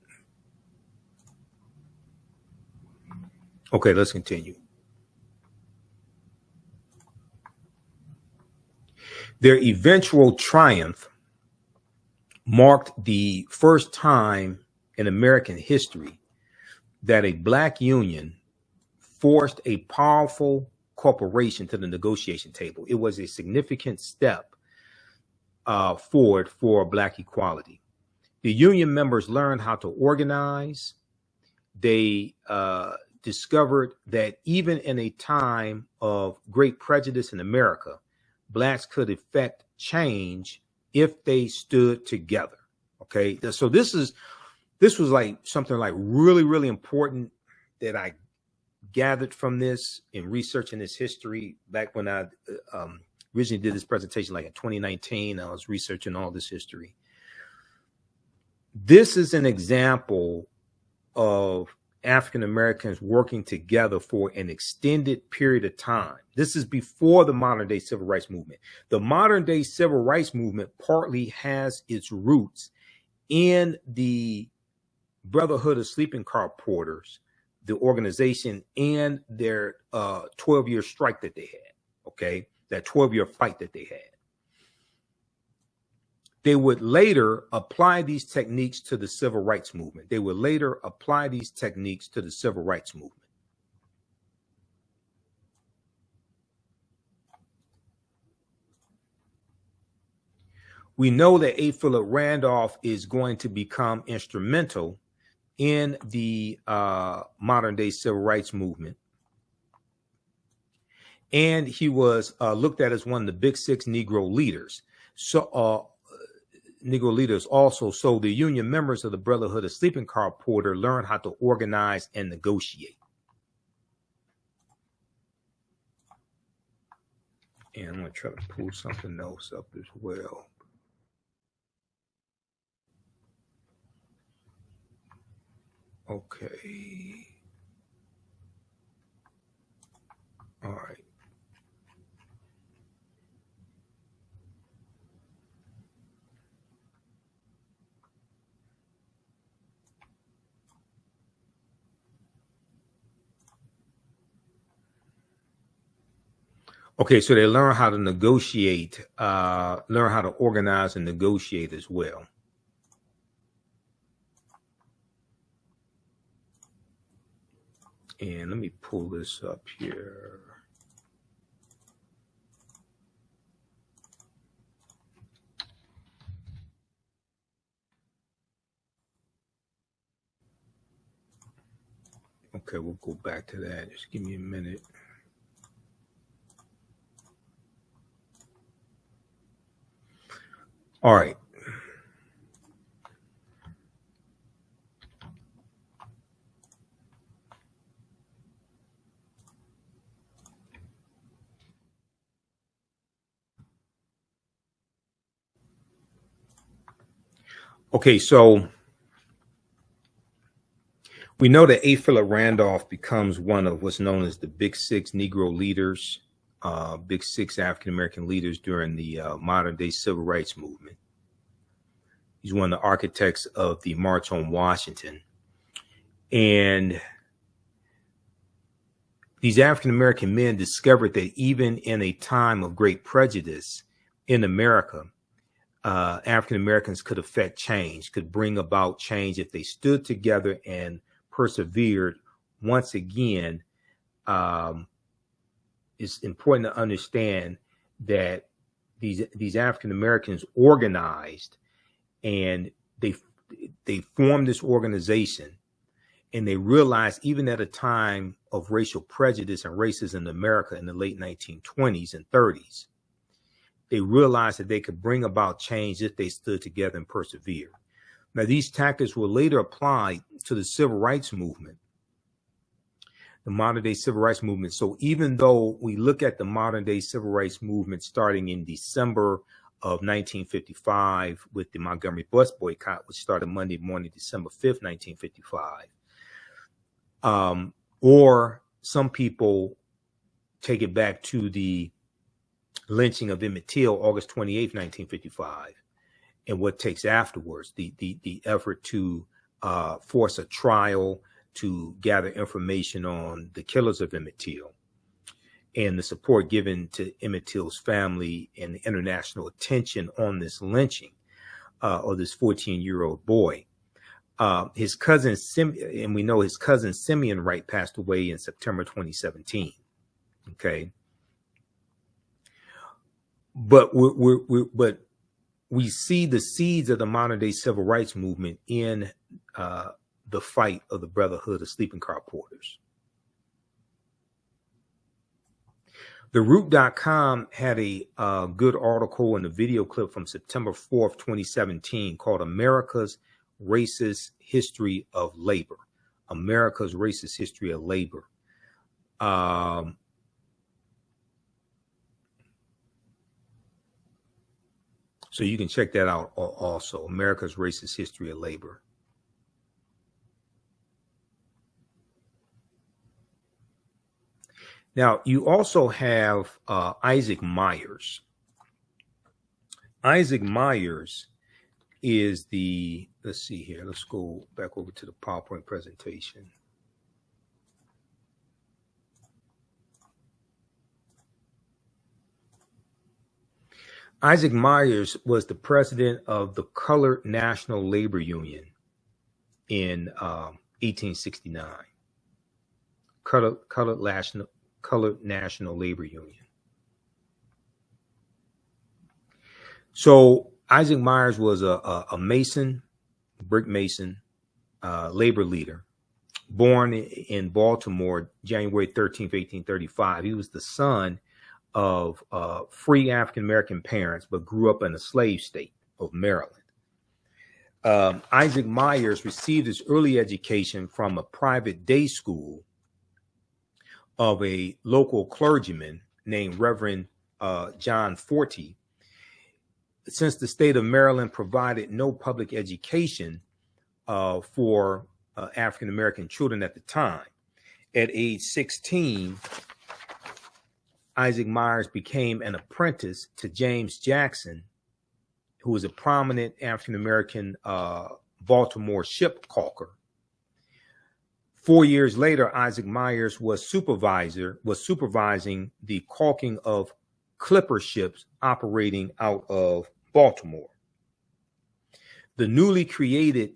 Okay, let's continue. Their eventual triumph marked the first time in American history that a Black union forced a powerful corporation to the negotiation table. It was a significant step forward for Black equality. The union members learned how to organize. They discovered that even in a time of great prejudice in America, Blacks could effect change if they stood together. Okay, so this was like something like really, really important that I gathered from this in researching this history back when I originally did this presentation, like in 2019. I was researching all this history. This is an example of African Americans working together for an extended period of time. This is before the modern day civil rights movement. The modern day civil rights movement partly has its roots in the Brotherhood of Sleeping Car Porters, the organization, and their 12-year strike that they had. Okay, that 12-year fight that they had. They would later apply these techniques to the civil rights movement. They would later apply these techniques to the civil rights movement. We know that A. Phillip Randolph is going to become instrumental in the modern day civil rights movement. And he was looked at as one of the big six Negro leaders. So Negro leaders also. So the Union members of the Brotherhood of Sleeping Car Porter learned how to organize and negotiate. And I'm going to try to pull something else up as well. Okay. All right. Okay, so they learn how to negotiate, learn how to organize and negotiate as well. And let me pull this up here. Okay, we'll go back to that. Just give me a minute. All right. Okay, so we know that A. Phillip Randolph becomes one of what's known as the Big Six Negro leaders, Big Six African-American leaders during the modern day civil rights movement. He's one of the architects of the March on Washington. And these African-American men discovered that even in a time of great prejudice in America, African-Americans could affect change, could bring about change if they stood together and persevered. Once again, it's important to understand that these African-Americans organized, and they formed this organization, and they realized even at a time of racial prejudice and racism in America in the late 1920s and 30s, they realized that they could bring about change if they stood together and persevered. Now, these tactics were later applied to the civil rights movement, the modern day civil rights movement. So even though we look at the modern day civil rights movement starting in December of 1955 with the Montgomery bus boycott, which started Monday morning, December 5th, 1955, or some people take it back to the lynching of Emmett Till, August 28th, 1955, and what takes afterwards, the effort to force a trial to gather information on the killers of Emmett Till, and the support given to Emmett Till's family and the international attention on this lynching of this 14-year-old boy. His cousin, and we know his cousin Simeon Wright passed away in September 2017. Okay. But we see the seeds of the modern day civil rights movement in the fight of the Brotherhood of Sleeping Car Porters. TheRoot.com had a good article and a video clip from September 4th, 2017 called America's Racist History of Labor. America's Racist History of Labor. So you can check that out also, America's Racist History of Labor. Now, you also have Isaac Myers. Isaac Myers is the, let's see here, let's go back over to the PowerPoint presentation. Isaac Myers was the president of the Colored National Labor Union in 1869. Colored National Labor Union. So Isaac Myers was a mason, brick mason, labor leader, born in Baltimore, January 13th, 1835. He was the son of free African-American parents, but grew up in a slave state of Maryland. Isaac Myers received his early education from a private day school of a local clergyman named Reverend John Forty. Since the state of Maryland provided no public education for African-American children at the time, at age 16, Isaac Myers became an apprentice to James Jackson, who was a prominent African-American Baltimore ship caulker. 4 years later, Isaac Myers was supervising the caulking of clipper ships operating out of Baltimore. The newly created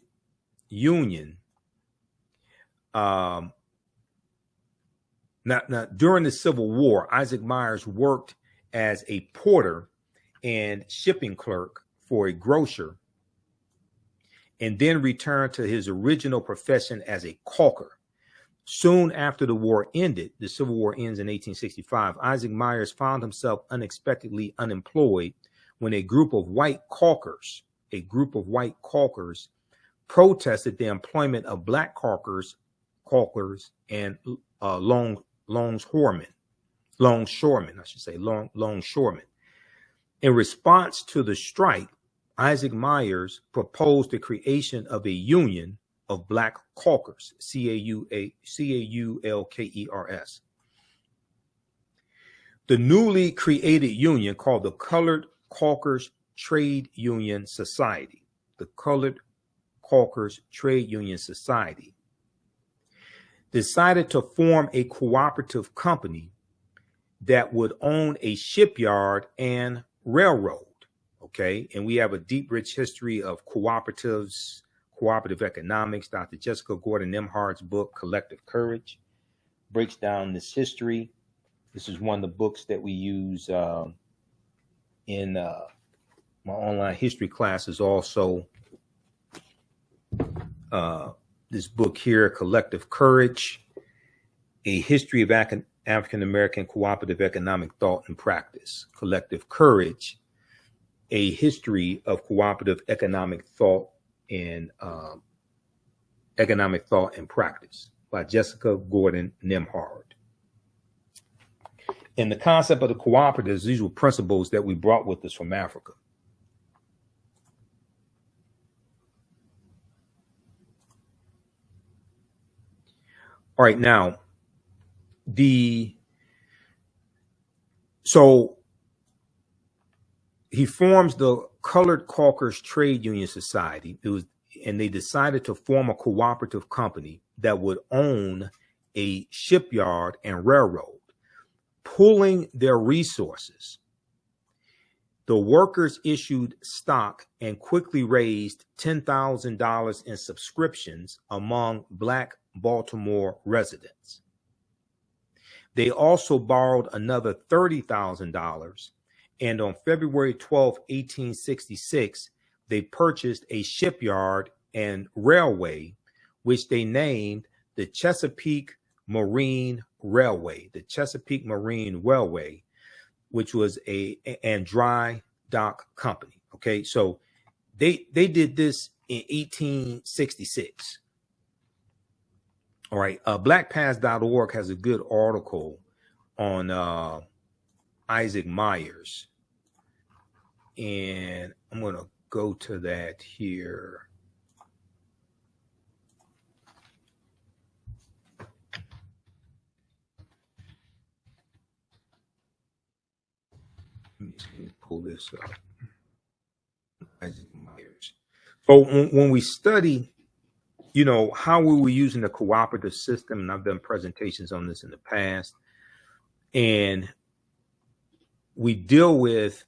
union, during the Civil War, Isaac Myers worked as a porter and shipping clerk for a grocer, and then returned to his original profession as a caulker. Soon after the war ended, the Civil War ends in 1865, Isaac Myers found himself unexpectedly unemployed when a group of white caulkers protested the employment of black caulkers and longshoremen. In response to the strike, Isaac Myers proposed the creation of a union of black caulkers, Caulkers. The newly created union, called the Colored Caulkers Trade Union Society, the Colored Caulkers Trade Union Society, decided to form a cooperative company that would own a shipyard and railroad. Okay, and we have a deep, rich history of cooperatives, cooperative economics. Dr. Jessica Gordon Nimhard's book, Collective Courage, breaks down this history. This is one of the books that we use in my online history classes. Also, this book here, Collective Courage, A History of African-American Cooperative Economic Thought and Practice. Collective Courage, A History of Cooperative Economic Thought and Practice by Jessica Gordon Nimhard. And the concept of the cooperatives, these were principles that we brought with us from Africa. All right, now, so he forms the Colored Caulkers Trade Union Society. And they decided to form a cooperative company that would own a shipyard and railroad, pooling their resources. The workers issued stock and quickly raised $10,000 in subscriptions among Black Baltimore residents. They also borrowed another $30,000, and on February 12, 1866, they purchased a shipyard and railway, which they named the Chesapeake Marine Railway, which was a dry dock company. Okay, so they did this in 1866. All right, blackpast.org has a good article on Isaac Myers, and I'm going to go to that here. Let me pull this up. Isaac Myers. So when we study, you know, how we were using the cooperative system, and I've done presentations on this in the past, and we deal with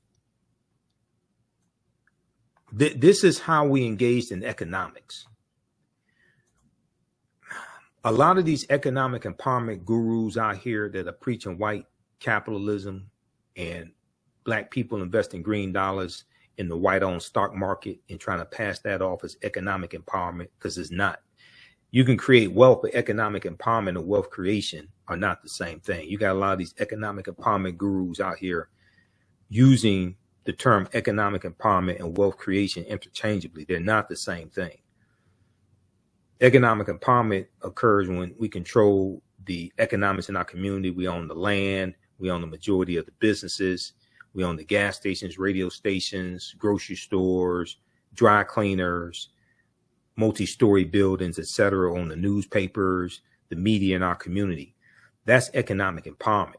This is how we engaged in economics. A lot of these economic empowerment gurus out here that are preaching white capitalism and black people investing green dollars in the white-owned stock market and trying to pass that off as economic empowerment, because it's not. You can create wealth, but economic empowerment and wealth creation are not the same thing. You got a lot of these economic empowerment gurus out here using the term economic empowerment and wealth creation interchangeably. They're not the same thing. Economic empowerment occurs when we control the economics in our community. We own the land. We own the majority of the businesses. We own the gas stations, radio stations, grocery stores, dry cleaners, multi-story buildings, etc., on the newspapers, the media in our community. That's economic empowerment.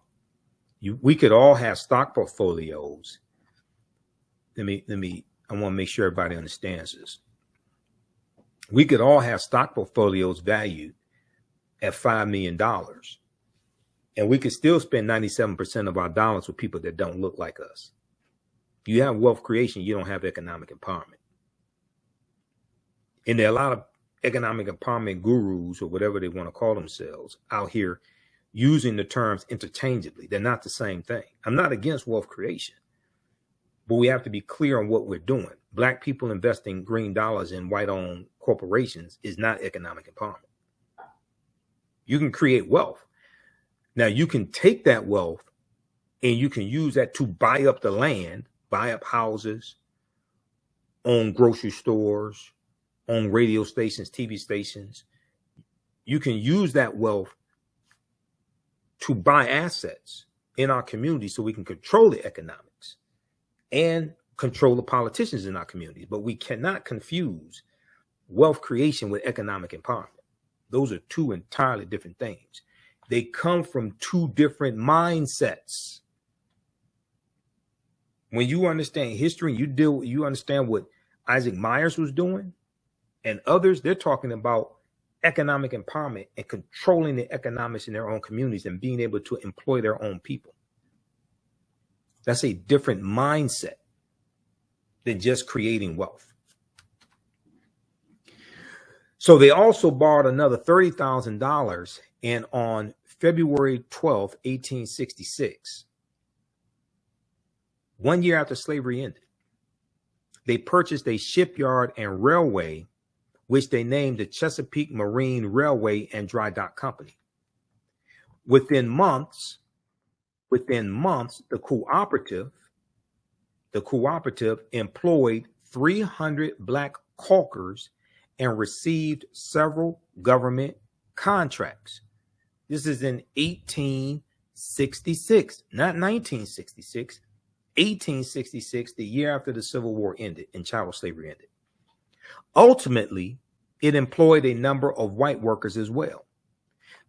We could all have stock portfolios. I want to make sure everybody understands this. We could all have stock portfolios valued at $5 million. And we could still spend 97% of our dollars with people that don't look like us. If you have wealth creation, you don't have economic empowerment. And there are a lot of economic empowerment gurus, or whatever they want to call themselves, out here using the terms interchangeably. They're not the same thing. I'm not against wealth creation, but we have to be clear on what we're doing. Black people investing green dollars in white-owned corporations is not economic empowerment. You can create wealth. Now, you can take that wealth and you can use that to buy up the land, buy up houses, own grocery stores, own radio stations, TV stations. You can use that wealth to buy assets in our community so we can control the economics and control the politicians in our community. But we cannot confuse wealth creation with economic empowerment. Those are two entirely different things. They come from two different mindsets. When you understand history and you understand what Isaac Myers was doing and others, they're talking about economic empowerment and controlling the economics in their own communities and being able to employ their own people. That's a different mindset than just creating wealth. So they also borrowed another $30,000, and on February 12th, 1866, 1 year after slavery ended, they purchased a shipyard and railway, which they named the Chesapeake Marine Railway and Dry Dock Company. Within months, the cooperative employed 300 black caulkers and received several government contracts. This is in 1866, not 1966, 1866, the year after the Civil War ended and chattel slavery ended. Ultimately, it employed a number of white workers as well.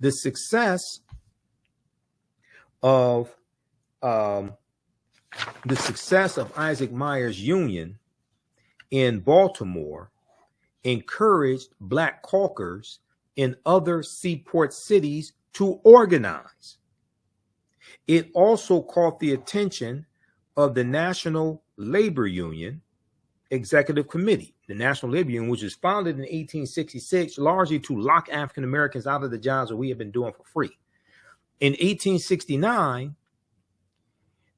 The success of Isaac Myers Union in Baltimore encouraged black caulkers in other seaport cities to organize. It also caught the attention of the National Labor Union Executive Committee. The National Labor Union, which was founded in 1866, largely to lock African Americans out of the jobs that we have been doing for free. In 1869,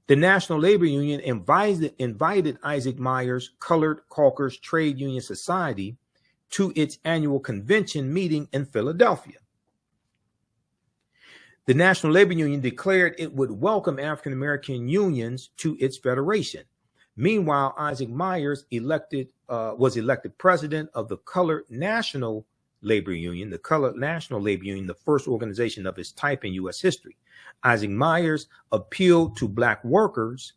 the National Labor Union invited Isaac Myers Colored Caulkers Trade Union Society to its annual convention meeting in Philadelphia. The National Labor Union declared it would welcome African American unions to its federation. Meanwhile, Isaac Myers was elected president of the Colored National Labor Union, the first organization of its type in U.S. history. Isaac Myers appealed to black workers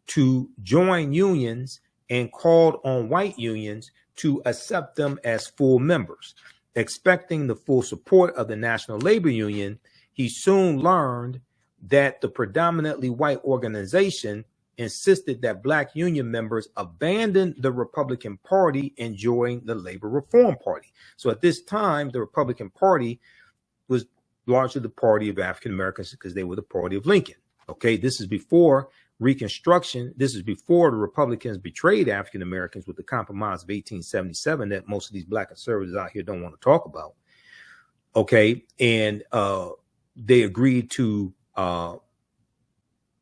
to join unions and called on white unions to accept them as full members. Expecting the full support of the National Labor Union, he soon learned that the predominantly white organization insisted that black union members abandon the Republican Party and join the Labor Reform Party. So at this time, the Republican Party was largely the party of African Americans because they were the party of Lincoln. Okay, this is before Reconstruction, this is before the Republicans betrayed African Americans with the Compromise of 1877 that most of these black conservatives out here don't want to talk about. Okay, and they agreed to that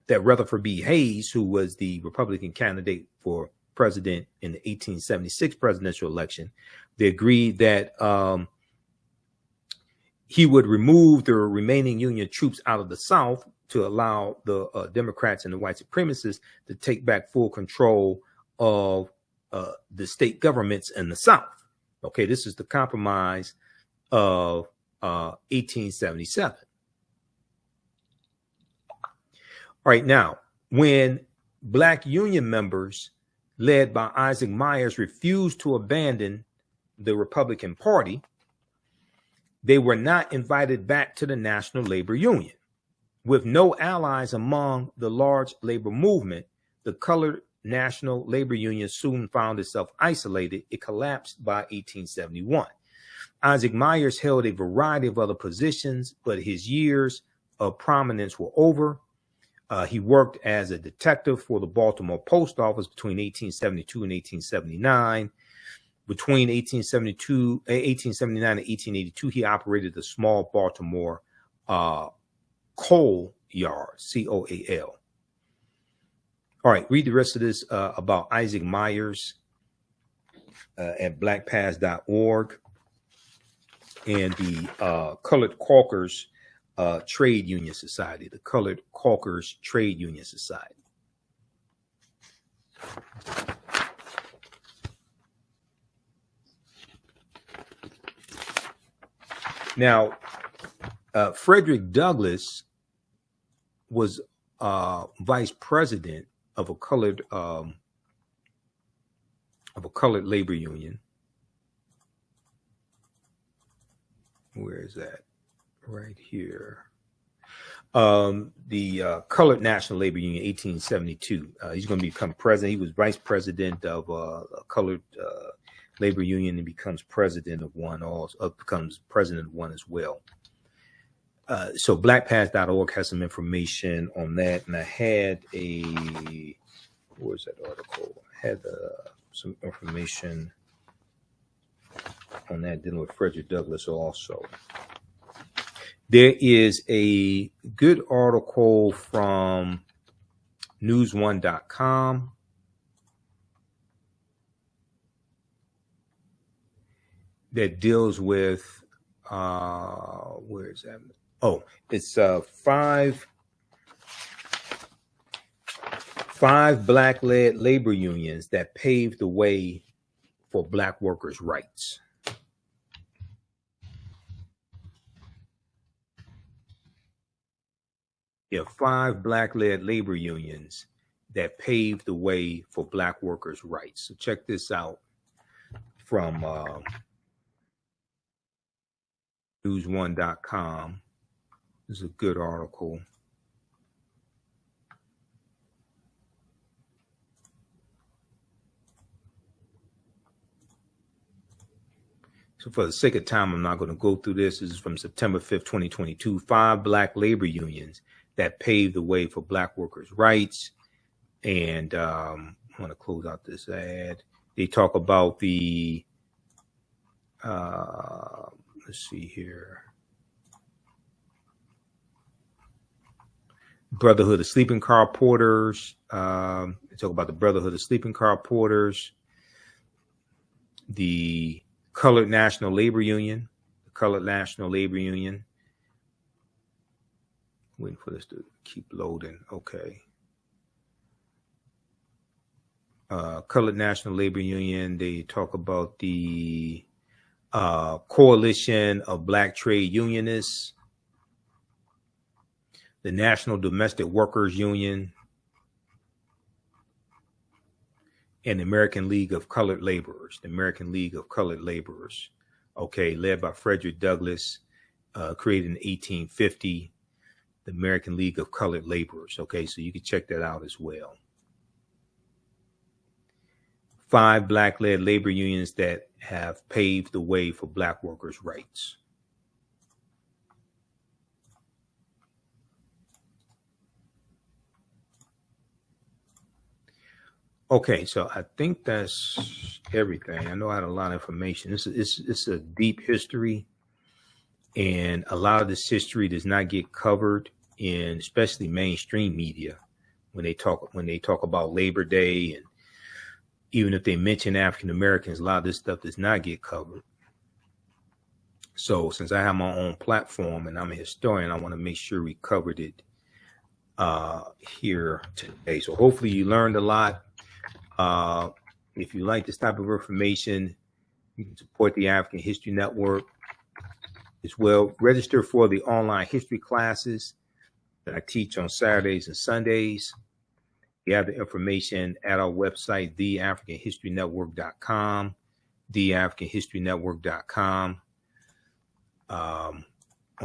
Rutherford B. Hayes, who was the Republican candidate for president in the 1876 presidential election, they agreed that he would remove the remaining Union troops out of the South to allow the Democrats and the white supremacists to take back full control of the state governments in the South. Okay, this is the Compromise of 1877. All right, now, when black Union members led by Isaac Myers refused to abandon the Republican Party, they were not invited back to the National Labor Union. With no allies among the large labor movement, the colored National Labor Union soon found itself isolated. It collapsed by 1871. Isaac Myers held a variety of other positions, but his years of prominence were over. He worked as a detective for the Baltimore Post Office between 1872 and 1879. Between 1879 and 1882, he operated the small Baltimore coal yard, C-O-A-L. All right, read the rest of this about Isaac Myers at blackpast.org and the Colored Caulkers Trade Union Society, the Colored Caulkers Trade Union Society. Now, Frederick Douglass was vice president of a colored labor union. Where is that? Right here. The Colored National Labor Union, 1872. He's going to become president. He was vice president of a colored labor union and becomes president of one. Also becomes president of one as well. So blackpast.org has some information on that, and I had where's that article? I had some information on that dealing with Frederick Douglass also. There is a good article from newsone.com that deals with where is that? Oh, it's five black-led labor unions that paved the way for black workers' rights. Yeah, 5 black-led labor unions that paved the way for black workers' rights. So check this out from newsone.com. This is a good article. So for the sake of time, I'm not going to go through this. This is from September 5th, 2022. 5 black labor unions that paved the way for black workers' rights. And I want to close out this ad. They talk about the, let's see here. Brotherhood of Sleeping Car Porters. They talk about the Brotherhood of Sleeping Car Porters. The Colored National Labor Union. The Colored National Labor Union. Waiting for this to keep loading. Okay. Colored National Labor Union. They talk about the Coalition of Black Trade Unionists. The National Domestic Workers Union, and the American League of Colored Laborers. The American League of Colored Laborers, okay, led by Frederick Douglass, created in 1850. The American League of Colored Laborers. Okay, so you can check that out as well. 5 black-led labor unions that have paved the way for black workers' rights. Okay, so I think that's everything. I know I had a lot of information. It's a deep history, and a lot of this history does not get covered in especially mainstream media when they talk about Labor Day, and even if they mention African Americans, a lot of this stuff does not get covered. So since I have my own platform and I'm a historian, I want to make sure we covered it here today. So hopefully you learned a lot. If you like this type of information, you can support the African History Network as well. Register for the online history classes that I teach on Saturdays and Sundays. You have the information at our website, TheAHNShow.com, TheAHNShow.com. On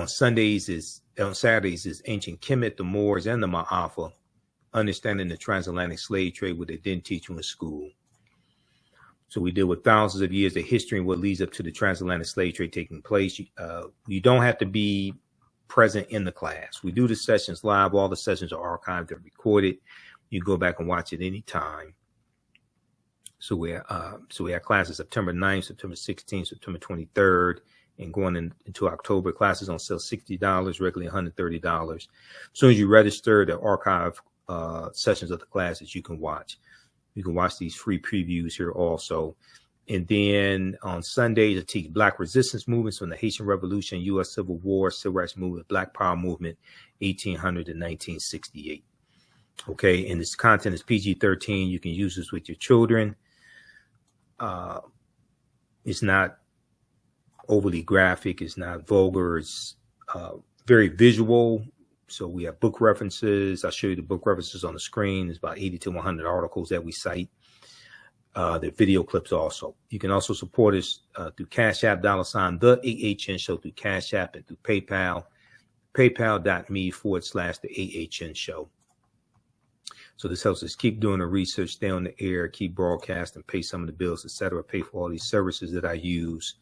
Saturdays is Ancient Kemet, the Moors, and the Ma'afa, understanding the transatlantic slave trade, what they didn't teach you in school. So we deal with thousands of years of history and what leads up to the transatlantic slave trade taking place. You don't have to be present in the class. We do the sessions live. All the sessions are archived and recorded. You go back and watch it anytime. So we have classes September 9th, September 16th, September 23rd, and going into October. Classes on sale $60, regularly $130. As soon as you register, the archive sessions of the classes you can watch. You can watch these free previews here also. And then on Sundays, I teach Black resistance movements from the Haitian Revolution, U.S. Civil War, Civil Rights Movement, Black Power Movement, 1800 to 1968. Okay, and this content is PG-13. You can use this with your children. It's not overly graphic. It's not vulgar. It's very visual. So we have book references. I'll show you the book references on the screen. There's about 80 to 100 articles that we cite. The video clips also. You can also support us through Cash App, $ TheAHNShow, through Cash App and through PayPal. PayPal.me/TheAHNShow. So this helps us keep doing the research, stay on the air, keep broadcasting, pay some of the bills, etc. Pay for all these services that I use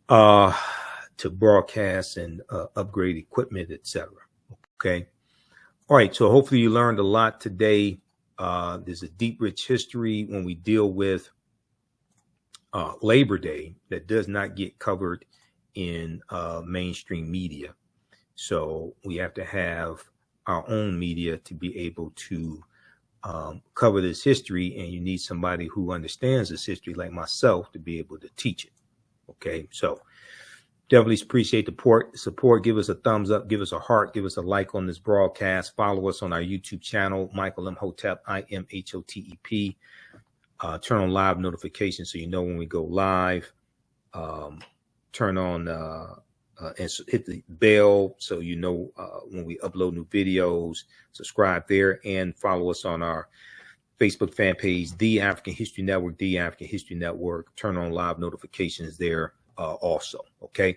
to broadcast and upgrade equipment, etc. Okay. All right. So hopefully you learned a lot today. There's a deep, rich history when we deal with Labor Day that does not get covered in mainstream media. So we have to have our own media to be able to cover this history, and you need somebody who understands this history like myself to be able to teach it. Okay, so definitely appreciate the support. Give us a thumbs up, give us a heart, give us a like on this broadcast. Follow us on our YouTube channel, Michael Imhotep, IMHOTEP. Turn on live notifications so you know when we go live. Turn on and hit the bell so you know when we upload new videos. Subscribe there and follow us on our Facebook fan page, The African History Network, The African History Network. Turn on live notifications there also. Okay.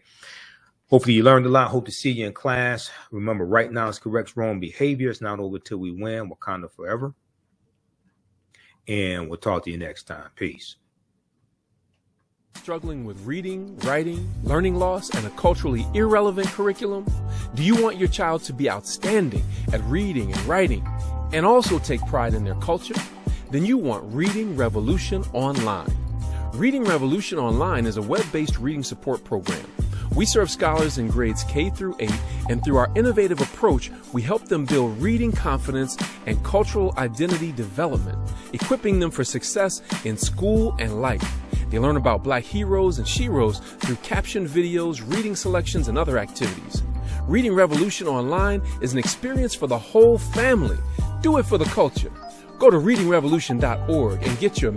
Hopefully you learned a lot. Hope to see you in class. Remember, right now it's corrects wrong behavior. It's not over till we win. Wakanda forever. And we'll talk to you next time. Peace. Struggling with reading, writing, learning loss, and a culturally irrelevant curriculum? Do you want your child to be outstanding at reading and writing and also take pride in their culture? Then you want Reading Revolution Online. Reading Revolution Online is a web-based reading support program. We serve scholars in grades K through 8, and through our innovative approach, we help them build reading confidence and cultural identity development, equipping them for success in school and life. They learn about Black heroes and sheroes through captioned videos, reading selections, and other activities. Reading Revolution Online is an experience for the whole family. Do it for the culture. Go to readingrevolution.org and get your